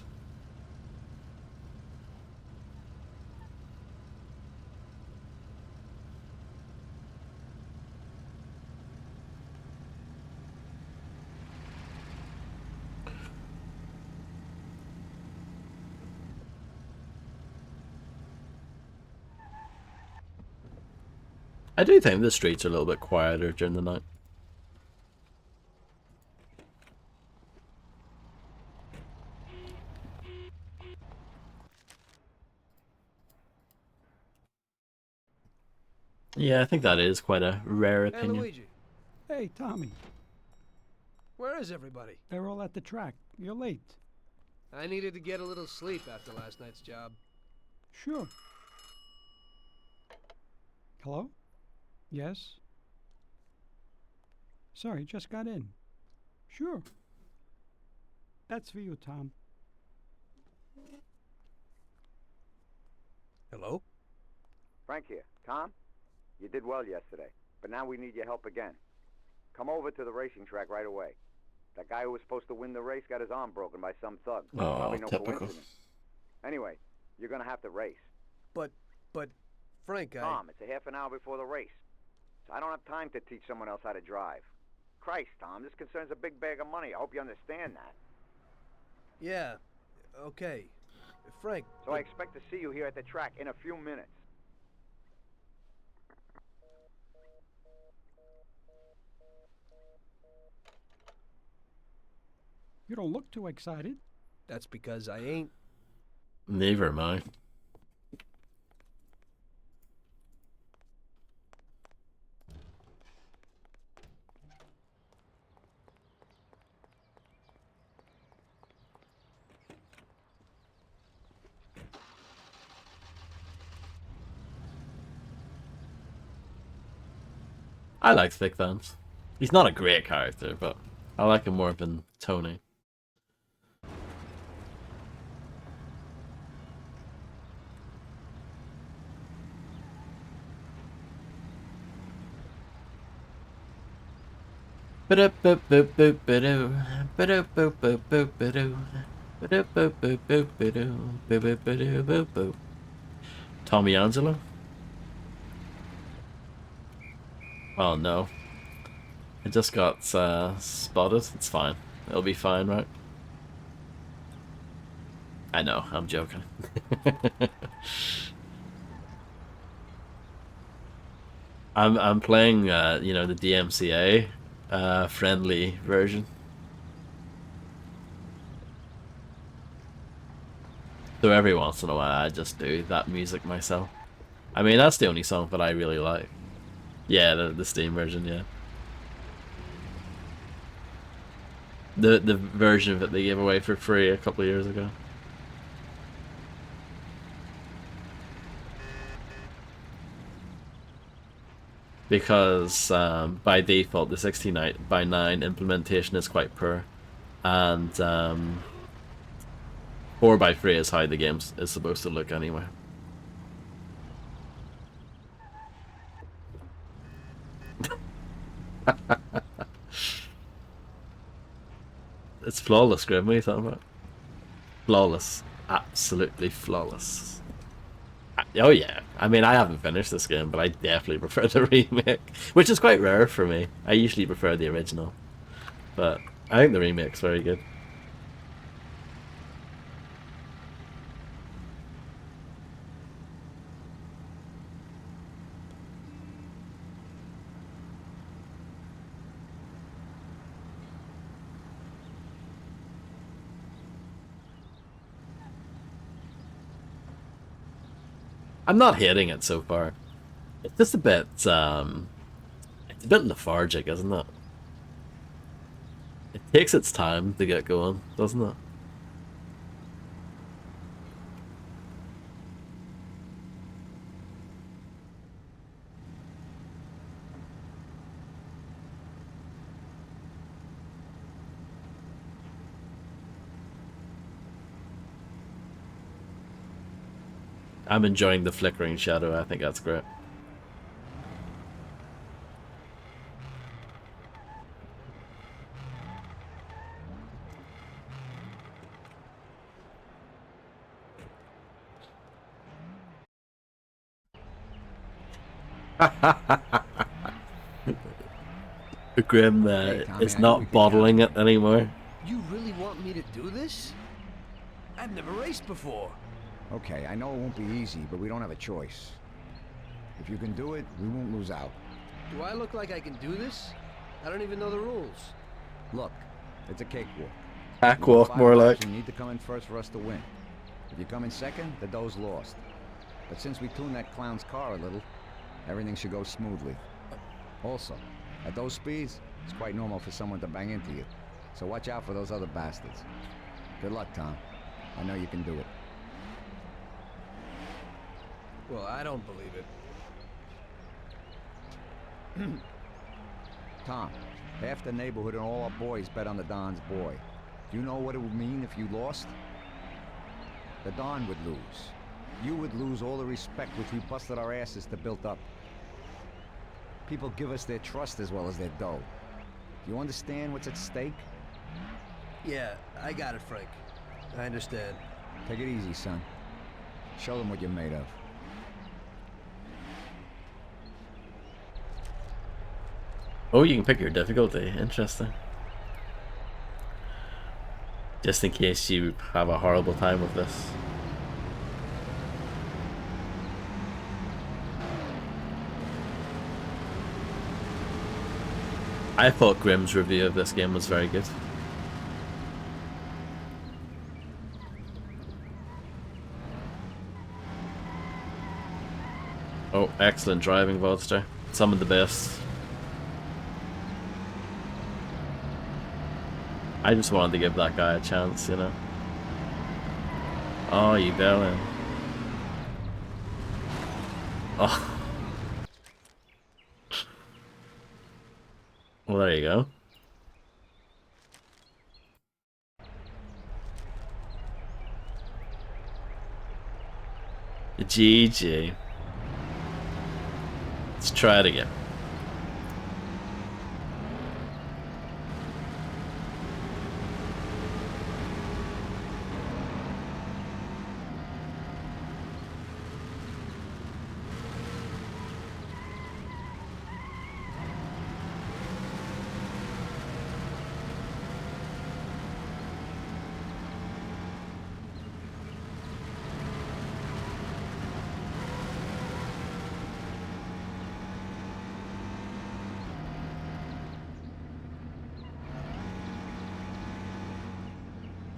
Speaker 1: I do think the streets are a little bit quieter during the night. Yeah, I think that is quite a rare
Speaker 2: Hey,
Speaker 1: opinion.
Speaker 2: Luigi.
Speaker 17: Hey, Tommy.
Speaker 2: Where is everybody?
Speaker 17: They're all at the track. You're late.
Speaker 2: I needed to get a little sleep after last night's job.
Speaker 17: Sure. Hello? Yes? Sorry, just got in. Sure. That's for you, Tom.
Speaker 2: Hello?
Speaker 18: Frank here. Tom? You did well yesterday, but now we need your help again. Come over to the racing track right away. That guy who was supposed to win the race got his arm broken by some thug.
Speaker 1: Oh,
Speaker 18: Probably no
Speaker 1: typical.
Speaker 18: coincidence. Anyway, you're gonna have to race.
Speaker 2: But, Frank,
Speaker 18: Tom, it's a half an hour before the race. So I don't have time to teach someone else how to drive. Christ, Tom, this concerns a big bag of money. I hope you understand that.
Speaker 2: Yeah, okay. Frank.
Speaker 18: So I expect to see you here at the track in a few minutes.
Speaker 17: You don't look too excited.
Speaker 2: That's because I ain't.
Speaker 1: Neither am I. I like Thick Vance. He's not a great character, but I like him more than Tony. Tommy Angelo? Oh no. I just got spotted. It's fine. It'll be fine, right? I know, I'm joking. I'm playing you know, the DMCA friendly version. So every once in a while I just do that music myself. I mean, that's the only song that I really like. Yeah, the Steam version, yeah. The version that they gave away for free a couple of years ago. Because by default the 16:9 implementation is quite poor, and 4:3 is how the game is supposed to look anyway. It's flawless, Grim. What are you talking about? Flawless. Absolutely flawless. Oh yeah. I mean, I haven't finished this game, but I definitely prefer the remake, which is quite rare for me. I usually prefer the original, but I think the remake's very good. I'm not hating it so far. It's just a bit, it's a bit lethargic, isn't it? It takes its time to get going, doesn't it? I'm enjoying the flickering shadow. I think that's great. Grim
Speaker 2: Hey, Tommy,
Speaker 1: is
Speaker 2: I knew we
Speaker 1: not
Speaker 2: could
Speaker 1: bottling
Speaker 2: count
Speaker 1: it anymore.
Speaker 2: You really want me to do this? I've never raced before.
Speaker 13: Okay, I know it won't be easy, but we don't have a choice. If you can do it, we won't lose out.
Speaker 2: Do I look like I can do this? I don't even know the rules.
Speaker 13: Look, it's a cakewalk.
Speaker 1: Cakewalk,
Speaker 13: Five
Speaker 1: more
Speaker 13: laps,
Speaker 1: like.
Speaker 13: You need to come in first for us to win. If you come in second, the dough's lost. But since we tuned that clown's car a little, everything should go smoothly. Also, at those speeds, it's quite normal for someone to bang into you. So watch out for those other bastards. Good luck, Tom. I know you can do it.
Speaker 2: Well, I don't believe it.
Speaker 13: Tom, half the neighborhood and all our boys bet on the Don's boy. Do you know what it would mean if you lost? The Don would lose. You would lose all the respect which we busted our asses to build up. People give us their trust as well as their dough. Do you understand what's at stake?
Speaker 2: Yeah, I got it, Frank. I understand.
Speaker 13: Take it easy, son. Show them what you're made of.
Speaker 1: Oh, you can pick your difficulty. Interesting. Just in case you have a horrible time with this. I thought Grimm's review of this game was very good. Oh, excellent driving, Vodster. Some of the best. I just wanted to give that guy a chance, you know. Oh, you bailing. Oh. Well, there you go. GG. Let's try it again.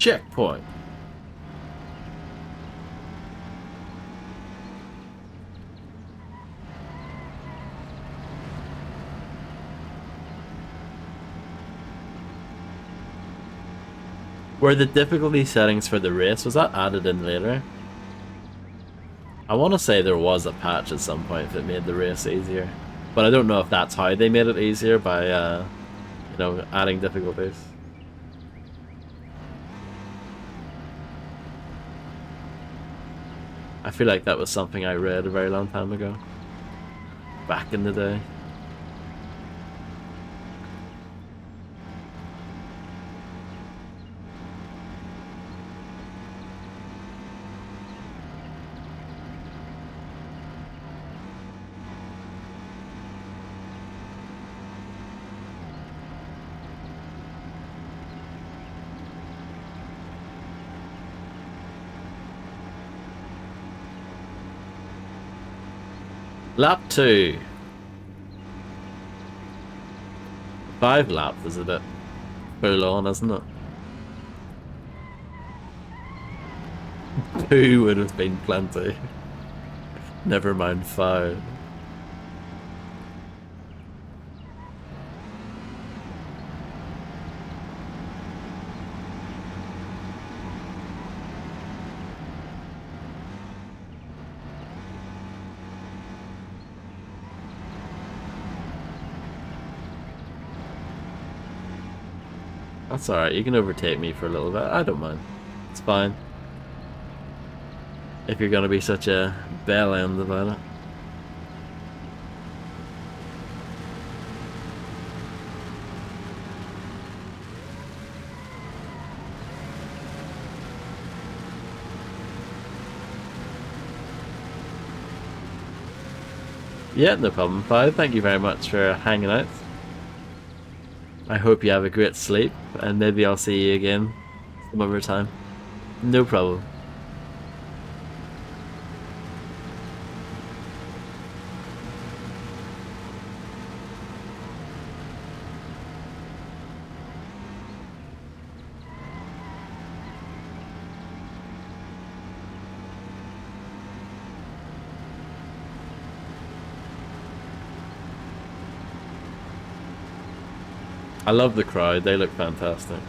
Speaker 1: Checkpoint. Were the difficulty settings for the race, was that added in later? I want to say there was a patch at some point that made the race easier. But I don't know if that's how they made it easier by, you know, adding difficulties. I feel like that was something I read a very long time ago. Back in the day. Lap 2. 5 laps is a bit full on, isn't it? 2 would have been plenty. Never mind 5. That's alright, you can overtake me for a little bit. I don't mind. It's fine. If you're gonna be such a bell end about it. Yeah, no problem, Five. Thank you very much for hanging out. I hope you have a great sleep, and maybe I'll see you again some other time. No problem. I love the crowd, they look fantastic.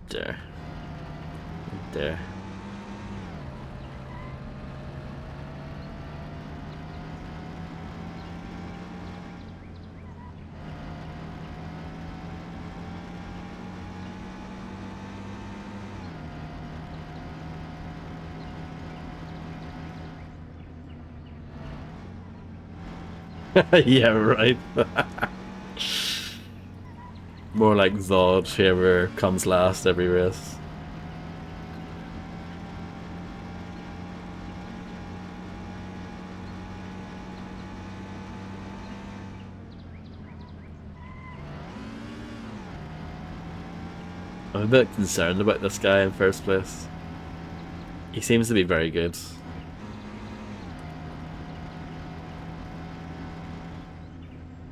Speaker 1: There. There. Yeah, right. More like Zod, whoever comes last every race. I'm a bit concerned about this guy in first place. He seems to be very good.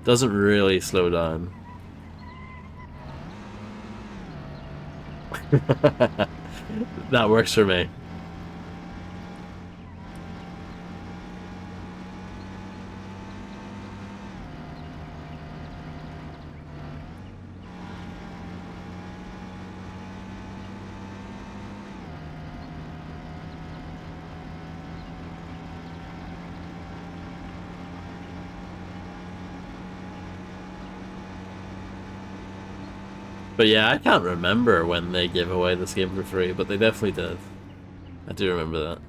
Speaker 1: Doesn't really slow down. That works for me. But yeah, I can't remember when they gave away this game for free, but they definitely did. I do remember that.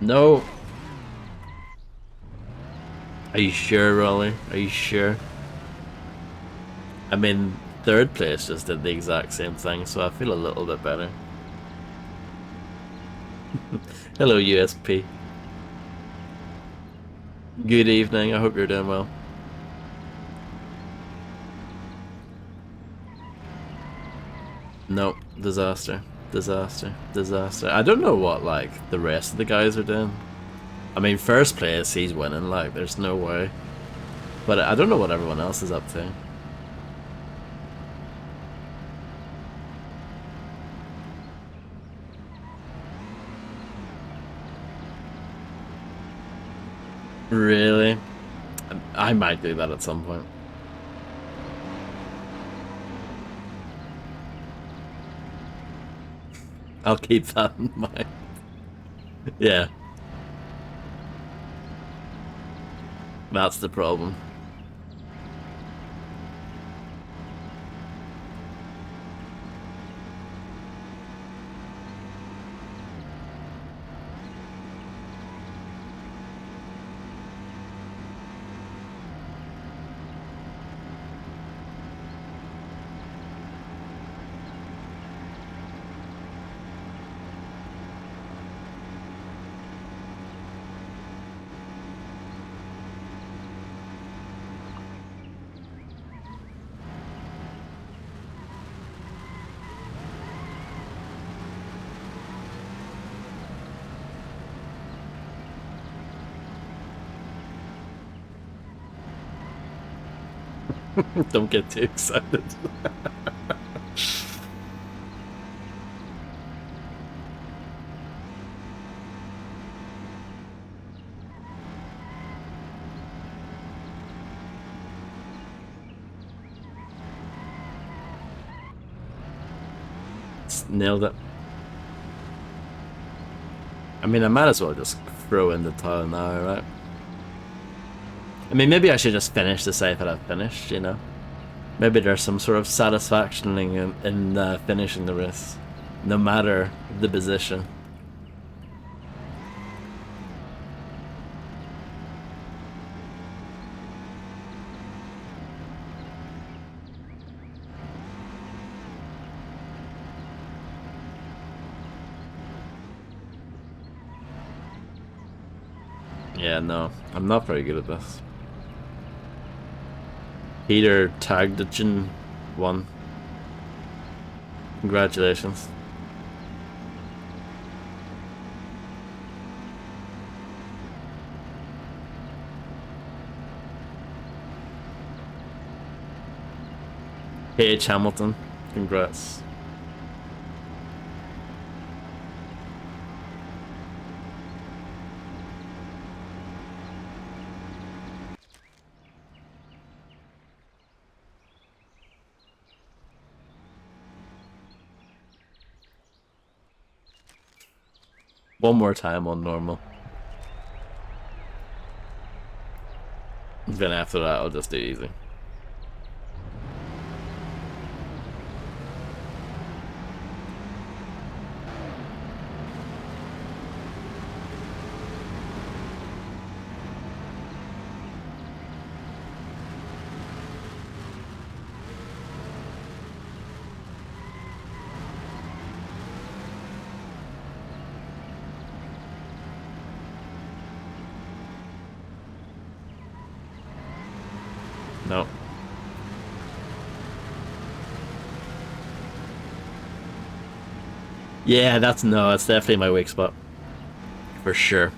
Speaker 1: No. Are you sure, Rolly? Are you sure? I mean, third place just did the exact same thing, so I feel a little bit better. Hello, USP. Good evening, I hope you're doing well. Nope. Disaster. Disaster. Disaster. I don't know what, like, the rest of the guys are doing. I mean, first place, he's winning, like, there's no way. But I don't know what everyone else is up to. Really? I might do that at some point. I'll keep that in mind. Yeah. That's the problem. Don't get too excited. Nailed it. I mean, I might as well just throw in the tile now, right? I mean, maybe I should just finish to say that I've finished, you know? Maybe there's some sort of satisfaction in finishing the race, no matter the position. Yeah, no, I'm not very good at this. Peter Tagdichin won. Congratulations. H. Hamilton, congrats. One more time on normal. Then after that, I'll just do easy. No. Yeah, that's definitely my weak spot. For sure.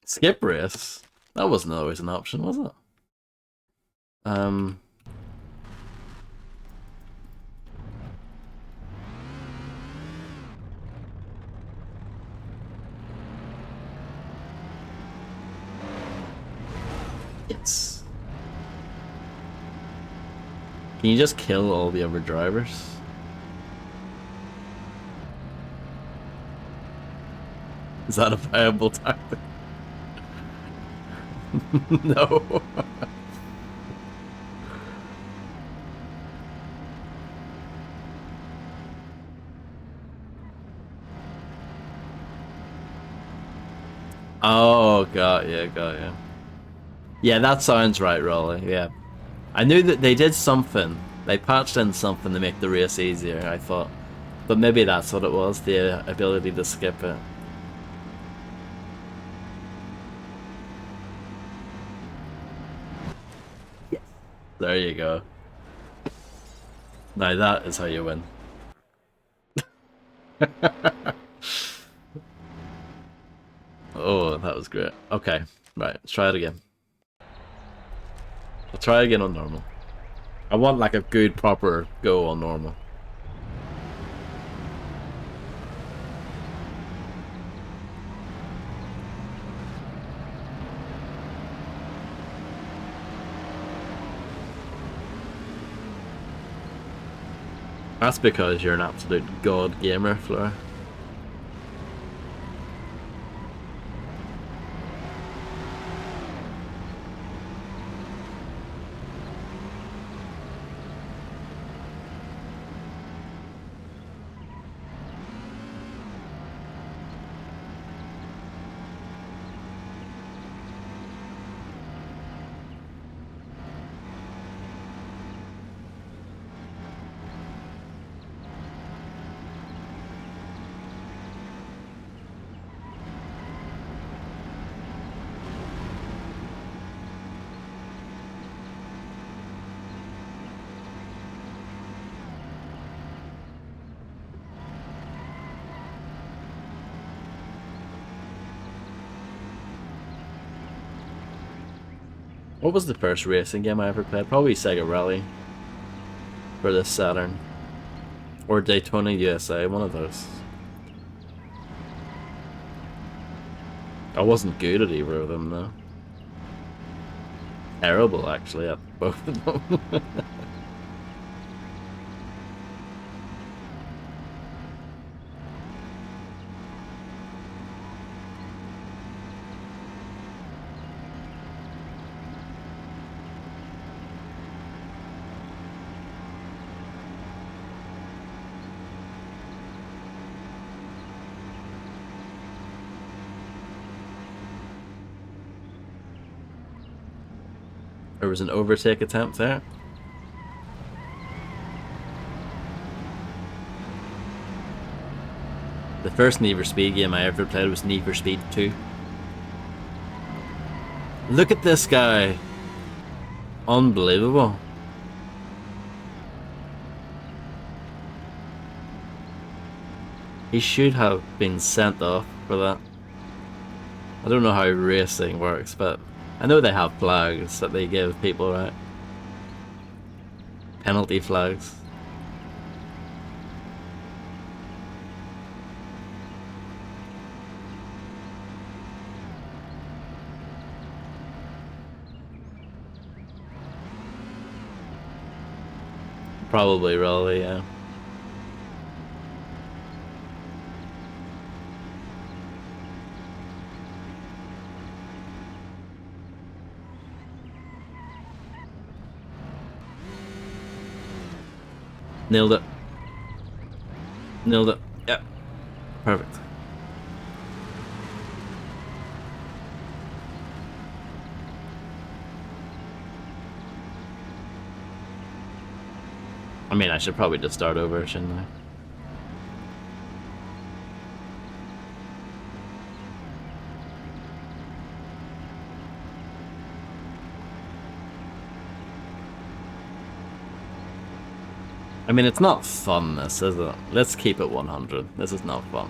Speaker 1: Skip race? That wasn't always an option, was it? Yes. Can you just kill all the other drivers? Is that a viable tactic? No. Oh, got you. Yeah, that sounds right, Rolly, yeah. I knew that they did something. They patched in something to make the race easier, I thought. But maybe that's what it was, the ability to skip it. Yes. There you go. Now that is how you win. Oh, that was great. Okay, right, let's try it again. I'll try again on normal. I want like a good proper go on normal. That's because you're an absolute god gamer, Flora. What was the first racing game I ever played? Probably Sega Rally for the Saturn. Or Daytona USA, one of those. I wasn't good at either of them though. Terrible actually at both of them. There was an overtake attempt there. The first Need for Speed game I ever played was Need for Speed 2. Look at this guy. Unbelievable. He should have been sent off for that. I don't know how racing works, but I know they have flags that they give people, right? Penalty flags. Probably, really, yeah. Nailed it. Nailed it. Yep. Perfect. I mean, I should probably just start over, shouldn't I? I mean, it's not fun, this, is it? Let's keep it 100. This is not fun.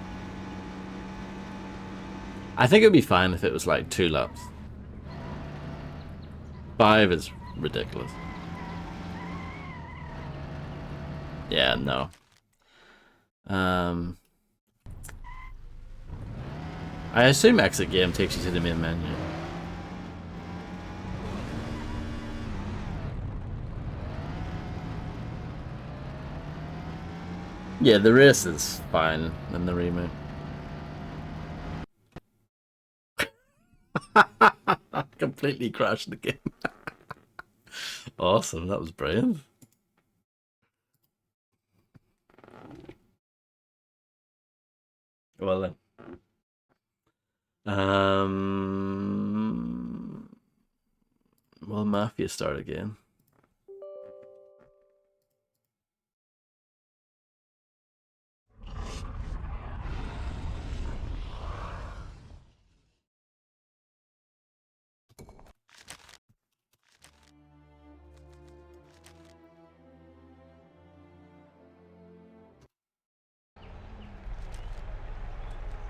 Speaker 1: I think it would be fine if it was like 2 laps. 5 is ridiculous. Yeah, no. I assume exit game takes you to the main menu. Yeah, the race is fine in the remake. Completely crashed the game. Awesome, that was brilliant. Well then. Will Mafia start again?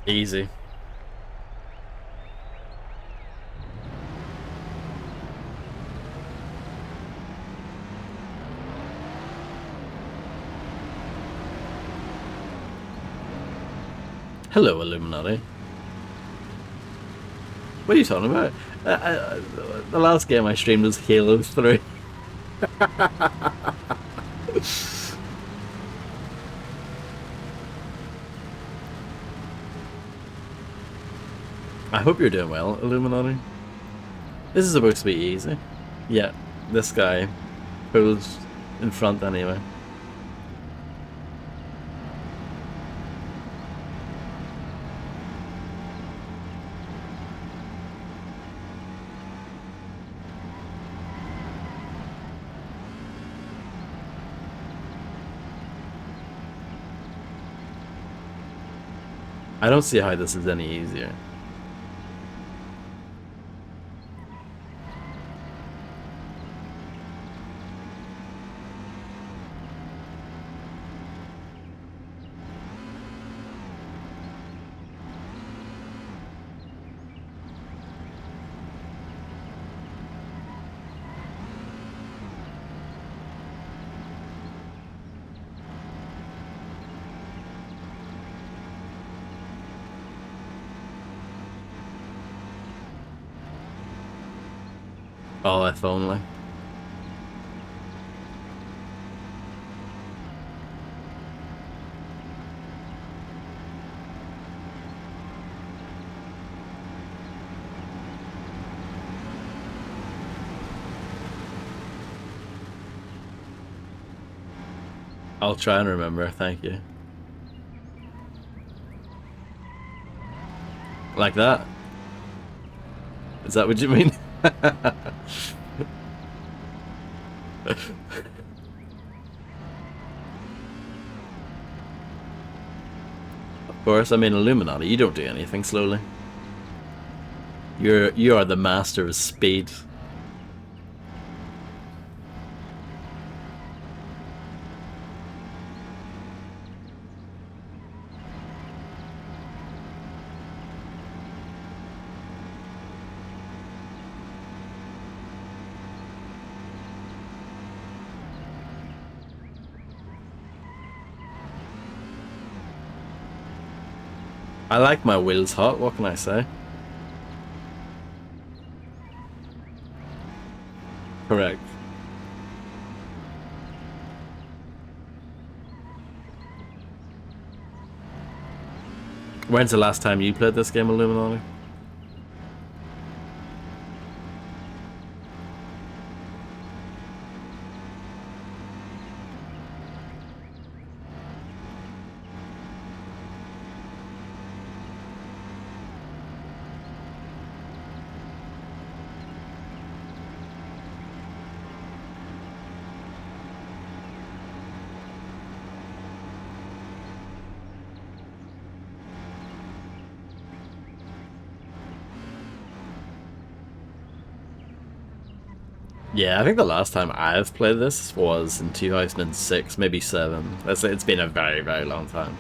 Speaker 1: Easy. Hello, Illuminati. What are you talking about? The last game I streamed was Halo 3. I hope you're doing well, Illuminati. This is supposed to be easy. Yeah, this guy pulls in front anyway. I don't see how this is any easier. Oh, if only. I'll try and remember, thank you. Like that? Is that what you mean? Of course, I mean Illuminati, you don't do anything slowly. You are the master of speed. I like my wheels hot, what can I say? Correct. When's the last time you played this game, Illuminati? Yeah, I think the last time I've played this was in 2006, maybe 7. It's been a very, very long time.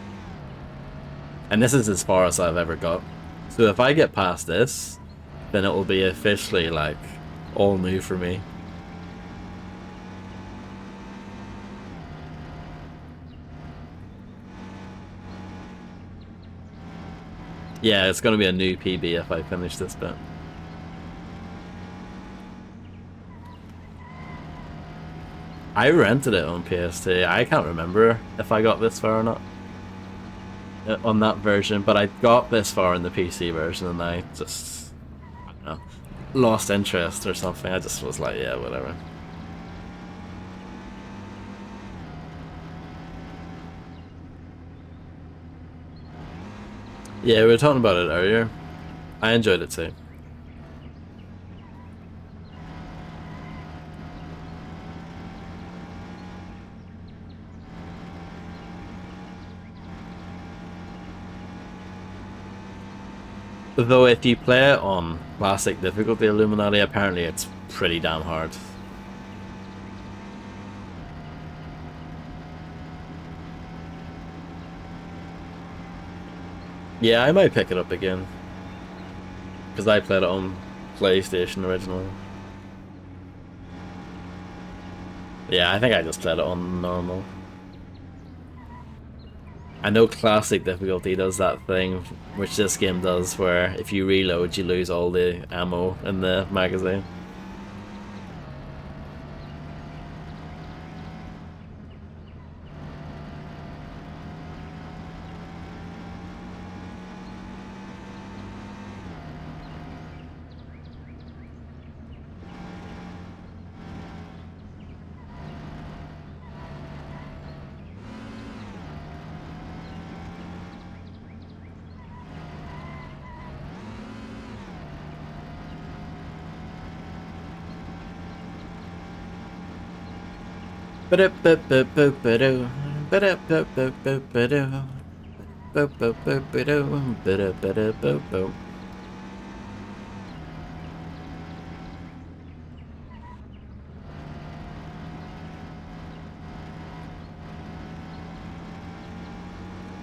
Speaker 1: And this is as far as I've ever got. So if I get past this, then it will be officially, like, all new for me. Yeah, it's going to be a new PB if I finish this bit. I rented it on PS2. I can't remember if I got this far or not on that version, but I got this far in the PC version and I just, I don't know, lost interest or something. I just was like, yeah, whatever. Yeah, we were talking about it earlier. I enjoyed it too. Though if you play it on classic difficulty Illuminati, apparently it's pretty damn hard. Yeah, I might pick it up again. Because I played it on PlayStation originally. Yeah, I think I just played it on normal. I know classic difficulty does that thing, which this game does, where if you reload, you lose all the ammo in the magazine.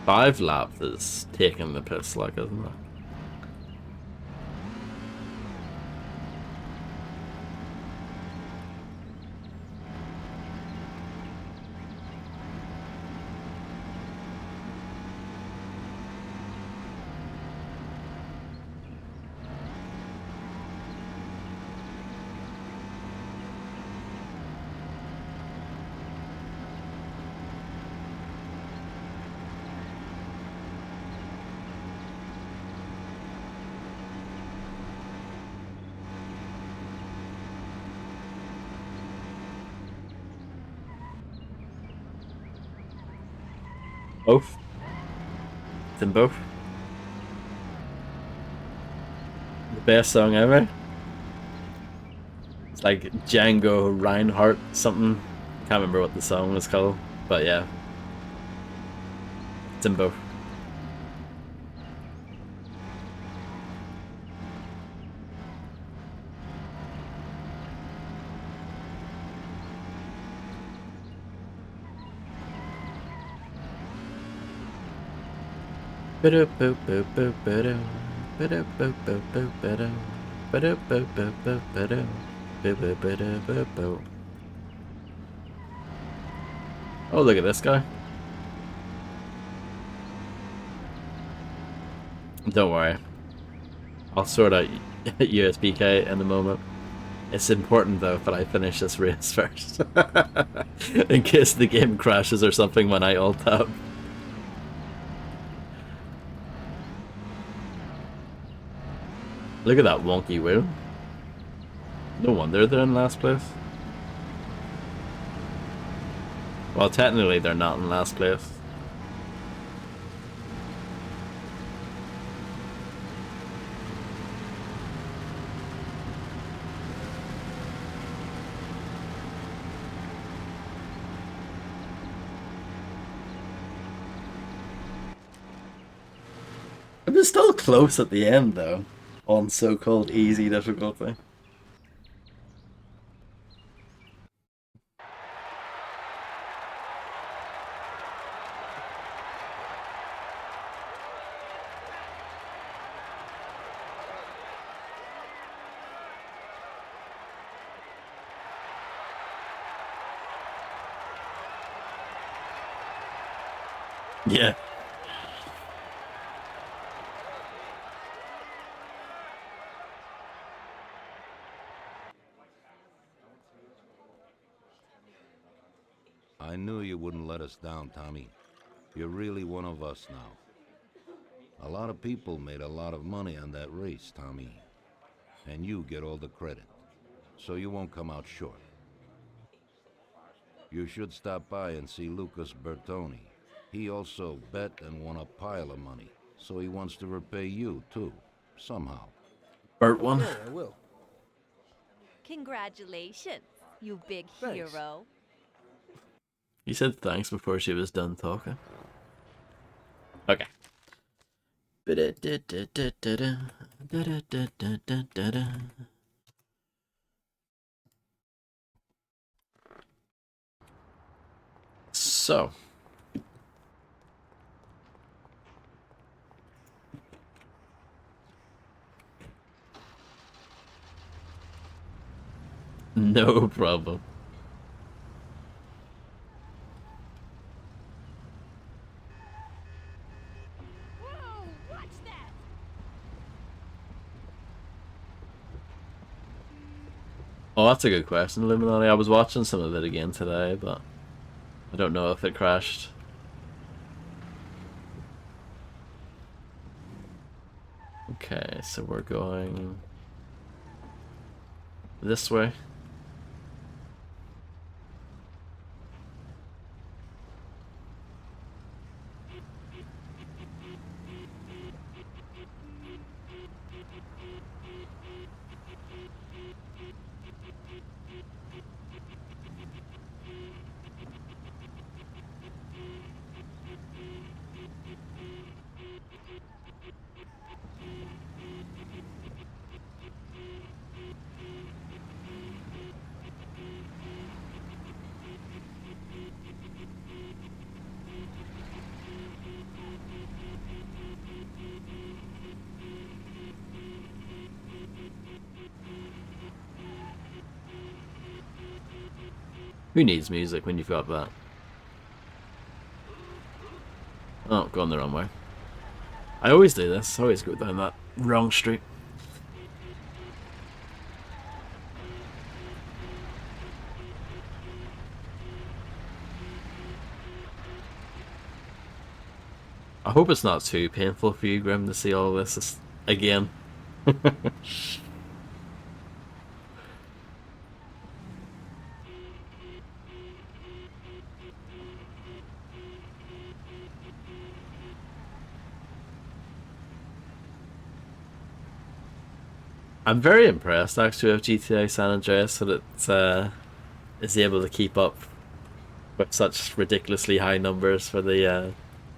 Speaker 1: Five laps is taking the piss, like, isn't it? Both. It's in both. The best song ever. It's like Django Reinhardt something. Can't remember what the song was called, but yeah. It's in both. Oh, look at this guy. Don't worry. I'll sort out USBK in a moment. It's important though that I finish this race first. In case the game crashes or something when I alt tab. Look at that wonky wheel. No wonder they're in last place. Well, technically they're not in last place. It was still close at the end though, on so-called easy difficulty. Yeah.
Speaker 12: I knew you wouldn't let us down, Tommy. You're really one of us now. A lot of people made a lot of money on that race, Tommy. And you get all the credit. So you won't come out short. You should stop by and see Lucas Bertoni. He also bet and won a pile of money. So he wants to repay you, too. Somehow.
Speaker 1: Bert one.
Speaker 2: Okay, I will.
Speaker 3: Congratulations, you big
Speaker 2: Thanks.
Speaker 3: hero.
Speaker 1: You said thanks before she was done talking. Okay. So. No problem.
Speaker 9: Whoa, watch that!
Speaker 1: Oh, that's a good question, Illuminati. I was watching some of it again today, but I don't know if it crashed. Okay, so we're going this way. Who needs music when you've got that? Oh, going the wrong way. I always do this. I always go down that wrong street. I hope it's not too painful for you, Grim, to see all this again. I'm very impressed actually with GTA San Andreas that it is able to keep up with such ridiculously high numbers for the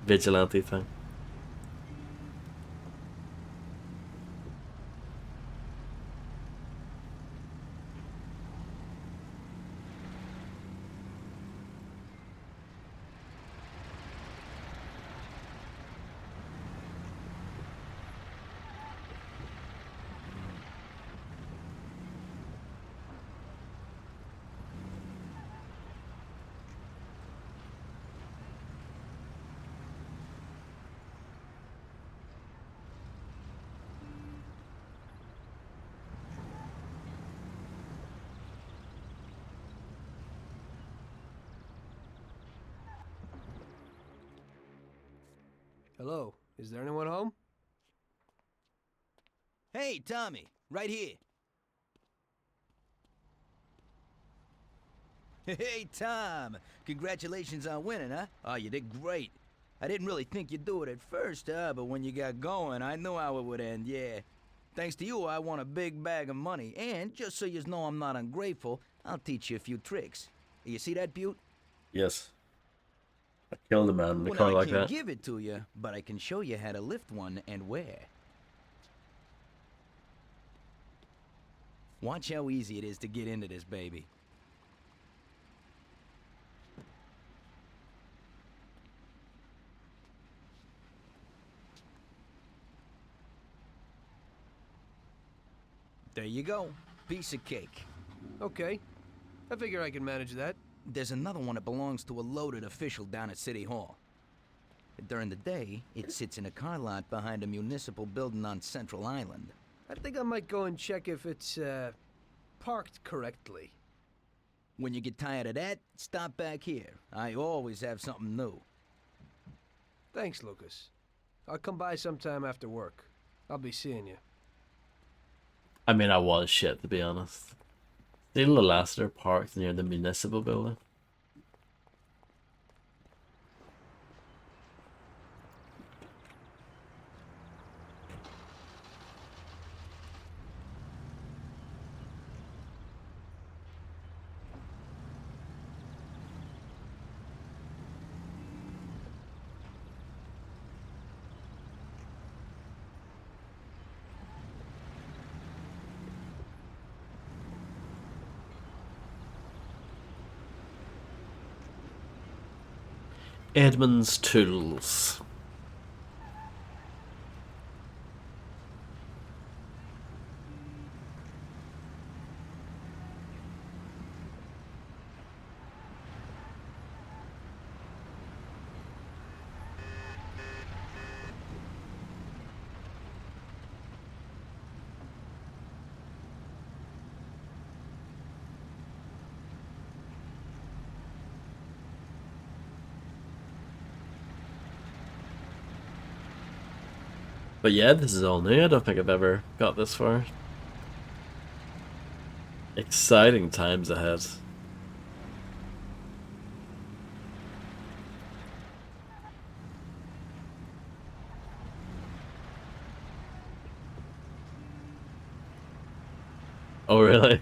Speaker 1: vigilante thing.
Speaker 2: Hello, is there anyone home?
Speaker 15: Hey, Tommy, right here. Hey, Tom. Congratulations on winning, huh? Oh, you did great. I didn't really think you'd do it at first, but when you got going, I knew how it would end, yeah. Thanks to you, I won a big bag of money, and just so you know I'm not ungrateful, I'll teach you a few tricks. You see that, Butte?
Speaker 1: Yes. I killed a man in a
Speaker 15: Well,
Speaker 1: car
Speaker 15: now, I
Speaker 1: like
Speaker 15: can't
Speaker 1: that.
Speaker 15: give it to you, but I can show you how to lift one and where. Watch how easy it is to get into this baby. There you go. Piece of cake.
Speaker 2: Okay. I figure I can manage that.
Speaker 15: There's another one that belongs to a loaded official down at City Hall. During the day, it sits in a car lot behind a municipal building on Central Island.
Speaker 2: I think I might go and check if it's, parked correctly.
Speaker 15: When you get tired of that, stop back here. I always have something new.
Speaker 2: Thanks, Lucas. I'll come by sometime after work. I'll be seeing you.
Speaker 1: I mean, I was shit, to be honest. Steal the Lassiter parked near the municipal building. Edmund's Tools. But yeah, this is all new. I don't think I've ever got this far. Exciting times ahead. Oh, really?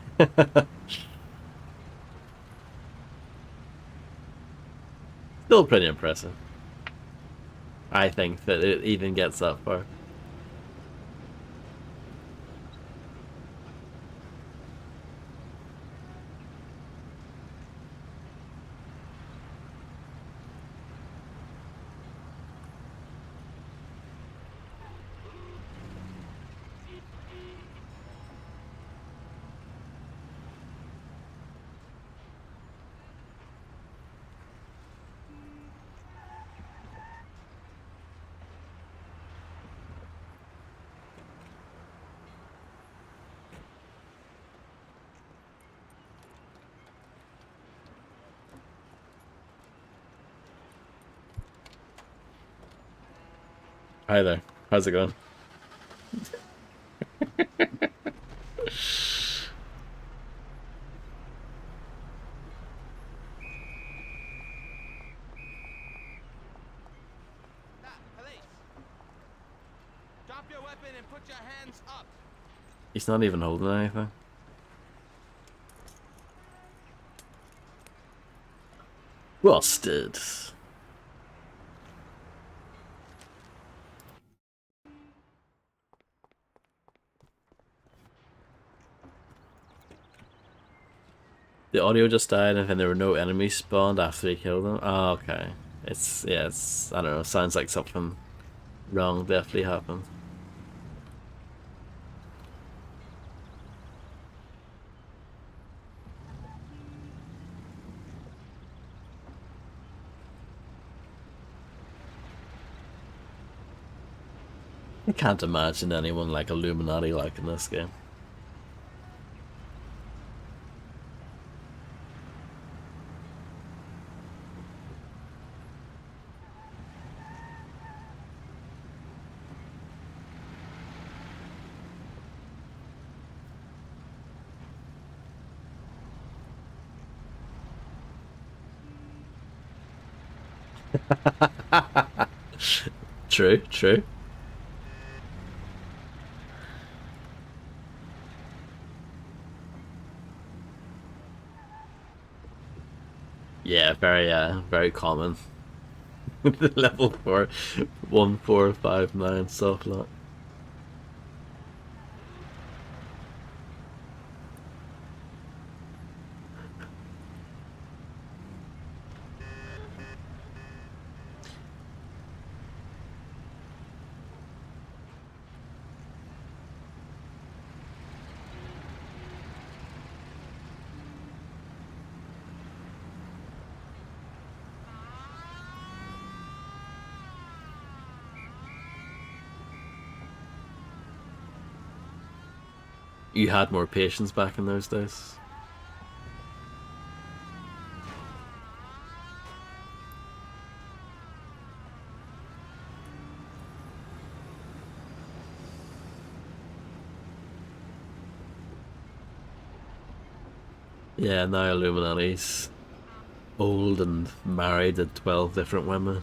Speaker 1: Still pretty impressive. I think that it even gets that far. Hi there. How's it going?
Speaker 10: Drop your weapon and put your hands up.
Speaker 1: He's not even holding anything. Busted. The audio just died and then there were no enemies spawned after he killed them. Oh, okay. It's, yeah, it's, I don't know, sounds like something wrong definitely happened. I can't imagine anyone like Illuminati liking this game. True, true. Yeah, very common. The level 4, 1459 soft lock. You had more patience back in those days. Yeah, now Illuminati's old and married to 12 different women.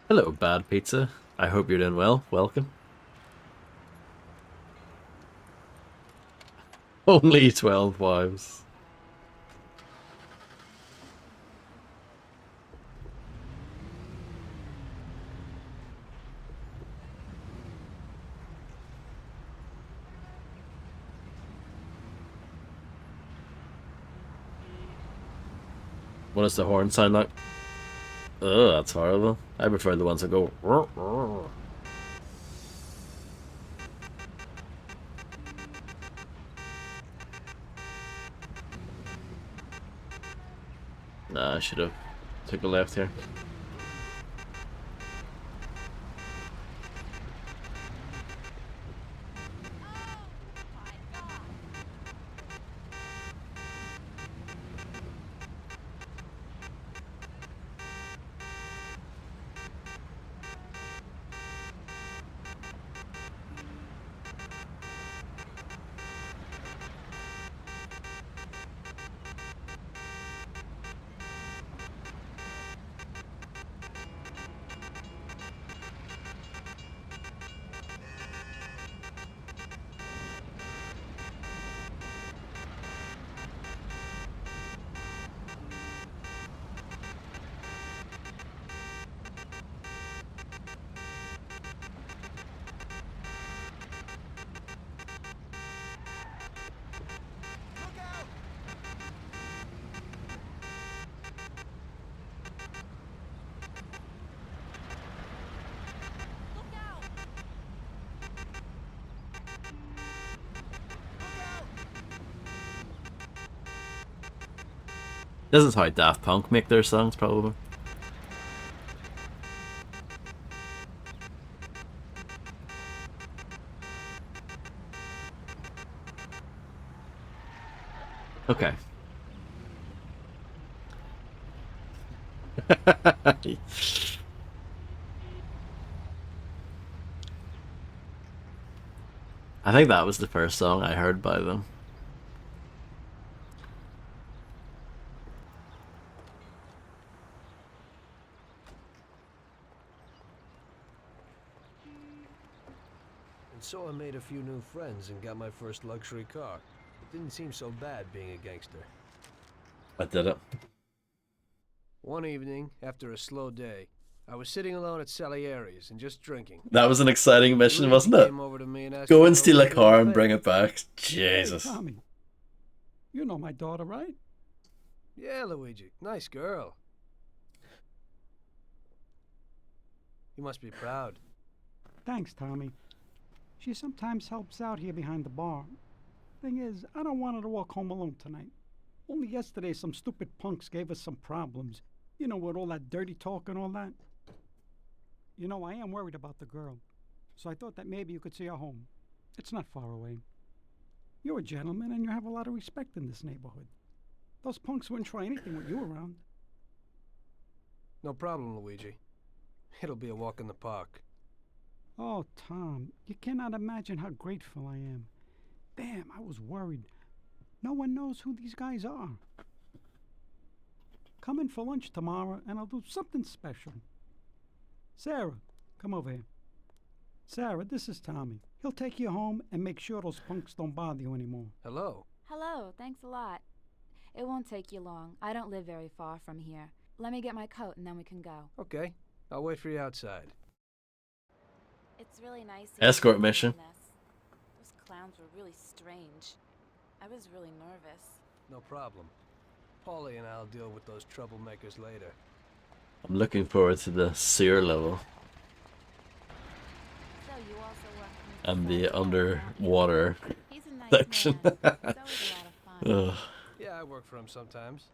Speaker 1: Hello, Bad Pizza. I hope you're doing well. Welcome. Only 12 wives. What does the horn sound like? Oh, that's horrible. I prefer the ones that go. Nah, I should have took a left here. This is how Daft Punk make their songs, probably. Okay. I think that was the first song I heard by them.
Speaker 2: And so I made a few new friends and got my first luxury car. It didn't seem so bad being a gangster.
Speaker 1: I did it.
Speaker 2: One evening, after a slow day, I was sitting alone at Salieri's and just drinking.
Speaker 1: That was an exciting mission, wasn't it?
Speaker 2: Came over to me and asked
Speaker 1: Go
Speaker 2: me
Speaker 1: and
Speaker 2: if I
Speaker 1: steal a
Speaker 2: wanted to
Speaker 1: car
Speaker 2: go
Speaker 1: and
Speaker 2: to
Speaker 1: bring
Speaker 2: bed.
Speaker 1: it back. Jesus.
Speaker 17: Hey, Tommy. You know my daughter, right?
Speaker 2: Yeah, Luigi. Nice girl. You must be proud.
Speaker 17: Thanks, Tommy. She sometimes helps out here behind the bar. Thing is, I don't want her to walk home alone tonight. Only yesterday some stupid punks gave us some problems. You know, with all that dirty talk and all that. You know, I am worried about the girl. So I thought that maybe you could see her home. It's not far away. You're a gentleman and you have a lot of respect in this neighborhood. Those punks wouldn't try anything with you around.
Speaker 2: No problem, Luigi. It'll be a walk in the park.
Speaker 17: Oh, Tom, you cannot imagine how grateful I am. Damn, I was worried. No one knows who these guys are. Come in for lunch tomorrow and I'll do something special. Sarah, come over here. Sarah, this is Tommy. He'll take you home and make sure those punks don't bother you anymore.
Speaker 2: Hello.
Speaker 19: Hello, thanks a lot. It won't take you long. I don't live very far from here. Let me get my coat and then we can go.
Speaker 2: Okay. I'll wait for you outside.
Speaker 19: It's really nice.
Speaker 1: Escort mission.
Speaker 19: Those clowns were really strange. I was really nervous.
Speaker 2: No problem. Paulie and I'll deal with those troublemakers later.
Speaker 1: I'm looking forward to the sewer level.
Speaker 19: So you also work
Speaker 1: And the underwater section. Ugh.
Speaker 2: Yeah, I work for him sometimes.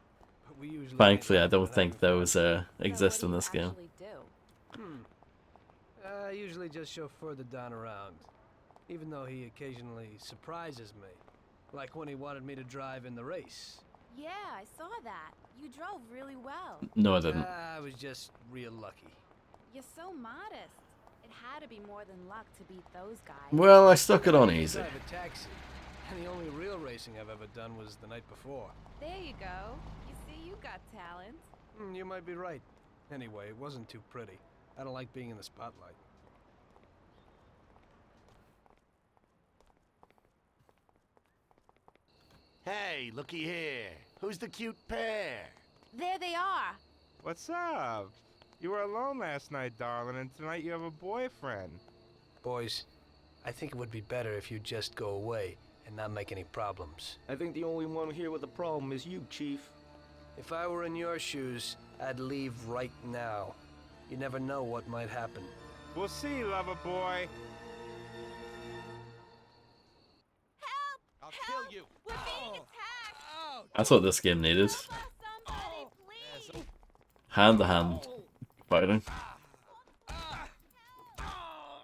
Speaker 2: But we usually
Speaker 1: Thankfully, I don't think those exist in this game.
Speaker 2: I usually just chauffeur the Don around. Even though he occasionally surprises me. Like when he wanted me to drive in the race.
Speaker 19: Yeah, I saw that. You drove really well.
Speaker 1: No, I didn't.
Speaker 2: I was just real lucky.
Speaker 19: You're so modest. It had to be more than luck to beat those guys.
Speaker 1: Well, I stuck it on easy.
Speaker 2: I drive a taxi. And the only real racing I've ever done was the night before.
Speaker 19: There you go. You see, you got talent.
Speaker 2: You might be right. Anyway, it wasn't too pretty. I don't like being in the spotlight.
Speaker 20: Hey, looky here. Who's the cute pair?
Speaker 19: There they are.
Speaker 5: What's up? You were alone last night, darling, and tonight you have a boyfriend.
Speaker 2: Boys, I think it would be better if you just go away and not make any problems.
Speaker 21: I think the only one here with a problem is you, Chief.
Speaker 2: If I were in your shoes, I'd leave right now. You never know what might happen.
Speaker 5: We'll see, lover boy.
Speaker 20: I'll kill you.
Speaker 19: We're being attacked.
Speaker 1: That's what this game needed. hand to hand fighting.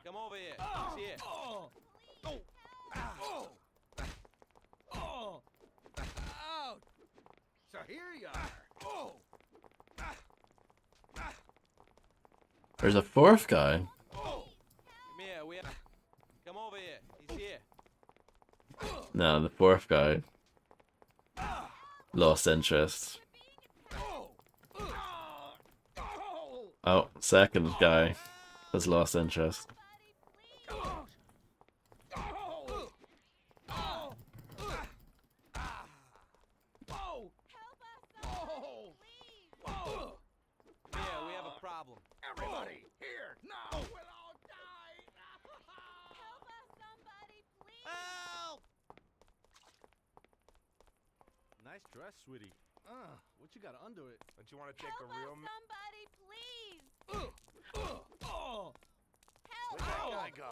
Speaker 10: Come over here. He's here.
Speaker 4: So here you are.
Speaker 1: There's a fourth guy.
Speaker 10: Come here. Come over here. He's here.
Speaker 1: No, the fourth guy lost interest. Oh, second guy has lost interest.
Speaker 10: Here, we have a problem.
Speaker 4: Everybody, here, now. We'll all die.
Speaker 10: Help!
Speaker 5: Nice dress, sweetie. What you got under it? Don't you want to take a real?
Speaker 3: Somebody, please!
Speaker 20: Where'd that guy go?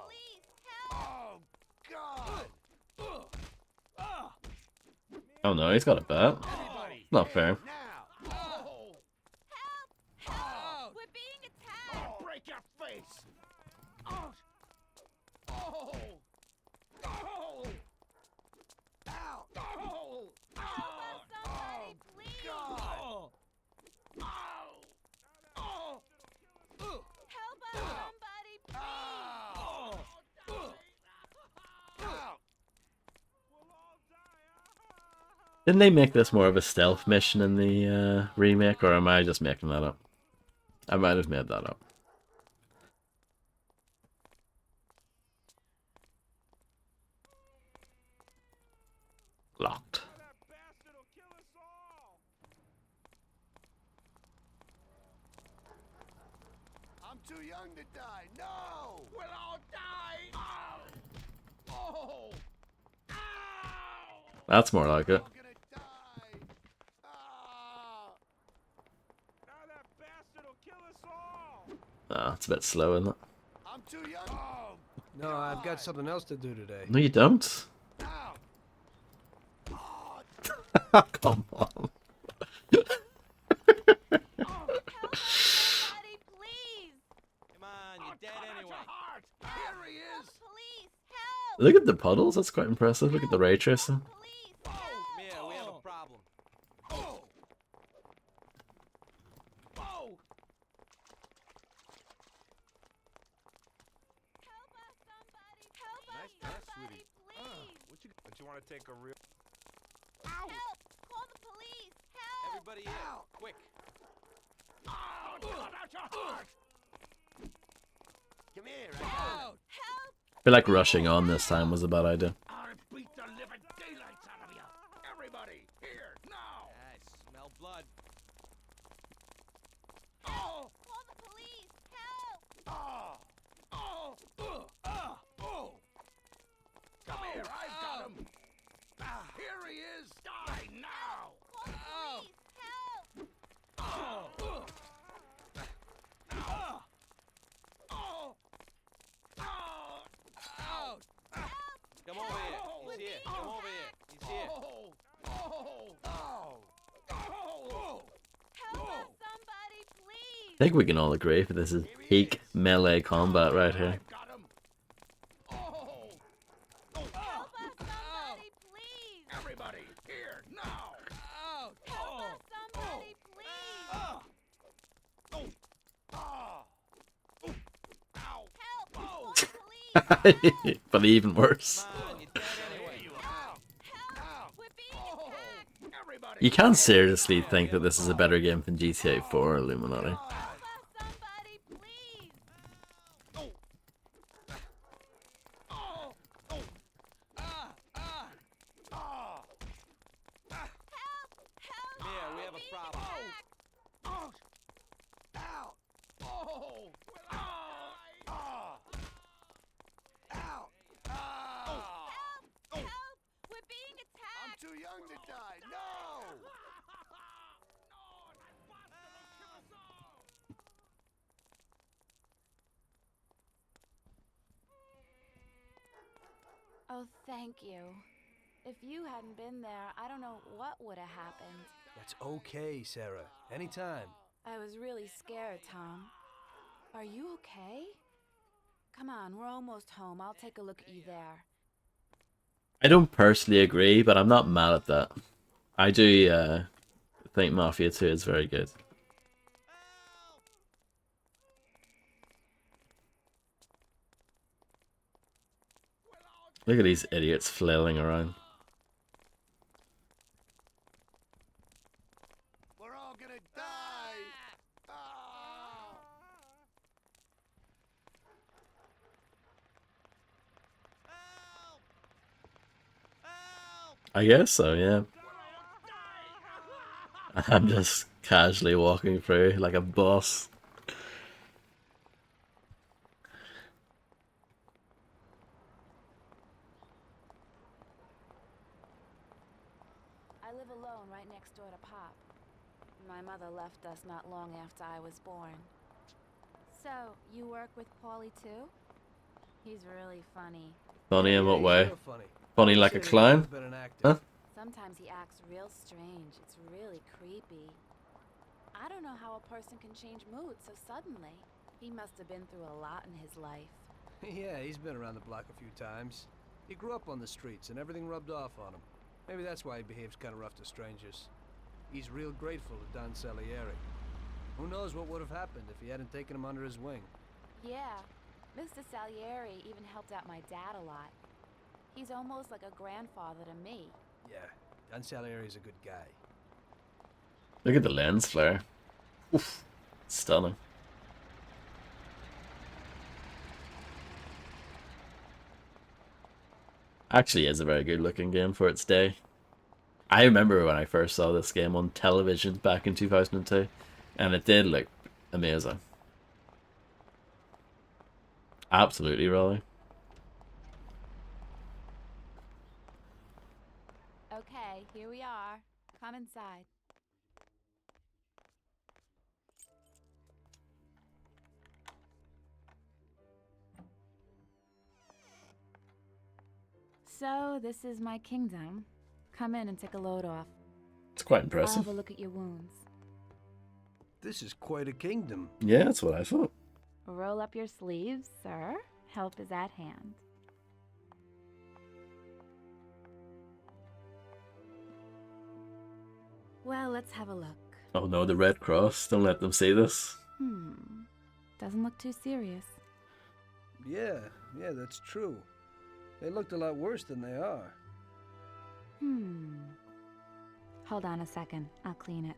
Speaker 20: Oh, God!
Speaker 1: Oh no, he's got a bat. Not fair.
Speaker 3: We're being attacked!
Speaker 20: Break your face!
Speaker 3: Somebody, please! Help us, somebody, please!
Speaker 1: Didn't they make this more of a stealth mission in the remake, or am I just making that up? I might have made that up. Locked.
Speaker 20: I'm too young to die. No! We'll all die! Oh!
Speaker 1: That's more like it. Ah, it's a bit slow, isn't it?
Speaker 20: I'm too young.
Speaker 2: No, I've got something else to do today.
Speaker 1: No, you don't. Come on.
Speaker 3: Somebody, please!
Speaker 10: Come on, you're dead anyway.
Speaker 20: Here he is.
Speaker 3: Police, help!
Speaker 1: Look at the puddles. That's quite impressive. Look at the ray tracing.
Speaker 10: Come here, we have a problem.
Speaker 5: Nice dress, sweetie. What you? Don't you want to take a real?
Speaker 3: Help! Call the police! Help!
Speaker 10: Everybody in, quick.
Speaker 20: Come here, I got him.
Speaker 1: I feel like rushing on this time was a bad idea.
Speaker 20: I'll beat the living daylights out of you. Everybody, here, now.
Speaker 10: I smell blood.
Speaker 3: Call the police! Help!
Speaker 20: Come here, I've got him. Here he is. Die now.
Speaker 3: Call the police! Help!
Speaker 10: Come over here. He's here. Come over here. He's here.
Speaker 3: Help us, somebody, please!
Speaker 1: I think we can all agree that this is peak melee combat right here.
Speaker 3: Help us, somebody, please!
Speaker 20: Everybody, here, now.
Speaker 3: Help us, somebody, please! Help! Call the police!
Speaker 1: But even worse. You can't seriously think that this is a better game than GTA 4 Illuminati.
Speaker 10: Come here, we have a problem.
Speaker 3: We're being attacked!
Speaker 20: I'm too young to die. No!
Speaker 19: Oh, thank you. If you hadn't been there, I don't know what would have happened.
Speaker 2: That's okay, Sarah. Anytime.
Speaker 19: I was really scared, Tom. Are you okay? Come on, we're almost home. I'll take a look at you there.
Speaker 1: I don't personally agree, but I'm not mad at that. I do think Mafia 2 is very good. Look at these idiots flailing around.
Speaker 20: We're all gonna die!
Speaker 1: I guess so, yeah. I'm just casually walking through like a boss.
Speaker 19: I live alone right next door to Pop. My mother left us not long after I was born. So, you work with Paulie too? He's really funny.
Speaker 1: Funny in what
Speaker 2: he's
Speaker 1: way?
Speaker 2: real funny.
Speaker 1: Funny
Speaker 2: I would
Speaker 1: like
Speaker 2: say
Speaker 1: a
Speaker 2: that he's
Speaker 1: clown?
Speaker 2: never been an actor.
Speaker 1: Huh?
Speaker 19: Sometimes he acts real strange. It's really creepy. I don't know how a person can change mood so suddenly. He must have been through a lot in his life.
Speaker 2: Yeah, he's been around the block a few times. He grew up on the streets and everything rubbed off on him. Maybe that's why he behaves kind of rough to strangers. He's real grateful to Don Salieri. Who knows what would have happened if he hadn't taken him under his wing.
Speaker 19: Yeah, Mr. Salieri even helped out my dad a lot. He's almost like a grandfather to me.
Speaker 2: Yeah, Don Salieri's a good guy.
Speaker 1: Look at the lens flare. Oof. Stunning. Actually is a very good looking game for its day. I remember when I first saw this game on television back in 2002, and it did look amazing. Absolutely, really.
Speaker 19: Okay, here we are. Come inside. So, this is my kingdom. Come in and take a load off.
Speaker 1: It's quite
Speaker 19: I'll
Speaker 1: impressive.
Speaker 19: have a look at your wounds.
Speaker 2: This is quite a kingdom.
Speaker 1: Yeah, that's what I thought.
Speaker 19: Roll up your sleeves, sir. Help is at hand. Well, let's have a look.
Speaker 1: Oh no, the Red Cross. Don't let them see this.
Speaker 19: Doesn't look too serious.
Speaker 2: Yeah, that's true. They looked a lot worse than they are.
Speaker 19: Hold on a second. I'll clean it.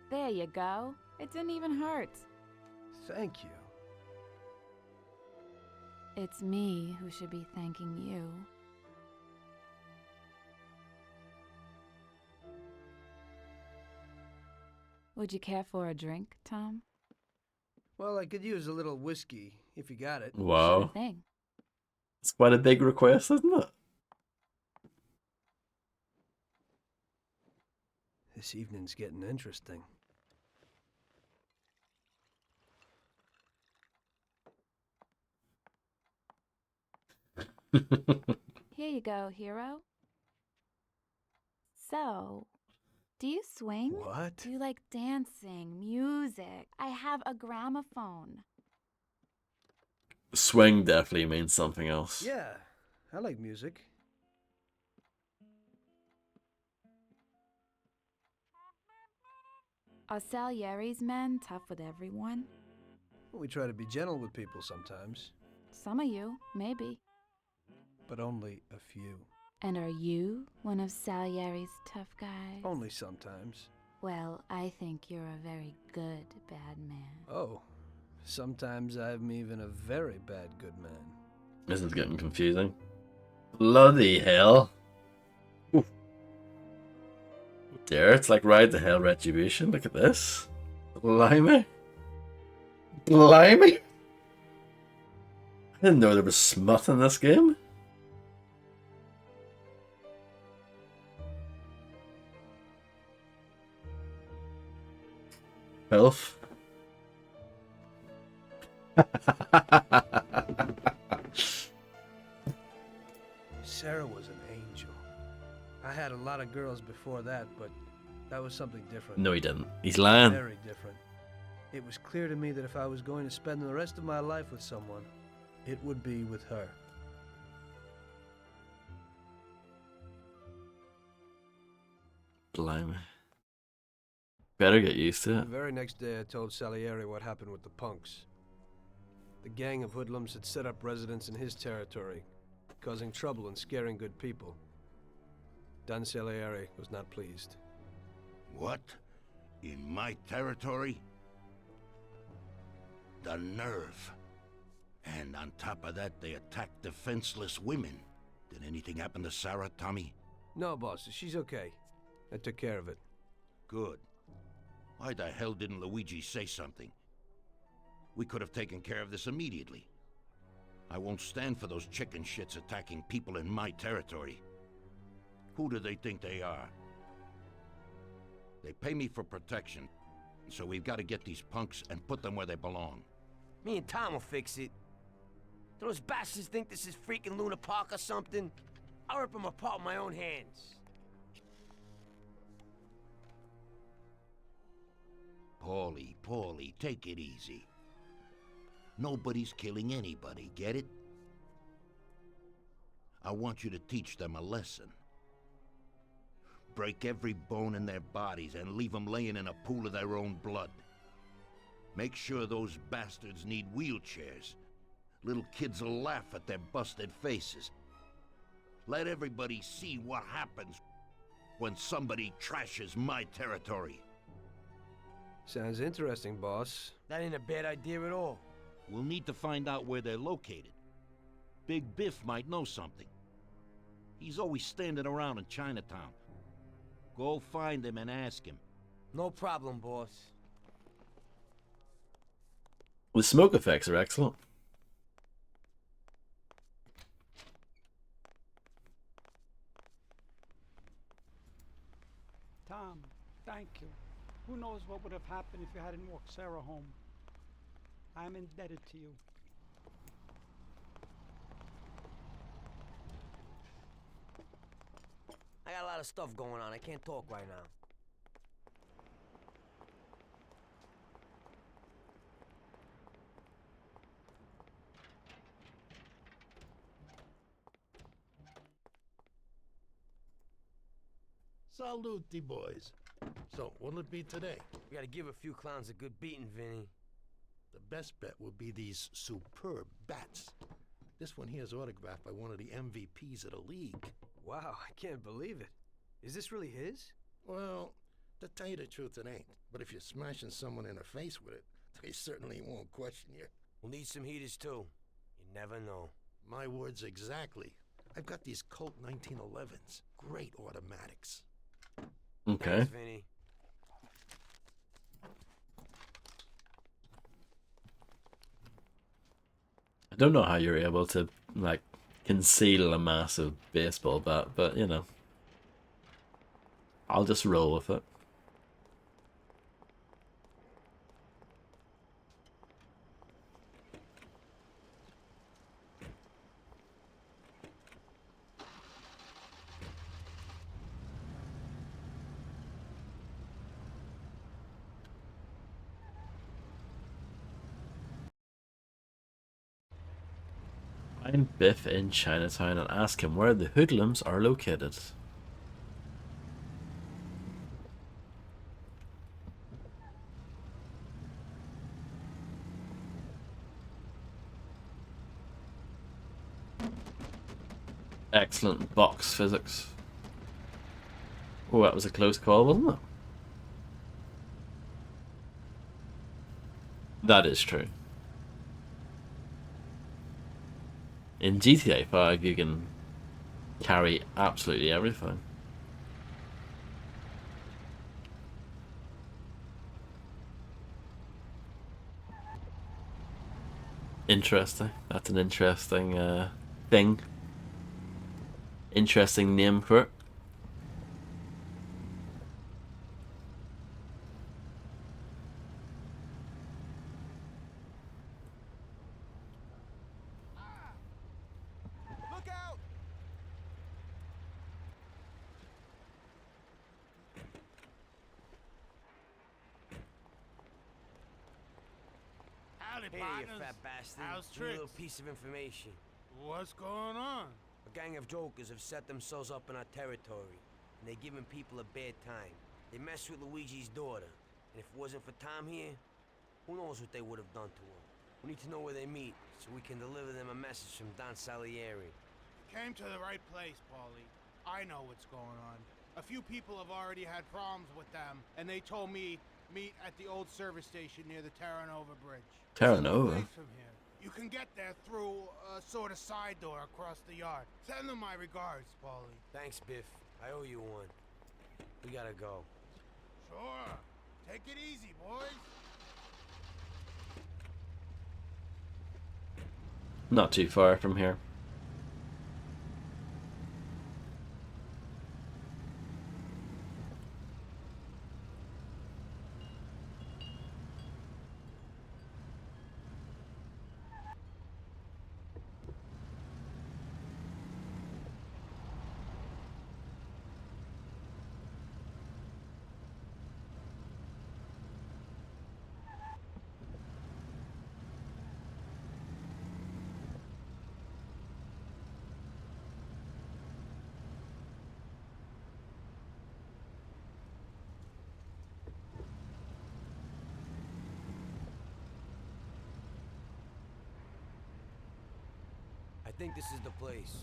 Speaker 19: There you go. It didn't even hurt.
Speaker 2: Thank you.
Speaker 19: It's me who should be thanking you. Would you care for a drink, Tom?
Speaker 2: Well, I could use a little whiskey, if you got it.
Speaker 1: Wow.
Speaker 19: Sure thing.
Speaker 1: It's quite a big request, isn't it?
Speaker 2: This evening's getting interesting.
Speaker 19: Here you go, hero. So, do you swing?
Speaker 2: What?
Speaker 19: Do you like dancing, music? I have a gramophone.
Speaker 1: Swing definitely means something else.
Speaker 2: Yeah, I like music.
Speaker 19: Are Salieri's men tough with everyone?
Speaker 2: We try to be gentle with people sometimes,
Speaker 19: Some of you, maybe.
Speaker 2: but only a few.
Speaker 19: And are you one of Salieri's tough guys?
Speaker 2: Only sometimes.
Speaker 19: Well, I think you're a very good bad man.
Speaker 2: Oh, sometimes I'm even a very bad good man.
Speaker 1: This is getting confusing. Bloody hell. Ooh. There, it's like Ride the Hell Retribution. Look at this. Blimey. Blimey. I didn't know there was smut in this game. Filth.
Speaker 2: lot of girls before that, but that was something different.
Speaker 1: No, he didn't. He's lying.
Speaker 2: Very different. It was clear to me that if I was going to spend the rest of my life with someone, it would be with her.
Speaker 1: Blimey. Better get used to
Speaker 2: The
Speaker 1: it.
Speaker 2: very next day, I told Salieri what happened with the punks. The gang of hoodlums had set up residence in his territory, causing trouble and scaring good people. Don Salieri was not pleased.
Speaker 16: What? In my territory? The nerve. And on top of that, they attacked defenseless women. Did anything happen to Sarah, Tommy?
Speaker 2: No, boss, she's okay. I took care of it.
Speaker 16: Good. Why the hell didn't Luigi say something? We could have taken care of this immediately. I won't stand for those chicken shits attacking people in my territory. Who do they think they are? They pay me for protection, so we've got to get these punks and put them where they belong.
Speaker 10: Me and Tom will fix it. Do those bastards think this is freaking Luna Park or something? I'll rip them apart with my own hands.
Speaker 16: Paulie, take it easy. Nobody's killing anybody, get it? I want you to teach them a lesson. Break every bone in their bodies and leave them laying in a pool of their own blood. Make sure those bastards need wheelchairs. Little kids will laugh at their busted faces. Let everybody see what happens when somebody trashes my territory.
Speaker 2: Sounds interesting, boss.
Speaker 10: That ain't a bad idea at all.
Speaker 16: We'll need to find out where they're located. Big Biff might know something. He's always standing around in Chinatown. Go find him and ask him.
Speaker 10: No problem, boss.
Speaker 1: The smoke effects are excellent.
Speaker 17: Tom, thank you. Who knows what would have happened if you hadn't walked Sarah home. I'm indebted to you.
Speaker 10: I got a lot of stuff going on. I can't talk right now.
Speaker 14: Salute, boys. So, what'll it be today?
Speaker 10: We gotta give a few clowns a good beating, Vinny.
Speaker 14: The best bet will be these superb bats. This one here is autographed by one of the MVPs of the league.
Speaker 2: Wow, I can't believe it. Is this really his?
Speaker 14: Well, to tell you the truth, it ain't. But if you're smashing someone in the face with it, they certainly won't question you.
Speaker 10: We'll need some heaters, too. You never know.
Speaker 14: My words exactly. I've got these Colt 1911s. Great automatics.
Speaker 1: Okay.
Speaker 10: Thanks, Vinny.
Speaker 1: I don't know how you're able to, like, conceal a massive baseball bat, but, you know. I'll just roll with it. Find Biff in Chinatown and ask him where the hoodlums are located. Excellent box physics. Oh, that was a close call, wasn't it? That is true. In GTA 5, you can carry absolutely everything. Interesting. That's an interesting thing. Interesting name for it.
Speaker 10: Howdy, hey, you fat bastard.
Speaker 11: How's
Speaker 10: Give me a little
Speaker 11: tricks?
Speaker 10: piece of information.
Speaker 11: What's going on?
Speaker 10: A gang of jokers have set themselves up in our territory, and they're giving people a bad time. They messed with Luigi's daughter, and if it wasn't for Tom here, who knows what they would have done to him. We need to know where they meet, so we can deliver them a message from Don Salieri.
Speaker 11: Came to the right place, Paulie. I know what's going on. A few people have already had problems with them, and they told me meet at the old service station near the Terranova Bridge.
Speaker 1: Terranova?
Speaker 11: Away from here. You can get there through a sort of side door across the yard. Send them my regards, Paulie.
Speaker 10: Thanks, Biff. I owe you one. We gotta go.
Speaker 11: Sure. Take it easy, boys.
Speaker 1: Not too far from here.
Speaker 10: I think this is the place.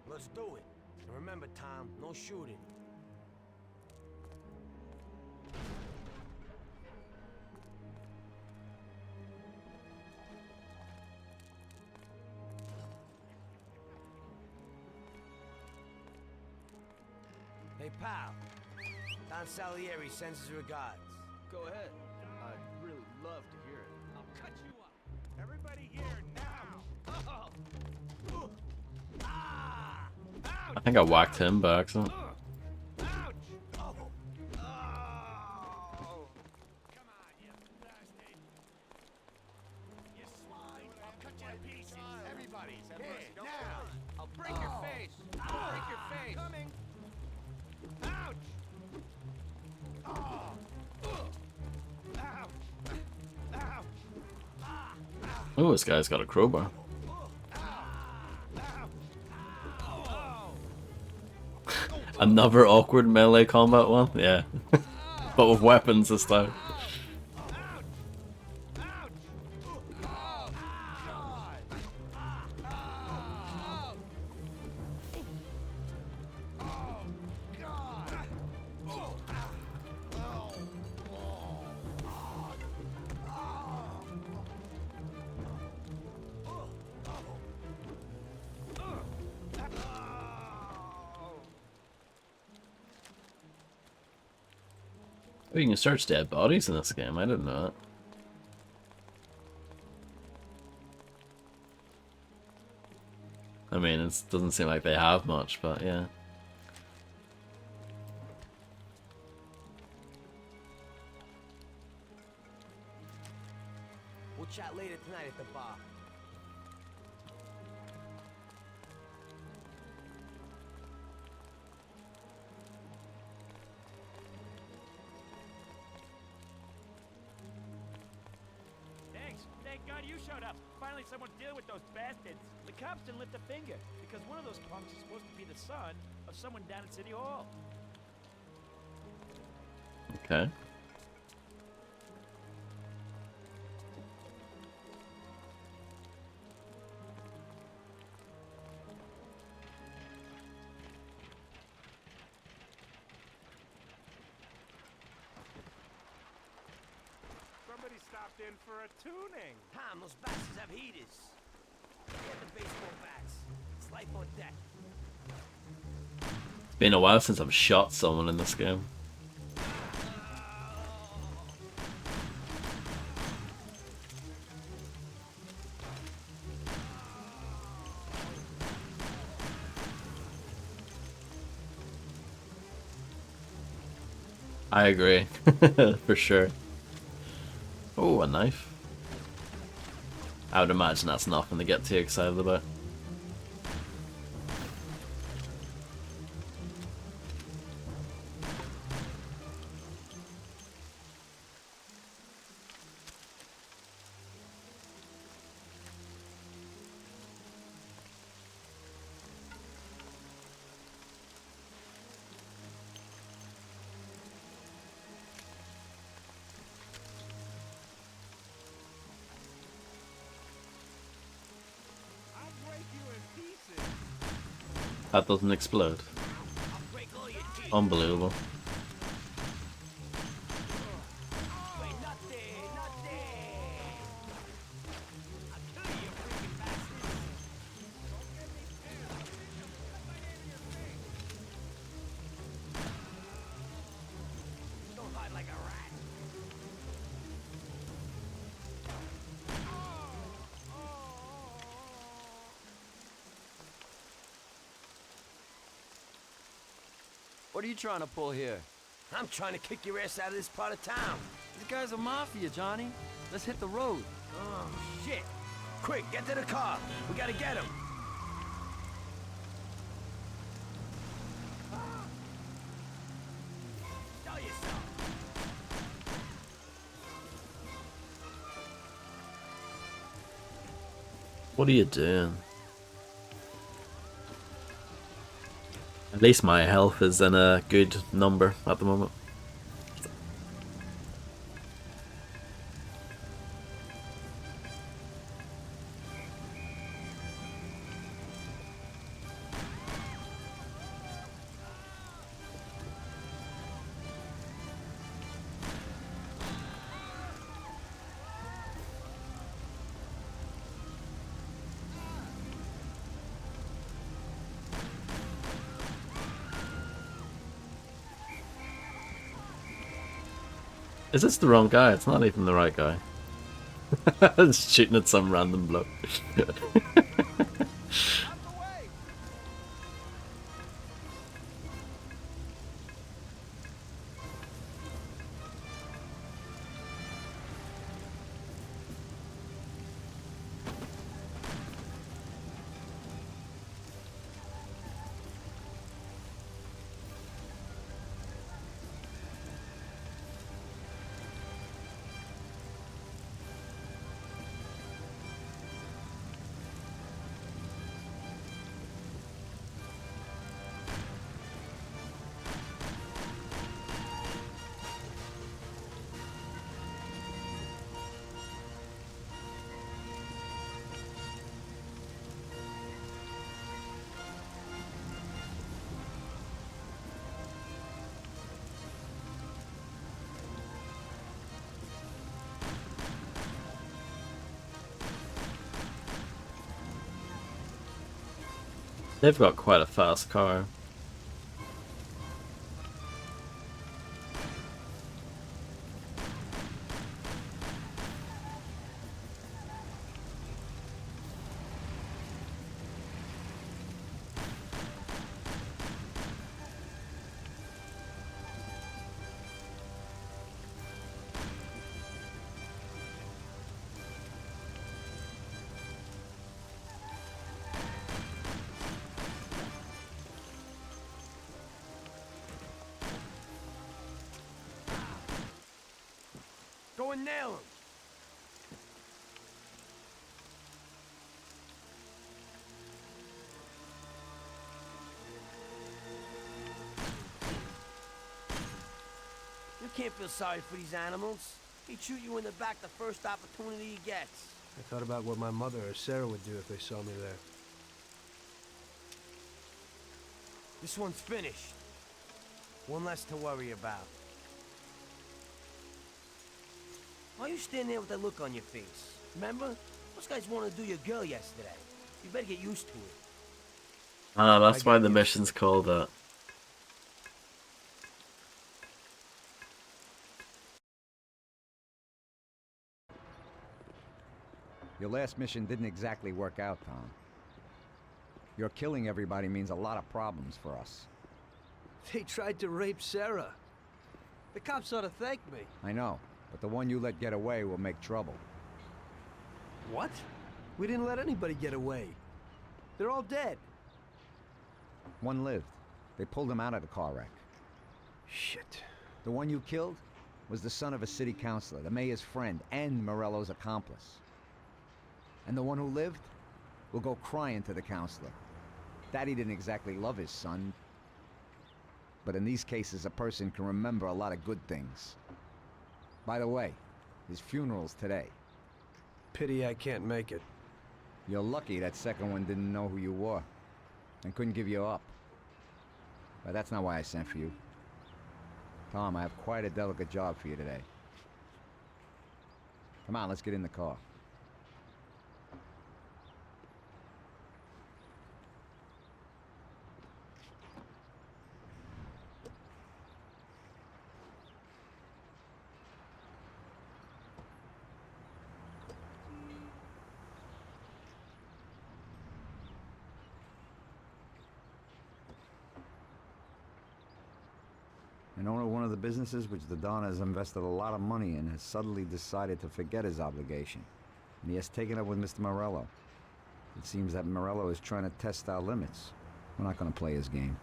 Speaker 10: Let's do it. And remember, Tom, no shooting. Hey, pal. Don Salieri sends his regards.
Speaker 5: Go ahead. I'd really love to hear it.
Speaker 11: I'll cut you up. Everybody here now. Oh. Ah.
Speaker 1: I think I whacked him by accident.
Speaker 11: Ouch. Oh. Oh. Come on, you bastard. You slide. I'll cut you to pieces. Everybody, here, now. I'll break your face. I'll break your face. Coming. Ouch. Oh. Ouch. Ouch.
Speaker 1: Oh, this guy's got a crowbar. Another awkward melee combat one? Yeah. But with weapons this time. Oh, you can search dead bodies in this game. I didn't know that. I mean, it doesn't seem like they have much, but yeah.
Speaker 10: We'll chat later tonight at the bar.
Speaker 8: Thank God you showed up. Finally someone dealing with those bastards. The cops didn't lift a finger because one of those punks is supposed to be the son of someone down at City Hall.
Speaker 1: Okay.
Speaker 11: Somebody stopped in for a tuning.
Speaker 10: Tom, those bastards have heaters. Get the baseball bats. It's life on deck.
Speaker 1: It's been a while since I've shot someone in this game. I agree. For sure. Oh, a knife. I would imagine that's nothing to get too excited about. That doesn't explode. Unbelievable.
Speaker 7: What are you trying to pull here?
Speaker 10: I'm trying to kick your ass out of this part of town.
Speaker 7: These guys are Mafia, Johnny. Let's hit the road.
Speaker 10: Oh, shit. Quick, get to the car. We gotta get him. Show yourself.
Speaker 1: What are you doing? At least my health is in a good number at the moment. Is this the wrong guy? It's not even the right guy. It's shooting at some random bloke. They've got quite a fast car.
Speaker 10: Go and nail him. You can't feel sorry for these animals. He'd shoot you in the back the first opportunity he gets.
Speaker 2: I thought about what my mother or Sarah would do if they saw me there.
Speaker 10: This one's finished. One less to worry about. Why are you standing there with that look on your face? Remember? Those guys wanted to do your girl yesterday. You better get used to it.
Speaker 1: Ah, that's why the mission's called that.
Speaker 13: Your last mission didn't exactly work out, Tom. Your killing everybody means a lot of problems for us.
Speaker 2: They tried to rape Sarah. The cops ought to thank me.
Speaker 13: I know, but the one you let get away will make trouble.
Speaker 2: What? We didn't let anybody get away. They're all dead.
Speaker 13: One lived. They pulled him out of the car wreck.
Speaker 2: Shit.
Speaker 13: The one you killed was the son of a city councilor, the mayor's friend, and Morello's accomplice. And the one who lived will go crying to the councilor. Daddy didn't exactly love his son, but in these cases a person can remember a lot of good things. By the way, his funeral's today.
Speaker 2: Pity I can't make it.
Speaker 13: You're lucky that second one didn't know who you were. and couldn't give you up. But that's not why I sent for you. Tom, I have quite a delicate job for you today. Come on, let's get in the car. An owner of one of the businesses which the Don has invested a lot of money in has suddenly decided to forget his obligation, and he has taken up with Mr. Morello. It seems that Morello is trying to test our limits. We're not going to play his game.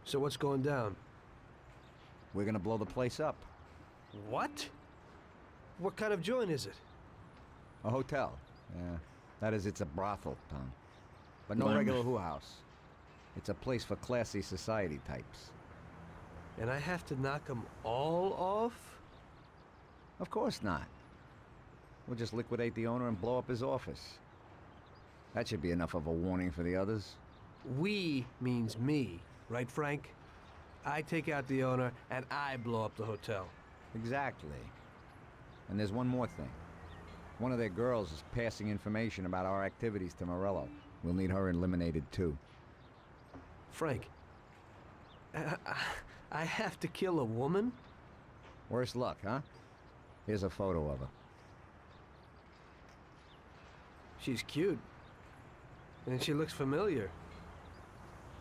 Speaker 2: So what's going down?
Speaker 13: We're going to blow the place up.
Speaker 2: What? What kind of joint is it?
Speaker 13: A hotel. Yeah, that is, it's a brothel, Tom. But no
Speaker 2: Blimey.
Speaker 13: regular who house. It's a place for classy society types.
Speaker 2: And I have to knock them all off?
Speaker 13: Of course not. We'll just liquidate the owner and blow up his office. That should be enough of a warning for the others.
Speaker 2: We means me, right, Frank? I take out the owner and I blow up the hotel.
Speaker 13: Exactly. And there's one more thing. One of their girls is passing information about our activities to Morello. We'll need her eliminated too.
Speaker 2: Frank, I have to kill a woman?
Speaker 13: Worse luck, huh? Here's a photo of her.
Speaker 2: She's cute. And she looks familiar.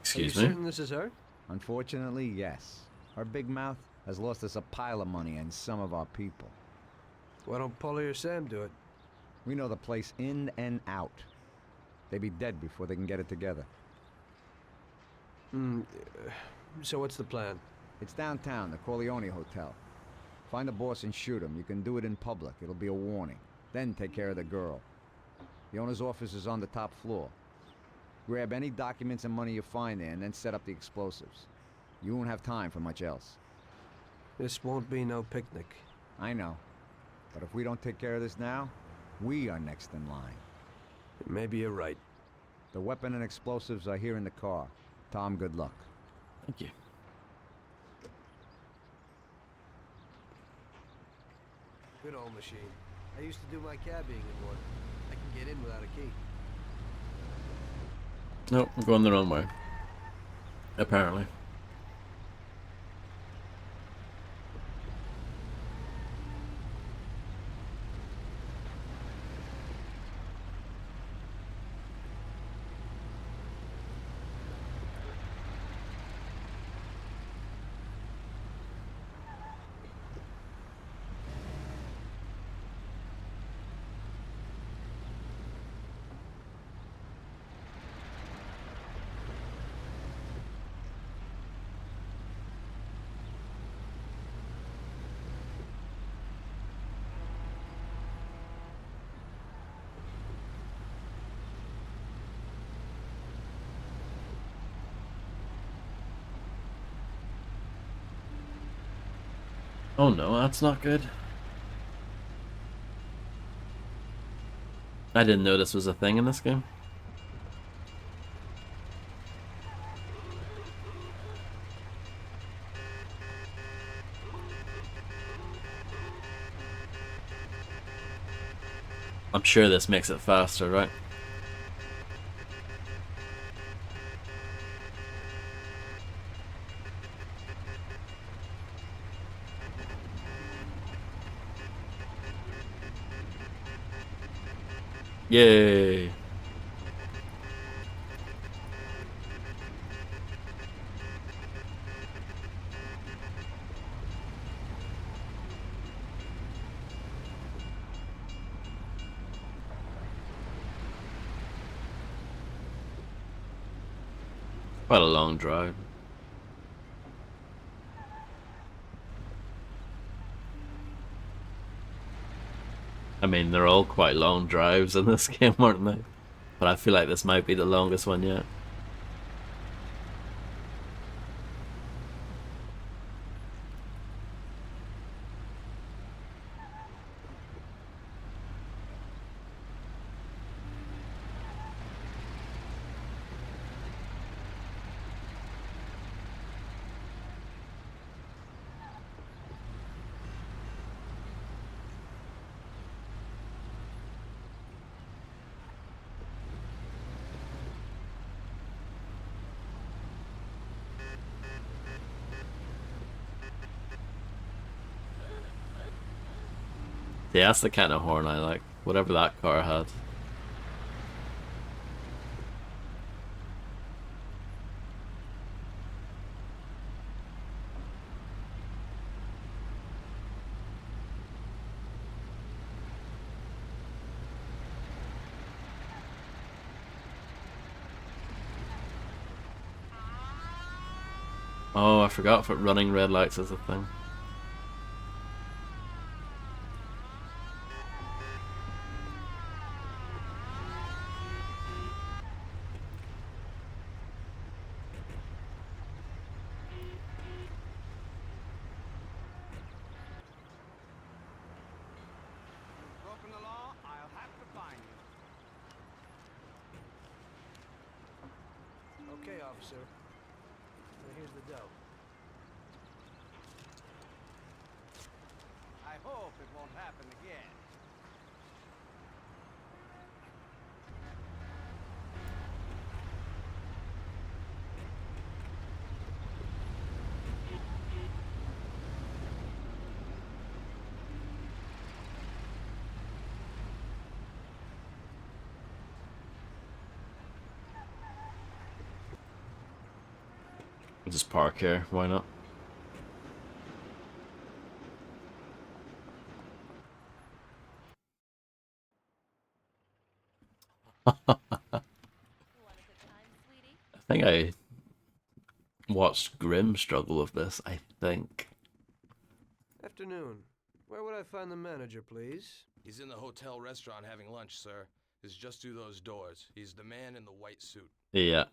Speaker 1: Excuse
Speaker 2: Are
Speaker 1: me?
Speaker 2: you certain this is her?
Speaker 13: Unfortunately, yes. Her big mouth has lost us a pile of money and some of our people.
Speaker 2: Why don't Paulie or Sam do it?
Speaker 13: We know the place in and out. They'd be dead before they can get it together.
Speaker 2: So what's the plan?
Speaker 13: It's downtown, the Corleone Hotel. Find the boss and shoot him. You can do it in public. It'll be a warning. Then take care of the girl. The owner's office is on the top floor. Grab any documents and money you find there and then set up the explosives. You won't have time for much else.
Speaker 2: This won't be no picnic.
Speaker 13: I know. But if we don't take care of this now, we are next in line.
Speaker 2: Maybe you're right.
Speaker 13: The weapon and explosives are here in the car. Tom, good luck.
Speaker 1: Thank you.
Speaker 2: Good old machine. I used to do my cabbing in one. I can get in without a key.
Speaker 1: Nope, we're going the wrong way. Apparently. Oh no, that's not good. I didn't know this was a thing in this game. I'm sure this makes it faster, right? Yay! Quite a long drive. I mean, they're all quite long drives in this game, aren't they? But I feel like this might be the longest one yet. Yeah, that's the kind of horn I like. Whatever that car had. Oh, I forgot for running red lights is a thing.
Speaker 11: Broken the law, I'll have to find you.
Speaker 2: Okay, officer. Now here's the dough.
Speaker 11: I hope it won't happen again.
Speaker 1: Just park here, why not? I think I watched Grimm struggle with this, I think.
Speaker 2: Afternoon. Where would I find the manager, please?
Speaker 6: He's in the hotel restaurant having lunch, sir. It's just through those doors. He's the man in the white suit.
Speaker 1: Yeah.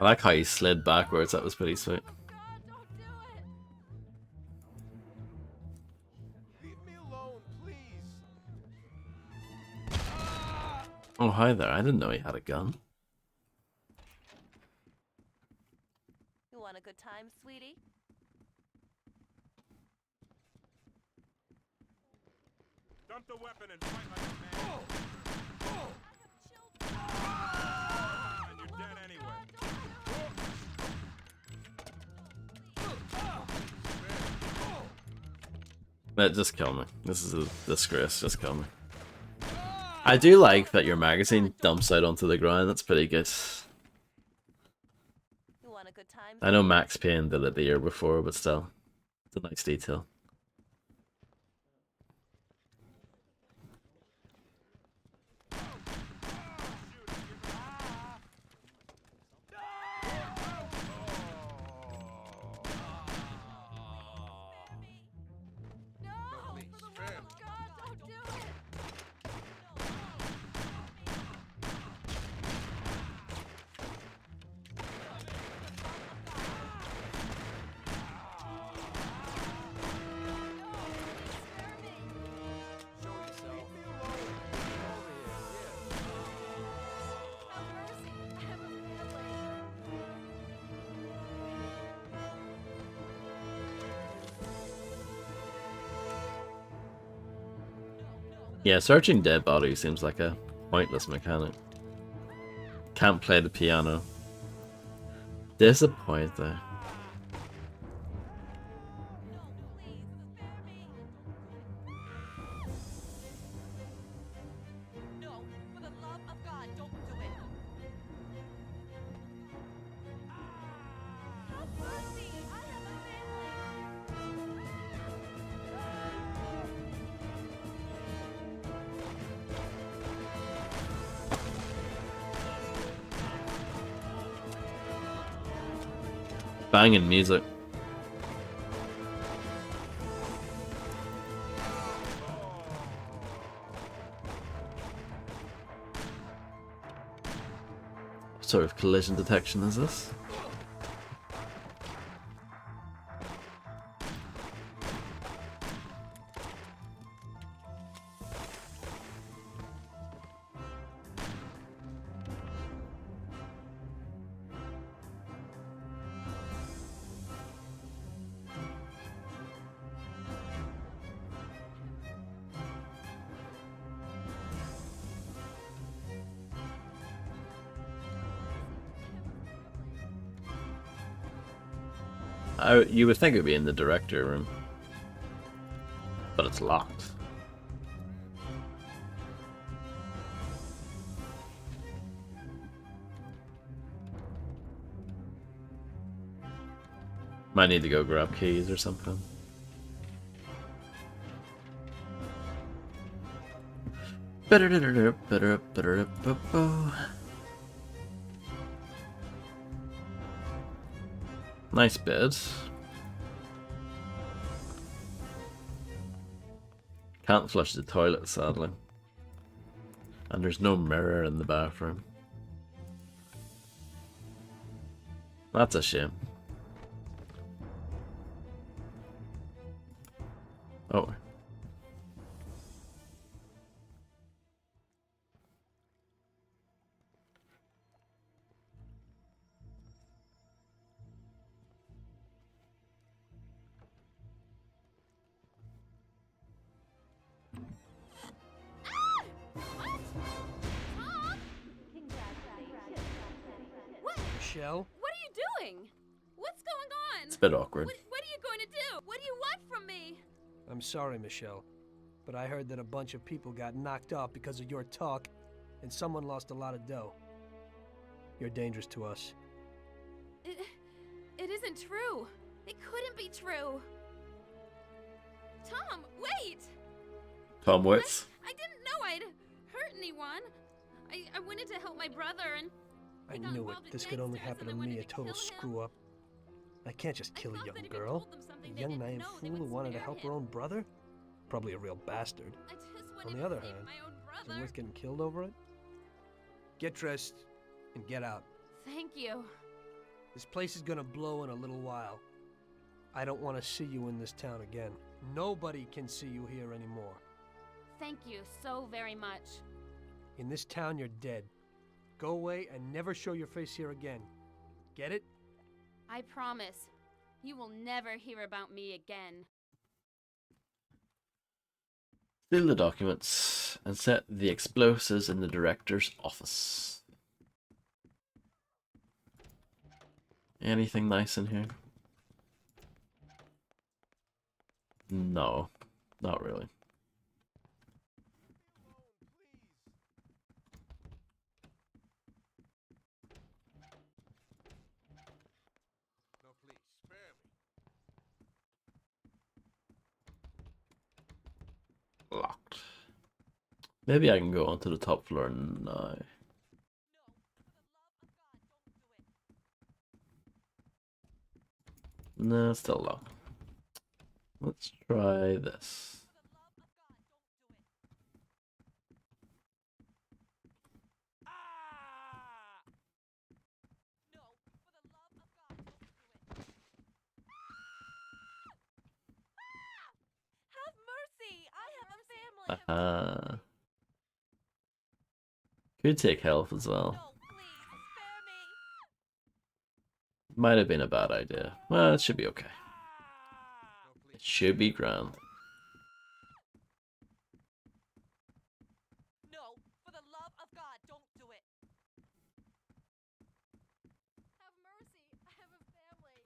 Speaker 1: I like how he slid backwards, that was pretty sweet. Oh, hi there, I didn't know he had a gun.
Speaker 3: You want a good time, sweetie?
Speaker 5: Dump the weapon and fight like a man. And you're dead anyway.
Speaker 1: Just kill me. This is a disgrace, just kill me. I do like that your magazine dumps out onto the ground, that's pretty good.
Speaker 3: You want a good time?
Speaker 1: I know Max Payne did it the year before, but still, it's a nice detail. Yeah, searching dead bodies seems like a pointless mechanic. Can't play the piano. Disappointing. Banging music. What sort of collision detection is this? You would think it would be in the director room. But it's locked. Might need to go grab keys or something. Nice bed. Can't flush the toilet, sadly. And there's no mirror in the bathroom. That's a shame. Oh.
Speaker 2: Michelle?
Speaker 3: What are you doing? What's going on?
Speaker 1: It's a bit awkward.
Speaker 3: What are you going to do? What do you want from me?
Speaker 2: I'm sorry, Michelle, but I heard that a bunch of people got knocked off because of your talk, and someone lost a lot of dough. You're dangerous to us.
Speaker 3: It isn't true. It couldn't be true. Tom, wait!
Speaker 1: Tom waits.
Speaker 3: I didn't know I'd hurt anyone. I wanted to help my brother and...
Speaker 2: I knew it. This could only happen to me, a total screw-up. I can't just kill a young girl. A young naive fool who wanted to help her own brother? Probably a real bastard. On the other hand, is it worth getting killed over it? Get dressed and get out.
Speaker 3: Thank you.
Speaker 2: This place is gonna blow in a little while. I don't want to see you in this town again. Nobody can see you here anymore.
Speaker 3: Thank you so very much.
Speaker 2: In this town, you're dead. Go away and never show your face here again. Get it?
Speaker 3: I promise. You will never hear about me again.
Speaker 1: Steal the documents and set the explosives in the director's office. Anything nice in here? No, not really. Locked. Maybe I can go onto the top floor now. No, it's still locked. Let's try this.
Speaker 3: Have mercy! I have a family.
Speaker 1: Could take health as well. Might have been a bad idea. Well, it should be okay. It should be grand.
Speaker 3: No, for the love of God, don't do it. Have mercy! I have a family.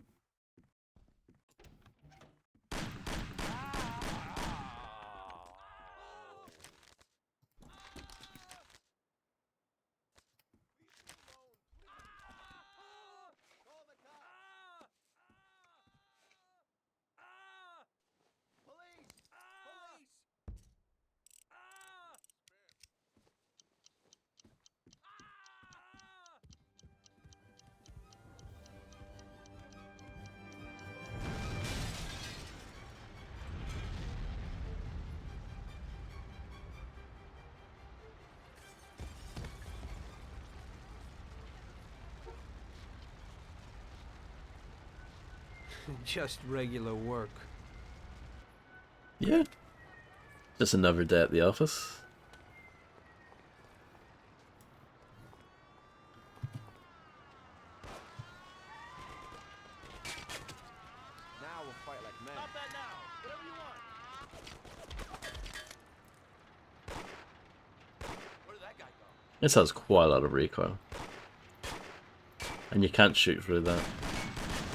Speaker 2: Just regular work.
Speaker 1: Yeah. Just another day at the office.
Speaker 5: Now we'll fight like men. Stop that now! Whatever you want! Where did that guy go?
Speaker 1: This has quite a lot of recoil. And you can't shoot through that.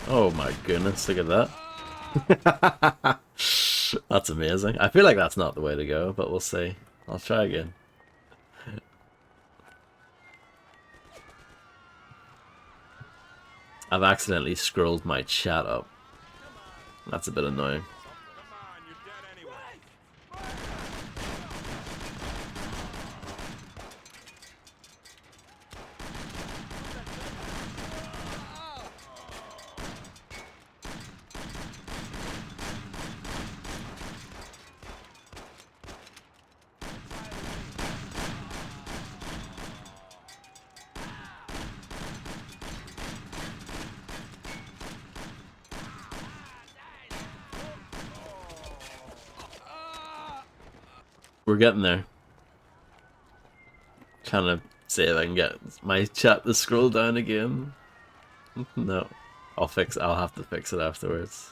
Speaker 1: Oh my goodness, look at that. That's amazing. I feel like that's not the way to go, but we'll see. I'll try again. I've accidentally scrolled my chat up. That's a bit annoying. We're getting there. Trying to see if I can get my chat to scroll down again. No. I'll have to fix it afterwards.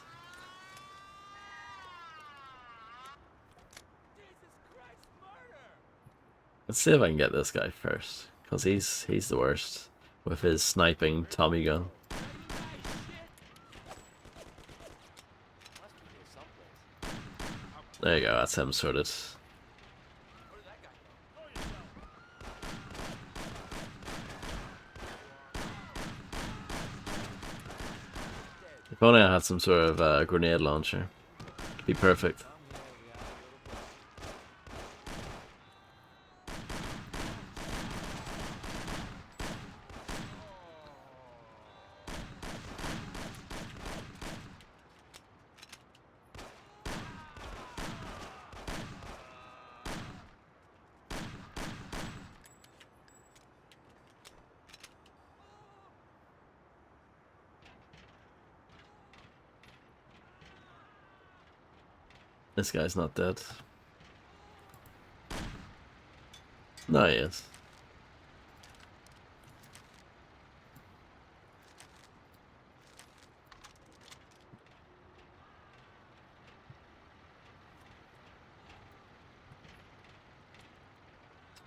Speaker 1: Let's see if I can get this guy first, because he's the worst with his sniping Tommy gun. There you go, that's him sorted. If only I had some sort of grenade launcher. It'd be perfect. This guy's not dead. No, he is.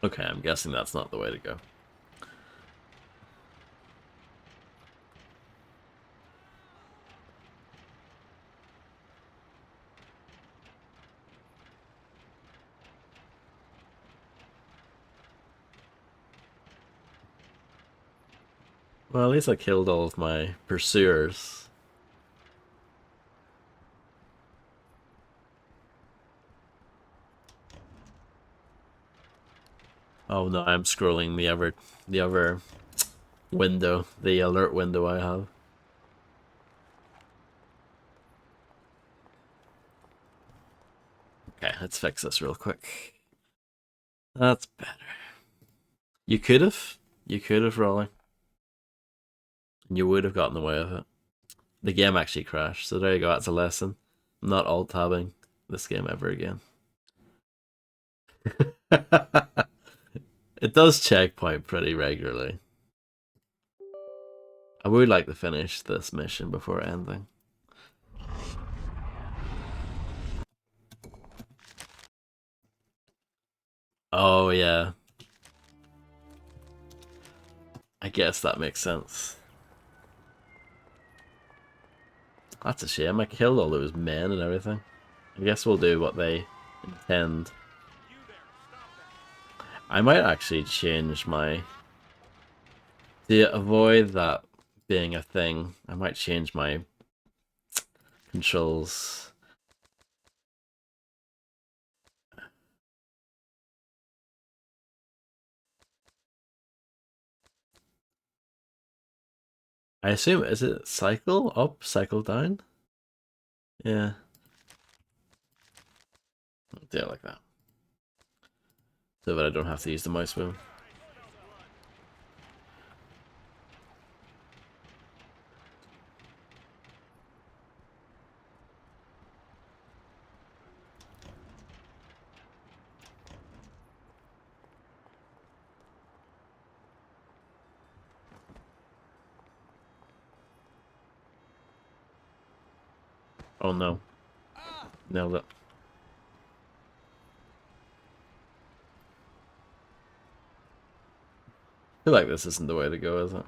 Speaker 1: Okay, I'm guessing that's not the way to go. Well, at least I killed all of my pursuers. Oh no, I'm scrolling the other window, the alert window I have. Okay, let's fix this real quick. That's better. You could have, Rolling. You would have gotten away with it. The game actually crashed, so there you go, that's a lesson. I'm not alt-tabbing this game ever again. It does checkpoint pretty regularly. I would like to finish this mission before ending. Oh yeah. I guess that makes sense. That's a shame. I killed all those men and everything. I guess we'll do what they intend. I might actually change my... To avoid that being a thing, I might change my controls. I assume, is it cycle up, cycle down? Yeah. I'll do it like that. So that I don't have to use the mouse wheel. Oh no. Nailed it. I feel like this isn't the way to go, is it?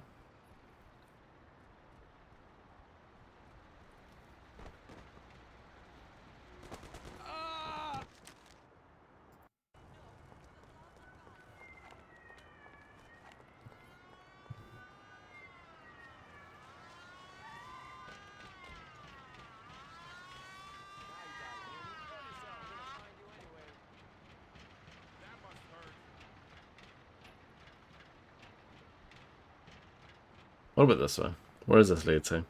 Speaker 1: What about this one? Where does this lead to?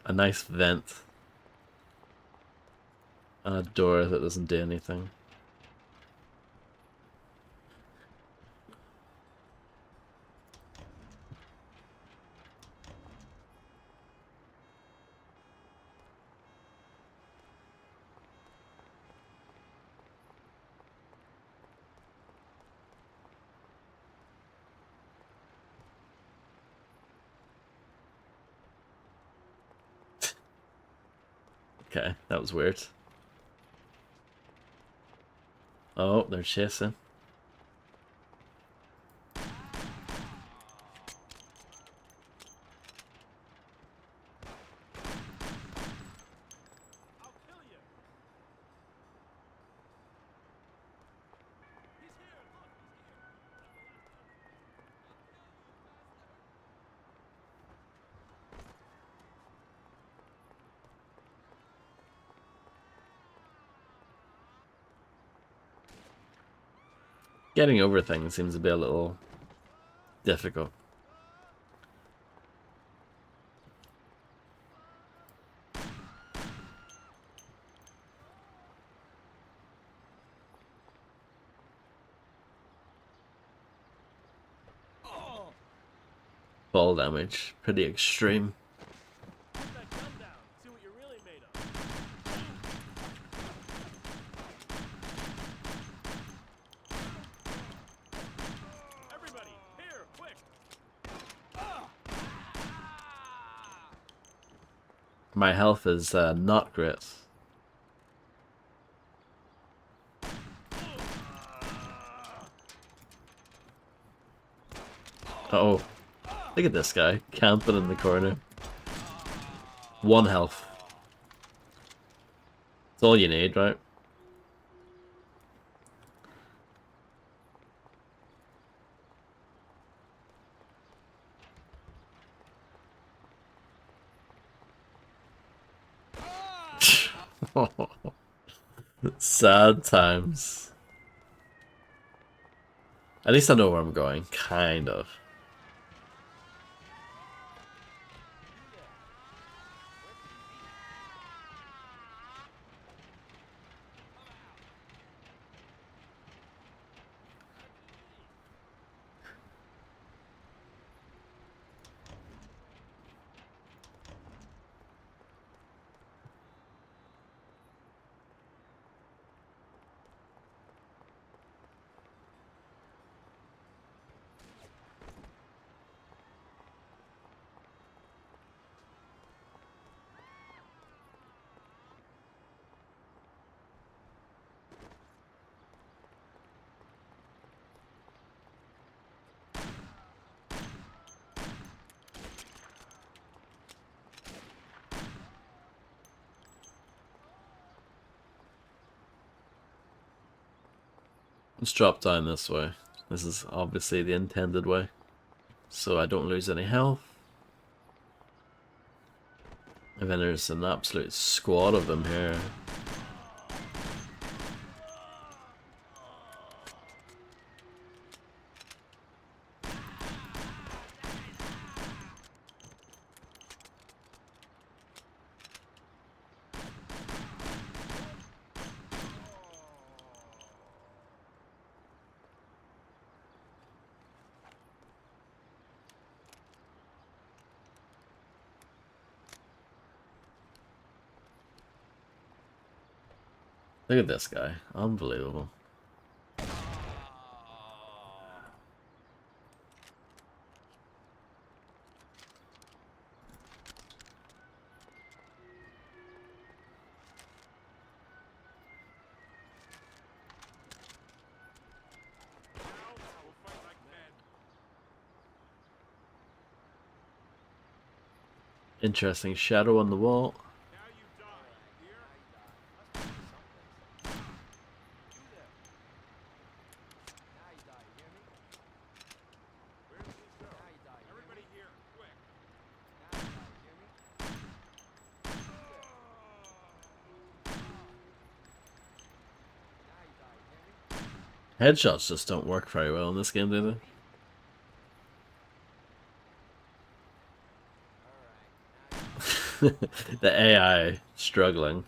Speaker 1: A nice vent. And a door that doesn't do anything. Okay, that was weird. Oh, they're chasing. Getting over things seems to be a little difficult. Fall damage, pretty extreme. My health is not great. Uh oh, look at this guy camping in the corner. 1 health. That's all you need, right? Sad times. At least I know where I'm going, kind of. Let's drop down this way. This is obviously the intended way, so I don't lose any health. And then there's an absolute squad of them here. Look at this guy. Unbelievable. Interesting shadow on the wall. Headshots just don't work very well in this game, do they? The AI struggling.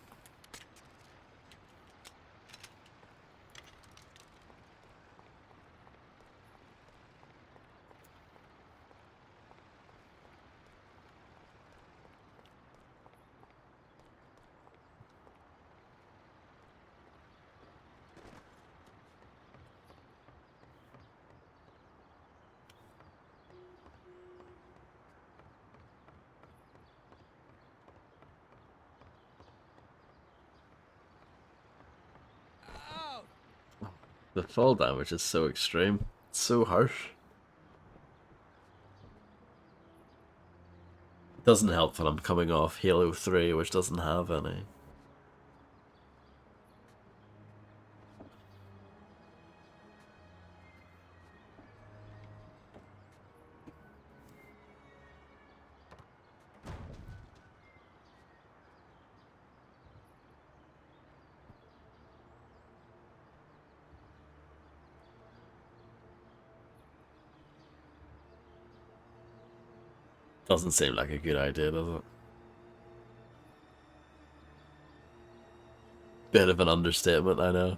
Speaker 1: The fall damage is so extreme. It's so harsh. Doesn't help that I'm coming off Halo 3, which doesn't have any. Doesn't seem like a good idea, does it? Bit of an understatement, I know.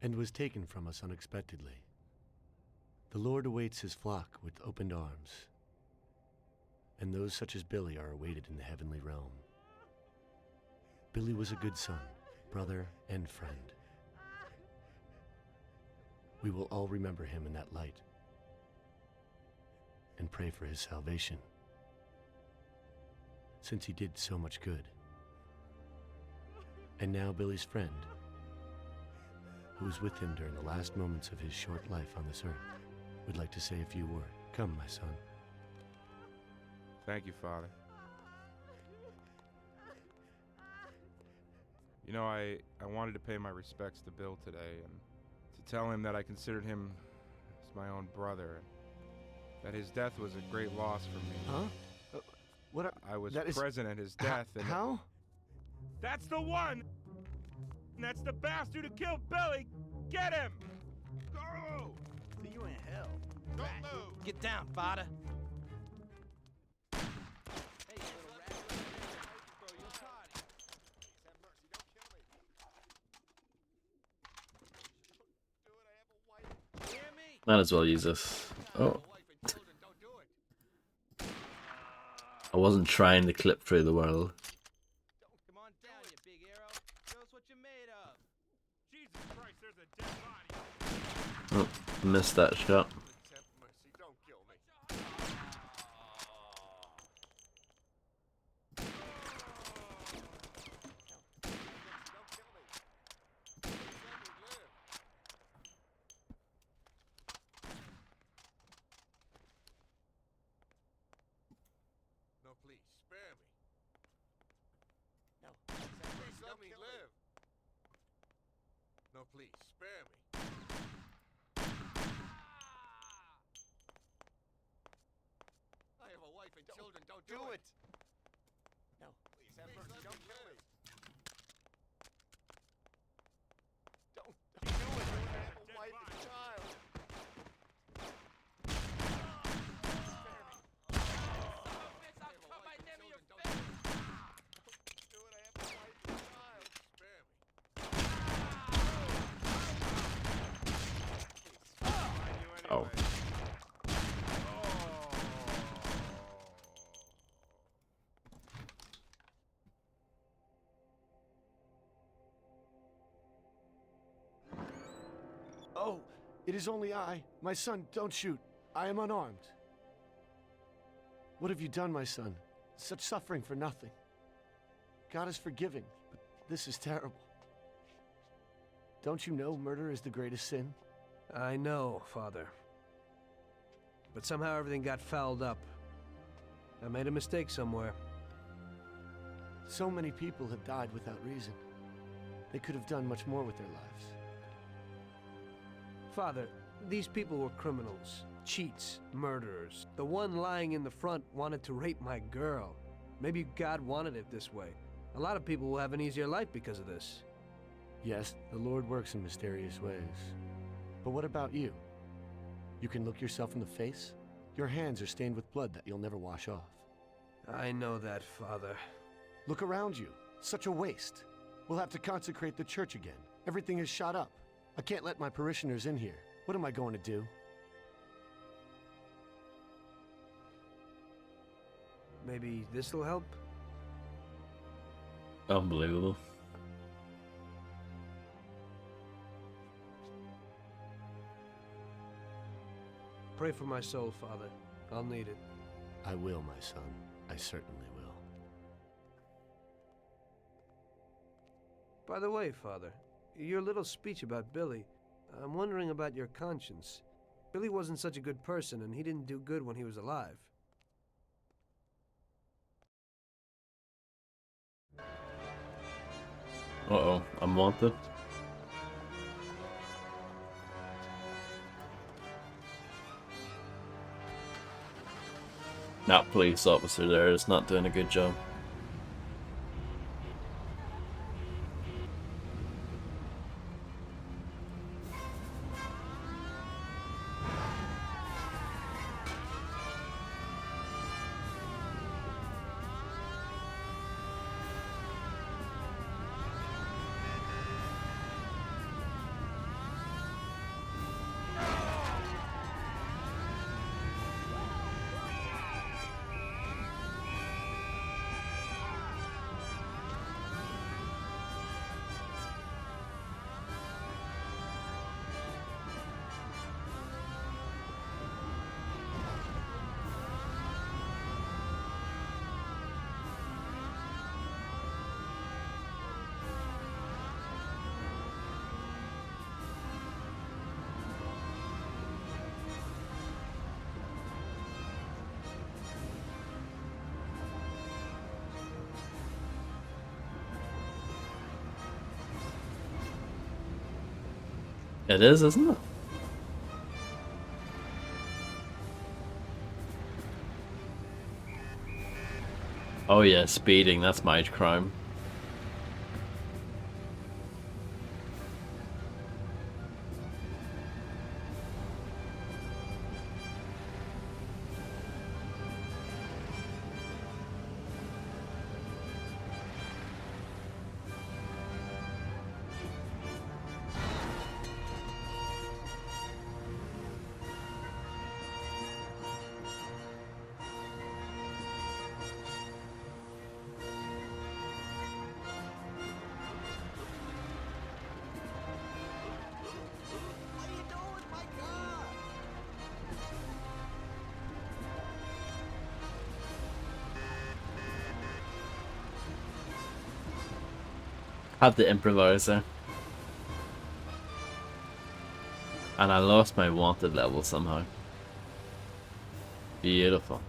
Speaker 18: And was taken from us unexpectedly. The Lord awaits his flock with opened arms, and those such as Billy are awaited in the heavenly realm. Billy was a good son, brother, and friend. We will all remember him in that light and pray for his salvation, since he did so much good. And now Billy's friend, who was with him during the last moments of his short life on this earth, would like to say a few words. Come, my son.
Speaker 22: Thank you, Father. You know, I wanted to pay my respects to Bill today and to tell him that I considered him as my own brother, that his death was a great loss for me.
Speaker 18: Huh? What?
Speaker 22: I was
Speaker 18: that is-
Speaker 22: present at his death, and
Speaker 18: How?
Speaker 8: That's the one! That's the bastard who killed Billy! Get him!
Speaker 11: Carlo!
Speaker 8: See you in hell.
Speaker 11: Don't move!
Speaker 15: Get down, father.
Speaker 1: Might as well use this. Oh. I wasn't trying to clip through the world.
Speaker 8: Come on down, you big arrow. Show us what you're made of. Jesus Christ, there's a dead body.
Speaker 1: Oh, missed that shot.
Speaker 11: Mercy, don't kill me. No, please, spare me. No, please let me live. No, please, spare me. I have a wife and children. Don't do it. No, please have mercy. Don't kill me. Don't do it. I have a wife and child.
Speaker 1: Oh.
Speaker 18: Oh, it is only I. My son, don't shoot. I am unarmed. What have you done, my son? Such suffering for nothing. God is forgiving, but this is terrible. Don't you know murder is the greatest sin?
Speaker 2: I know, Father. But somehow everything got fouled up. I made a mistake somewhere.
Speaker 18: So many people have died without reason. They could have done much more with their lives.
Speaker 2: Father, these people were criminals, cheats, murderers. The one lying in the front wanted to rape my girl. Maybe God wanted it this way. A lot of people will have an easier life because of this.
Speaker 18: Yes, the Lord works in mysterious ways. But what about you? You can look yourself in the face? Your hands are stained with blood that you'll never wash off.
Speaker 2: I know that, Father.
Speaker 18: Look around you. Such a waste. We'll have to consecrate the church again. Everything is shot up. I can't let my parishioners in here. What am I going to do?
Speaker 2: Maybe this'll help?
Speaker 1: Unbelievable.
Speaker 2: Pray for my soul, Father. I'll need it.
Speaker 18: I will, my son. I certainly will.
Speaker 2: By the way, Father, your little speech about Billy, I'm wondering about your conscience. Billy wasn't such a good person, and he didn't do good when he was alive.
Speaker 1: Uh-oh, I'm wanted. That police officer there is not doing a good job. It is, isn't it? Oh yeah, speeding, that's my crime. Had to improvise there. And I lost my wanted level somehow. Beautiful.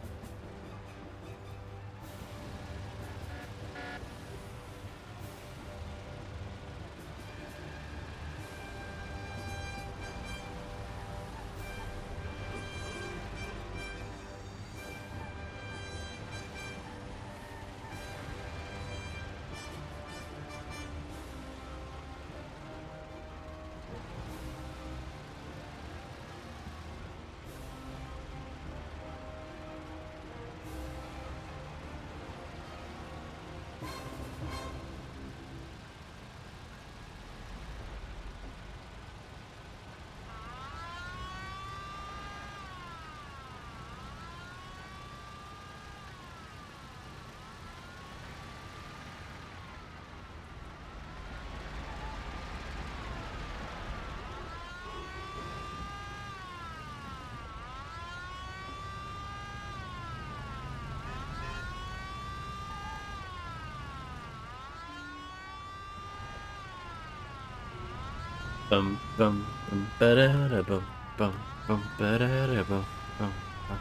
Speaker 1: Bum bum bum ba da da bum bum bum ba da da bum bum bum.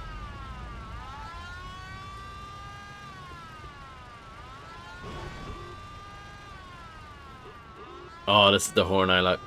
Speaker 1: Oh, this is the horn I like.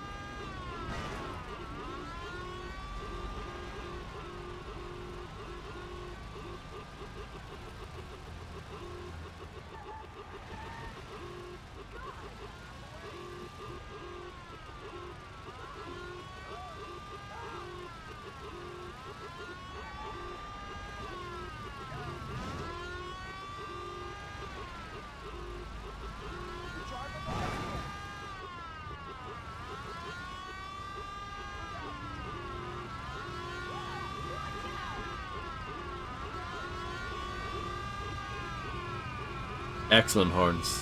Speaker 1: Excellent horns.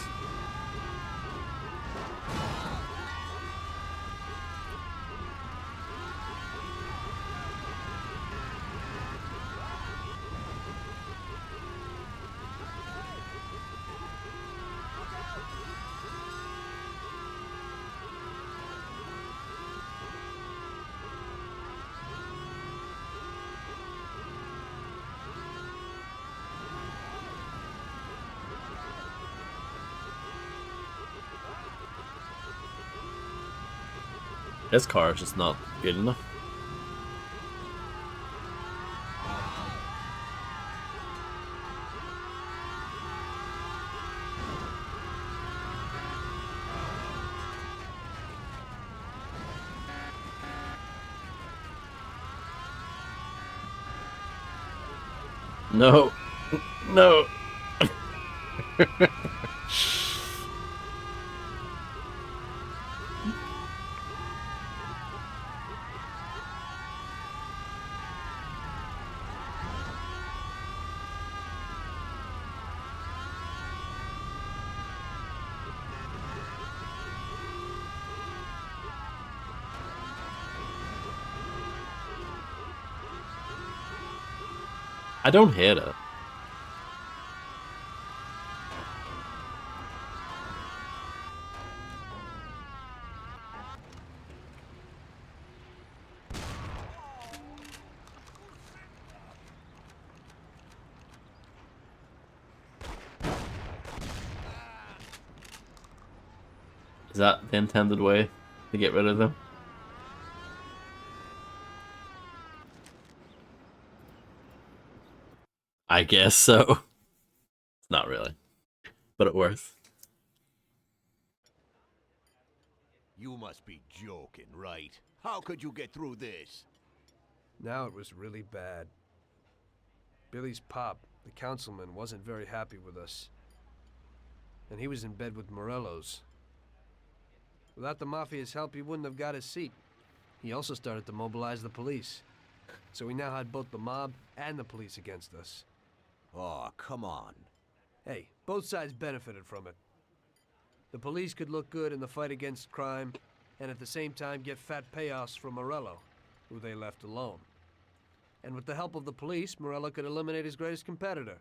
Speaker 1: This car is just not good enough. No. No. I don't hate it. Is that the intended way to get rid of them? I guess so. Not really, but it worth.
Speaker 20: You must be joking, right? How could you get through this?
Speaker 2: Now it was really bad. Billy's pop, the councilman, wasn't very happy with us. And he was in bed with Morello's. Without the Mafia's help, he wouldn't have got his seat. He also started to mobilize the police. So we now had both the mob and the police against us.
Speaker 20: Oh, come on.
Speaker 2: Hey, both sides benefited from it. The police could look good in the fight against crime, and at the same time get fat payoffs from Morello, who they left alone. And with the help of the police, Morello could eliminate his greatest competitor.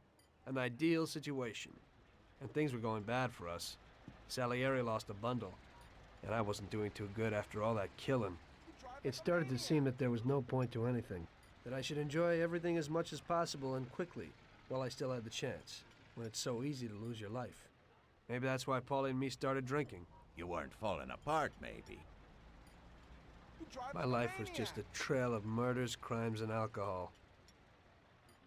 Speaker 2: An ideal situation. And things were going bad for us. Salieri lost a bundle, and I wasn't doing too good after all that killing. It started to seem that there was no point to anything, that I should enjoy everything as much as possible and quickly, while I still had the chance, when it's so easy to lose your life. Maybe that's why Paulie and me started drinking.
Speaker 20: You weren't falling apart, maybe.
Speaker 2: My life was just a trail of murders, crimes, and alcohol.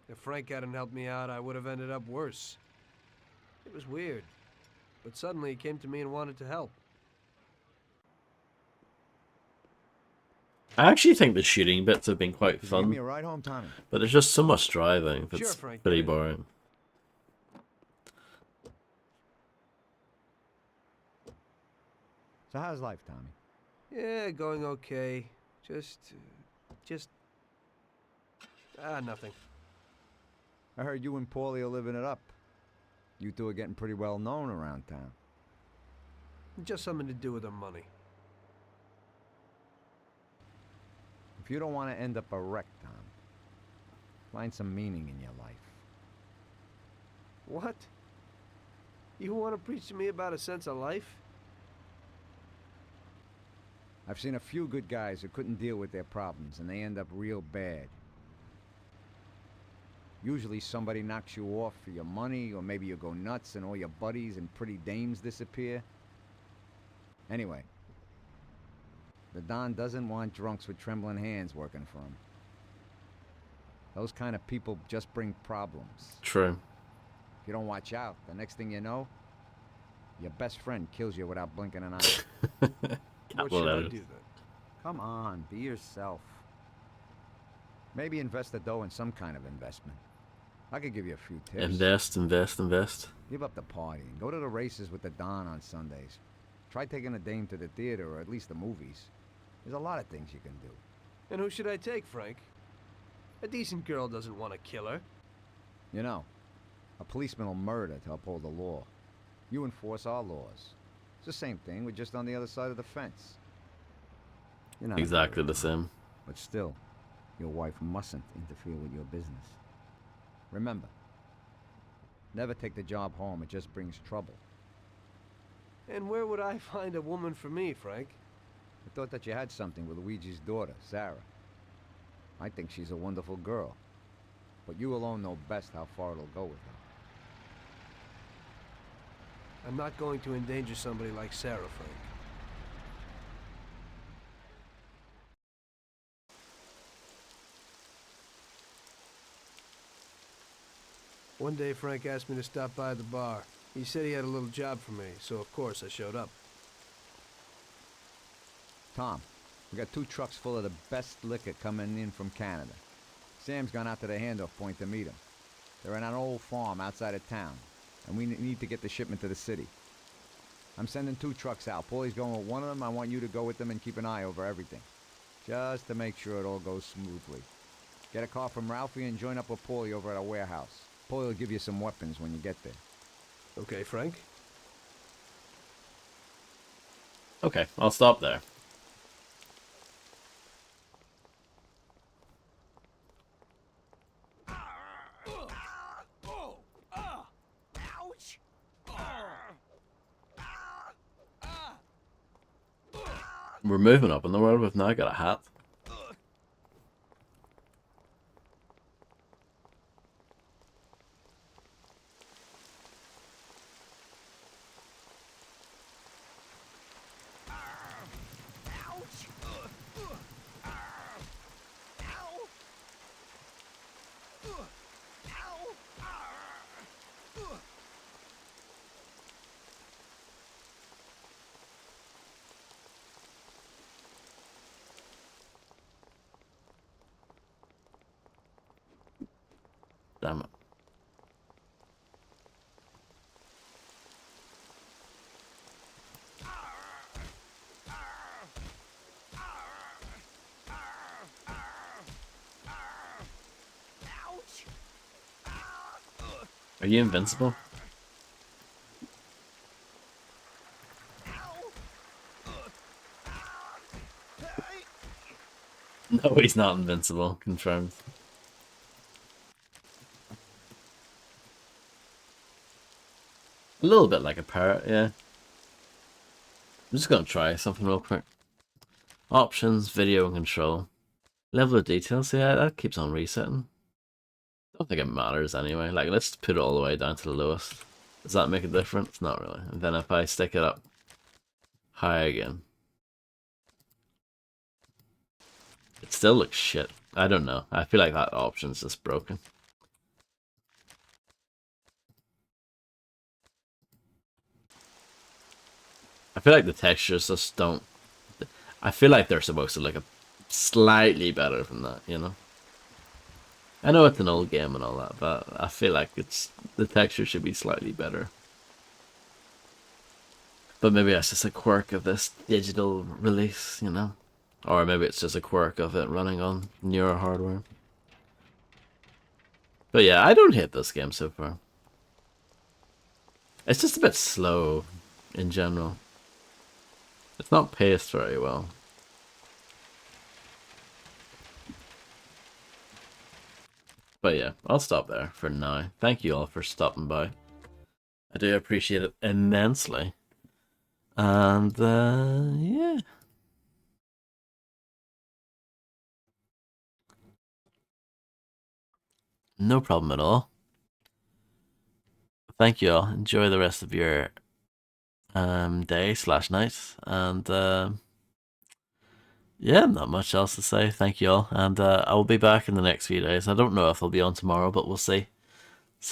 Speaker 2: If Frank hadn't helped me out, I would have ended up worse. It was weird, but suddenly he came to me and wanted to help.
Speaker 1: I actually think the shooting bits have been quite
Speaker 13: Give
Speaker 1: fun,
Speaker 13: me a ride home, Tommy.
Speaker 1: but there's just so much driving that's
Speaker 2: Sure, Frank,
Speaker 1: pretty
Speaker 2: get in.
Speaker 1: boring.
Speaker 13: So how's life, Tommy?
Speaker 2: Yeah, going okay. Nothing.
Speaker 13: I heard you and Paulie are living it up. You two are getting pretty well known around town.
Speaker 2: Just something to do with the money.
Speaker 13: If you don't want to end up a wreck, Tom, find some meaning in your life.
Speaker 2: What? You want to preach to me about a sense of life?
Speaker 13: I've seen a few good guys who couldn't deal with their problems, and they end up real bad. Usually somebody knocks you off for your money, or maybe you go nuts and all your buddies and pretty dames disappear. Anyway, the Don doesn't want drunks with trembling hands working for him. Those kind of people just bring problems.
Speaker 1: True.
Speaker 13: If you don't watch out, the next thing you know, your best friend kills you without blinking an eye.
Speaker 2: What should I do then?
Speaker 13: Come on, be yourself. Maybe invest the dough in some kind of investment. I could give you a few tips.
Speaker 1: Invest.
Speaker 13: Give up the party and go to the races with the Don on Sundays. Try taking a dame to the theater or at least the movies. There's a lot of things you can do.
Speaker 2: And who should I take, Frank? A decent girl doesn't want to kill her.
Speaker 13: You know, a policeman will murder to uphold the law. You enforce our laws. It's the same thing, we're just on the other side of the fence. You're not
Speaker 1: Exactly the same.
Speaker 13: But still, your wife mustn't interfere with your business. Remember, never take the job home, it just brings trouble.
Speaker 2: And where would I find a woman for me, Frank?
Speaker 13: I thought that you had something with Luigi's daughter, Sarah. I think she's a wonderful girl. But you alone know best how far it'll go with her.
Speaker 2: I'm not going to endanger somebody like Sarah, Frank. One day, Frank asked me to stop by the bar. He said he had a little job for me, so of course I showed up.
Speaker 13: Tom, we got 2 trucks full of the best liquor coming in from Canada. Sam's gone out to the handoff point to meet them. They're in an old farm outside of town, and we need to get the shipment to the city. I'm sending 2 trucks out. Paulie's going with one of them. I want you to go with them and keep an eye over everything, just to make sure it all goes smoothly. Get a car from Ralphie and join up with Paulie over at our warehouse. Paulie will give you some weapons when you get there.
Speaker 2: Okay, Frank?
Speaker 1: Okay, I'll stop there.
Speaker 11: Ouch!
Speaker 1: We're moving up in the world. We've now got a hat. Damn it. Are you invincible? No, he's not invincible. Confirmed. A little bit like a parrot, yeah. I'm just gonna try something real quick. Options, video and control. Level of details, yeah, that keeps on resetting. Don't think it matters anyway. Like, let's put it all the way down to the lowest. Does that make a difference? Not really. And then if I stick it up high again, it still looks shit. I don't know. I feel like that option's just broken. I feel like the textures just don't... I feel like they're supposed to look slightly better than that, you know? I know it's an old game and all that, but I feel like the texture should be slightly better. But maybe that's just a quirk of this digital release, you know? Or maybe it's just a quirk of it running on newer hardware. But yeah, I don't hate this game so far. It's just a bit slow in general. It's not paced very well. But yeah, I'll stop there for now. Thank you all for stopping by. I do appreciate it immensely. And yeah. No problem at all. Thank you all. Enjoy the rest of your day/night, and yeah, not much else to say. Thank you all, and I will be back in the next few days. I don't know if I'll be on tomorrow, but we'll see.